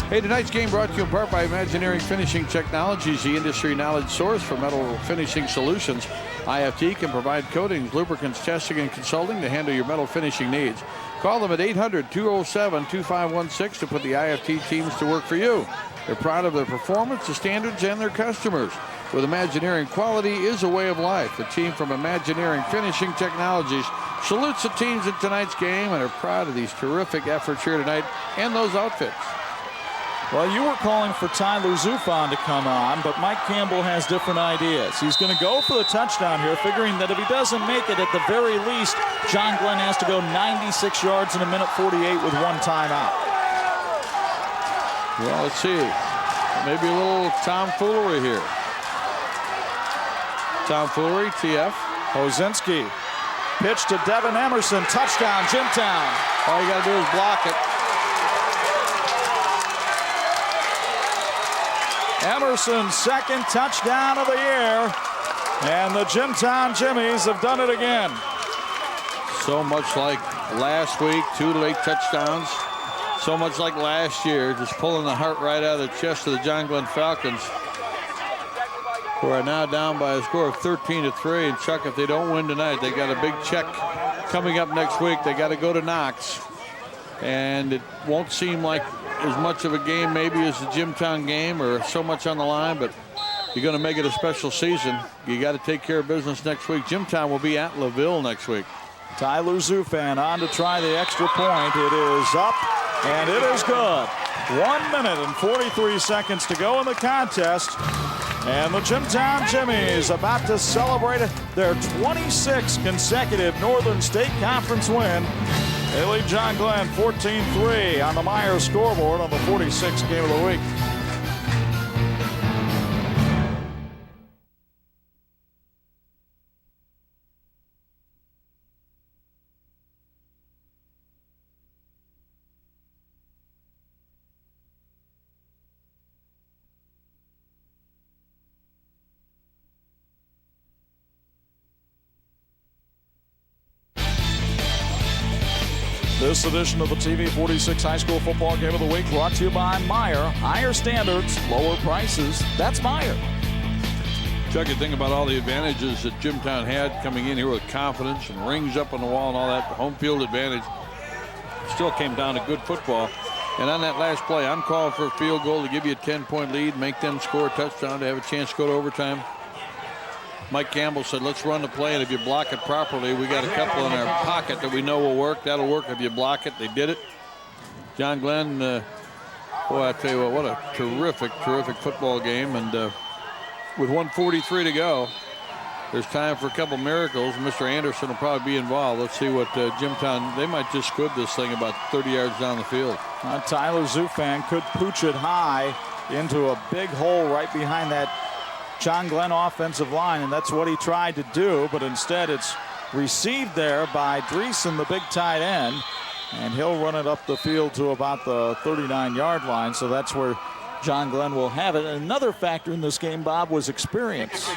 hey, tonight's game brought to you in part by Imagineering Finishing Technologies, the industry knowledge source for metal finishing solutions. IFT can provide coatings, lubricants, testing, and consulting to handle your metal finishing needs. Call them at 800-207-2516 to put the IFT teams to work for you. They're proud of their performance, the standards, and their customers. With Imagineering, quality is a way of life. The team from Imagineering Finishing Technologies salutes the teams in tonight's game and are proud of these terrific efforts here tonight and those outfits. Well, you were calling for Tyler Zufan to come on, but Mike Campbell has different ideas. He's going to go for the touchdown here, figuring that if he doesn't make it, at the very least, John Glenn has to go 96 yards in a minute 48 with one timeout. Well, let's see. Maybe a little tomfoolery here. Tomfoolery, TF. Hozinski. Pitch to Devin Emerson. Touchdown, Jimtown. All you got to do is block it. Emerson's second touchdown of the year. And the Jimtown Jimmies have done it again. So much like last week, 2 late touchdowns. So much like last year, just pulling the heart right out of the chest of the John Glenn Falcons, who are now down by a score of 13-3. And Chuck, if they don't win tonight, they got a big check coming up next week. They got to go to Knox, and it won't seem like as much of a game maybe as the Jimtown game, or so much on the line, but you're going to make it a special season. You got to take care of business next week. Jimtown will be at LaVille next week. Tyler Zufan on to try the extra point. It is up, and it is good. 1 minute and 43 seconds to go in the contest. And the Jimtown Jimmies about to celebrate their 26th consecutive Northern State Conference win. They lead John Glenn 14-3 on the Myers scoreboard on the 46th game of the week. This edition of the TV 46 High School Football Game of the Week brought to you by Meyer. Higher standards, lower prices. That's Meyer. Chuck, you think about all the advantages that Jimtown had coming in here with confidence and rings up on the wall and all that home field advantage. Still came down to good football. And on that last play, I'm calling for a field goal to give you a 10-point lead, make them score a touchdown to have a chance to go to overtime. Mike Campbell said, let's run the play, and if you block it properly, we got a couple in our pocket that we know will work. That'll work if you block it. They did it. John Glenn, boy, I tell you what a terrific, terrific football game. And with 1:43 to go, there's time for a couple miracles. Mr. Anderson will probably be involved. Let's see what Jimtown, they might just squib this thing about 30 yards down the field. Tyler Zufan could pooch it high into a big hole right behind that John Glenn offensive line, and that's what he tried to do, but instead it's received there by Dreesen, the big tight end, and he'll run it up the field to about the 39-yard line, so that's where John Glenn will have it. And another factor in this game, Bob, was experience.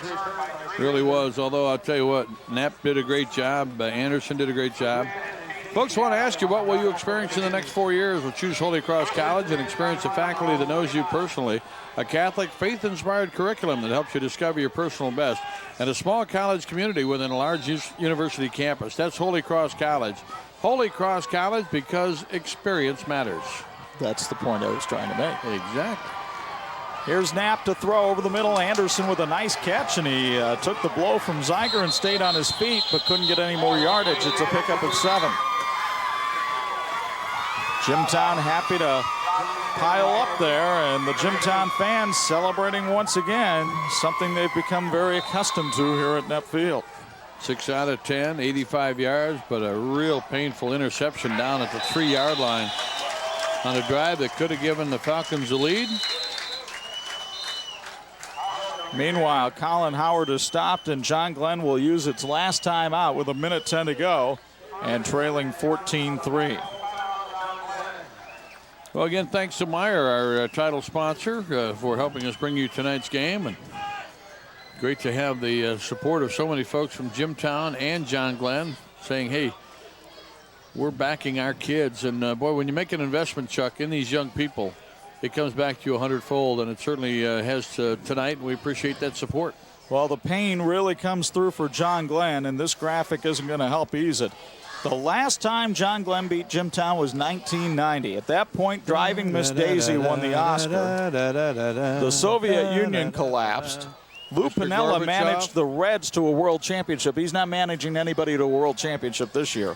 Really was, although I'll tell you what, Knapp did a great job, Anderson did a great job. Folks, want to ask you, what will you experience in the next 4 years? We'll choose Holy Cross College and experience a faculty that knows you personally, a Catholic, faith-inspired curriculum that helps you discover your personal best, and a small college community within a large university campus. That's Holy Cross College. Holy Cross College, because experience matters. That's the point I was trying to make. Exactly. Here's Knapp to throw over the middle. Anderson with a nice catch, and he took the blow from Zeiger and stayed on his feet, but couldn't get any more yardage. It's a pickup of 7. Jimtown happy to pile up there, and the Jimtown fans celebrating once again, something they've become very accustomed to here at Neff Field. 6 out of 10, 85 yards, but a real painful interception down at the 3-yard line on a drive that could have given the Falcons the lead. Meanwhile, Colin Howard is stopped, and John Glenn will use its last time out with 1:10 to go and trailing 14-3. Well, again, thanks to Meyer, our title sponsor, for helping us bring you tonight's game. And great to have the support of so many folks from Jimtown and John Glenn saying, hey, we're backing our kids. And, boy, when you make an investment, Chuck, in these young people, it comes back to you 100-fold, and it certainly has tonight. We appreciate that support. Well, the pain really comes through for John Glenn, and this graphic isn't going to help ease it. The last time John Glenn beat Jimtown was 1990. At that point, Driving Miss Daisy won the Oscar. The Soviet Union collapsed. Lou Piniella managed the Reds to a world championship. He's not managing anybody to a world championship this year.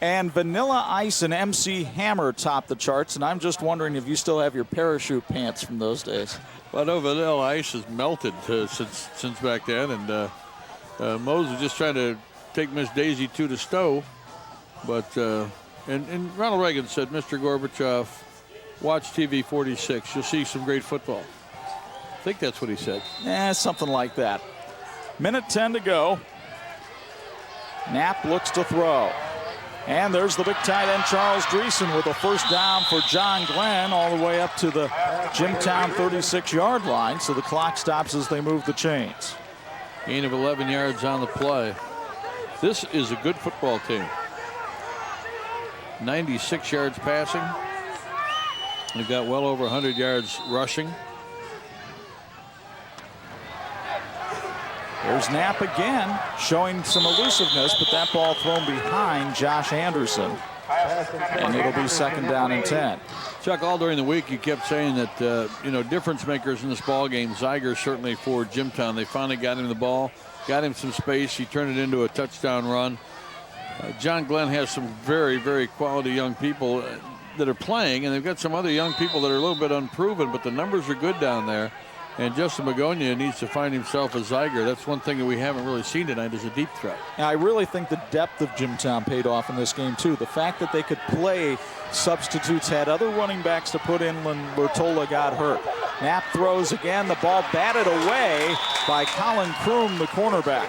And Vanilla Ice and MC Hammer topped the charts, and I'm just wondering if you still have your parachute pants from those days. Well, no, Vanilla Ice has melted since back then, and Mose was just trying to take Miss Daisy to the stove. But and Ronald Reagan said, Mr. Gorbachev, watch TV 46. You'll see some great football. I think that's what he said. Something like that. 1:10 to go. Knapp looks to throw. And there's the big tight end, Charles Dreesen, with a first down for John Glenn all the way up to the Jimtown 36-yard line. So the clock stops as they move the chains. Gain of 11 yards on the play. This is a good football team. 96 yards passing. They've got well over 100 yards rushing. There's Knapp again, showing some elusiveness, but that ball thrown behind Josh Anderson. And it'll be 2nd down and 10. Chuck, all during the week you kept saying that, difference makers in this ball game. Zeiger certainly for Jimtown. They finally got him the ball, got him some space. He turned it into a touchdown run. John Glenn has some very, very quality young people that are playing, and they've got some other young people that are a little bit unproven, but the numbers are good down there. And Justin Magonia needs to find himself a Zeiger. That's one thing that we haven't really seen tonight is a deep threat. I really think the depth of Jimtown paid off in this game, too. The fact that they could play substitutes, had other running backs to put in when Bertola got hurt. Knapp throws again. The ball batted away by Colin Kroom, the cornerback.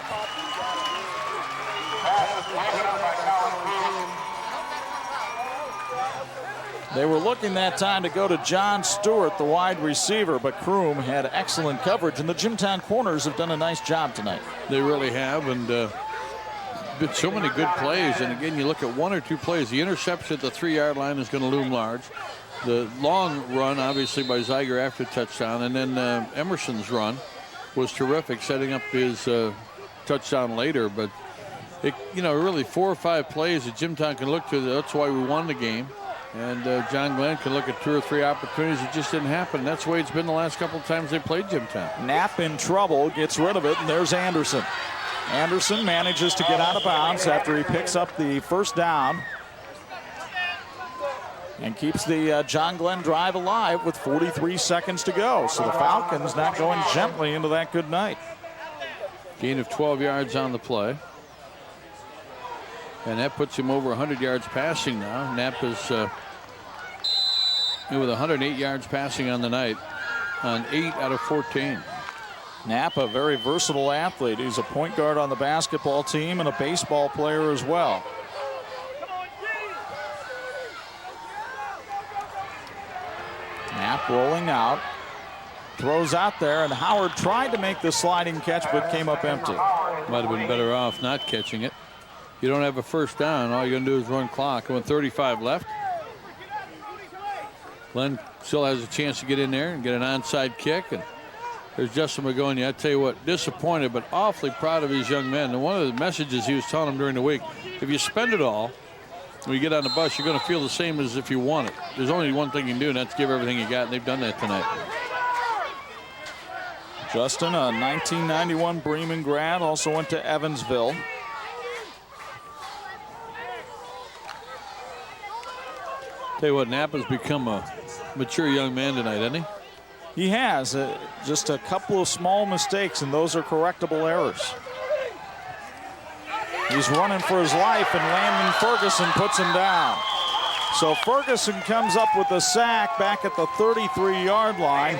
They were looking that time to go to John Stewart, the wide receiver, but Kroom had excellent coverage, and the Jimtown corners have done a nice job tonight. They really have, and been so many good plays. And again, you look at one or two plays. The interception at the 3-yard line is going to loom large. The long run, obviously, by Zeiger after touchdown, and then Emerson's run was terrific, setting up his touchdown later. But really 4 or 5 plays that Jimtown can look to. That's why we won the game. And John Glenn can look at 2 or 3 opportunities. It just didn't happen. That's the way it's been the last couple of times they played Jimtown. Knapp in trouble, gets rid of it, and there's Anderson. Anderson manages to get out of bounds after he picks up the first down and keeps the John Glenn drive alive with 43 seconds to go. So the Falcons not going gently into that good night. Gain of 12 yards on the play. And that puts him over 100 yards passing now. Knapp is with 108 yards passing on the night on 8 out of 14. Knapp, a very versatile athlete. He's a point guard on the basketball team and a baseball player as well. Knapp rolling out. Throws out there, and Howard tried to make the sliding catch but came up empty. Might have been better off not catching it. You don't have a first down. All you're going to do is run clock. With 35 left. Glenn still has a chance to get in there and get an onside kick. And there's Justin Magonia. I tell you what, disappointed but awfully proud of his young men. And one of the messages he was telling them during the week, if you spend it all, when you get on the bus, you're going to feel the same as if you won it. There's only one thing you can do, and that's give everything you got, and they've done that tonight. Justin, a 1991 Bremen grad, also went to Evansville. Tell you what, Knapp has become a mature young man tonight, hasn't he? He has just a couple of small mistakes, and those are correctable errors. He's running for his life, and Landon Ferguson puts him down. So Ferguson comes up with the sack back at the 33-yard line,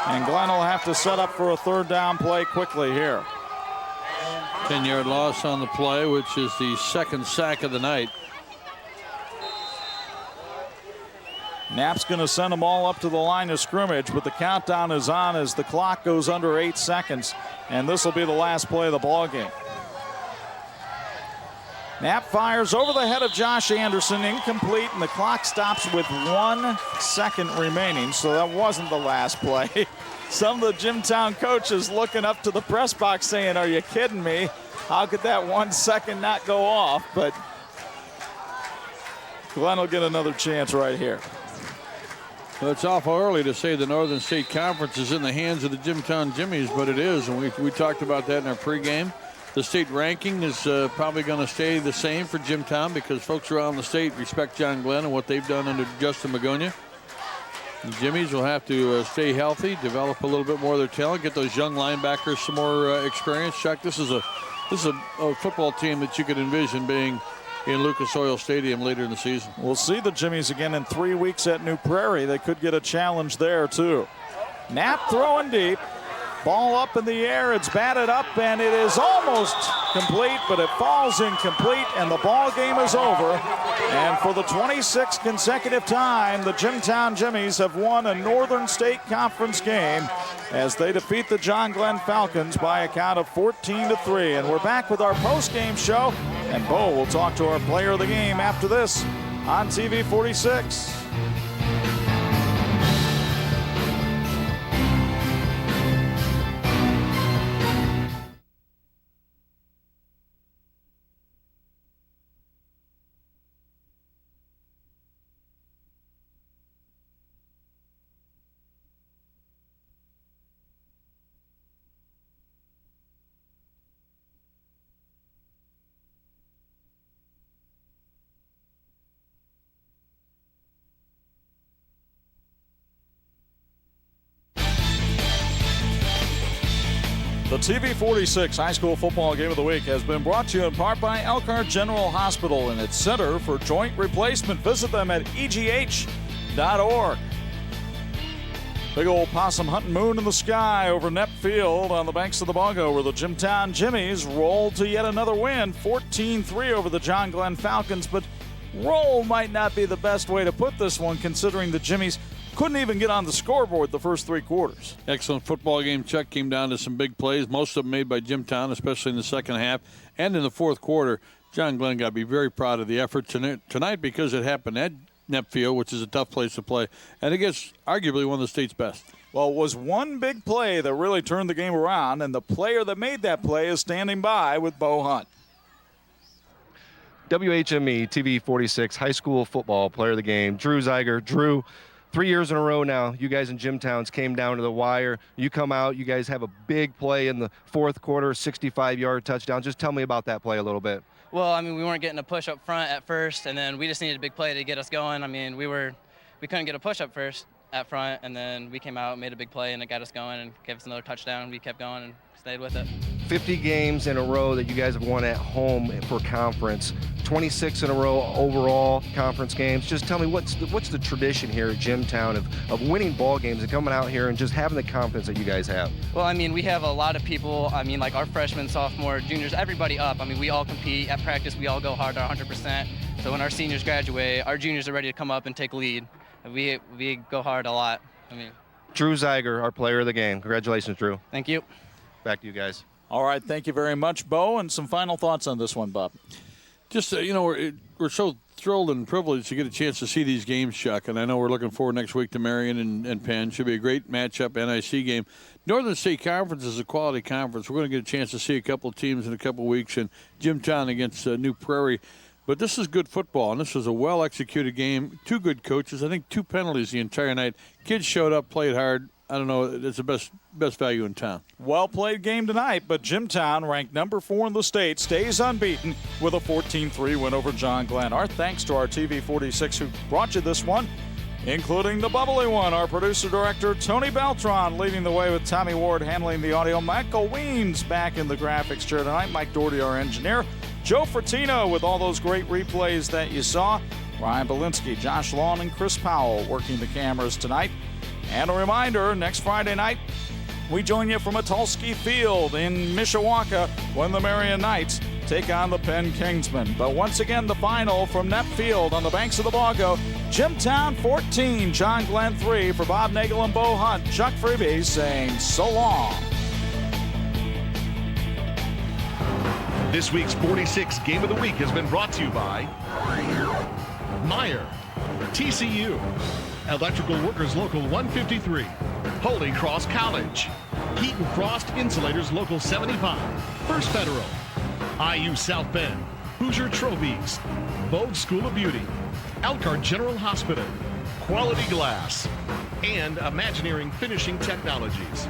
and Glenn will have to set up for a third down play quickly here. 10-yard loss on the play, which is the second sack of the night. Knapp's going to send them all up to the line of scrimmage, but the countdown is on as the clock goes under 8 seconds, and this will be the last play of the ball game. Knapp fires over the head of Josh Anderson, incomplete, and the clock stops with 1 second remaining, so that wasn't the last play. Some of the Jimtown coaches looking up to the press box saying, are you kidding me? How could that 1 second not go off? But Glenn will get another chance right here. Well, it's awful early to say the Northern State Conference is in the hands of the Jimtown Jimmies, but it is, and we talked about that in our pregame. The state ranking is probably going to stay the same for Jimtown because folks around the state respect John Glenn and what they've done under Justin Magonia. The Jimmies will have to stay healthy, develop a little bit more of their talent, get those young linebackers some more experience. Chuck, this is a football team that you could envision being in Lucas Oil Stadium later in the season. We'll see the Jimmies again in 3 weeks at New Prairie. They could get a challenge there too. Knapp throwing deep. Ball up in the air, it's batted up, and it is almost complete, but it falls incomplete, and the ball game is over. And for the 26th consecutive time, the Jimtown Jimmies have won a Northern State Conference game as they defeat the John Glenn Falcons by a count of 14-3. And we're back with our post-game show, and Bo will talk to our player of the game after this on TV 46. The TV 46 High School Football Game of the Week has been brought to you in part by Elkhart General Hospital and its Center for Joint Replacement. Visit them at egh.org. Big old possum hunting moon in the sky over Knapp Field on the banks of the Bongo, where the Jimtown Jimmies rolled to yet another win, 14-3 over the John Glenn Falcons. But roll might not be the best way to put this one, considering the Jimmies couldn't even get on the scoreboard the first 3 quarters. Excellent football game. Chuck, came down to some big plays, most of them made by Jimtown, especially in the second half and in the fourth quarter. John Glenn got to be very proud of the effort tonight because it happened at Knapp Field, which is a tough place to play, and against arguably one of the state's best. Well, it was one big play that really turned the game around, and the player that made that play is standing by with Bo Hunt. WHME TV 46 High School Football Player of the Game, Drew Zeiger. Drew, 3 years in a row now, you guys in Jimtowns came down to the wire. You come out, you guys have a big play in the fourth quarter, 65-yard touchdown. Just tell me about that play a little bit. Well, I mean, we weren't getting a push up front at first, and then we just needed a big play to get us going. I mean, we couldn't get a push up first at front, and then we came out, made a big play, and it got us going and gave us another touchdown. We kept going and stayed with it. 50 games in a row that you guys have won at home for conference, 26 in a row overall conference games. Just tell me what's the tradition here at Jimtown of winning ball games and coming out here and just having the confidence that you guys have? Well, I mean, we have a lot of people. I mean, like our freshmen, sophomore, juniors, everybody up. I mean, we all compete at practice. We all go hard, our 100%. So when our seniors graduate, our juniors are ready to come up and take lead. We go hard a lot. I mean, Drew Zeiger, our player of the game. Congratulations, Drew. Thank you. Back to you guys. All right, thank you very much, Bo. And some final thoughts on this one, Bob. Just, we're so thrilled and privileged to get a chance to see these games, Chuck. And I know we're looking forward next week to Marion and Penn. Should be a great matchup, NIC game. Northern State Conference is a quality conference. We're going to get a chance to see a couple of teams in a couple of weeks, and Jimtown against New Prairie. But this is good football, and this was a well-executed game. 2 good coaches. I think 2 penalties the entire night. Kids showed up, played hard. I don't know. It's the best value in town. Well played game tonight, but Jimtown, ranked number 4 in the state, stays unbeaten with a 14-3 win over John Glenn. Our thanks to our TV 46 who brought you this one, including the bubbly one, our producer-director Tony Beltran leading the way with Tommy Ward handling the audio. Michael Weens back in the graphics chair tonight. Mike Doherty, our engineer. Joe Fertino with all those great replays that you saw. Ryan Belinsky, Josh Lawn, and Chris Powell working the cameras tonight. And a reminder, next Friday night, we join you from Atulski Field in Mishawaka when the Marion Knights take on the Penn Kingsmen. But once again, the final from Nepp Field on the banks of the Bogo. Jimtown 14, John Glenn 3. For Bob Nagel and Bo Hunt, Chuck Freebie saying so long. This week's 46 Game of the Week has been brought to you by Meyer, TCU, Electrical Workers Local 153, Holy Cross College, Keaton Frost Insulators Local 75, First Federal, IU South Bend, Hoosier Trophies, Vogue School of Beauty, Elkhart General Hospital, Quality Glass, and Imagineering Finishing Technologies.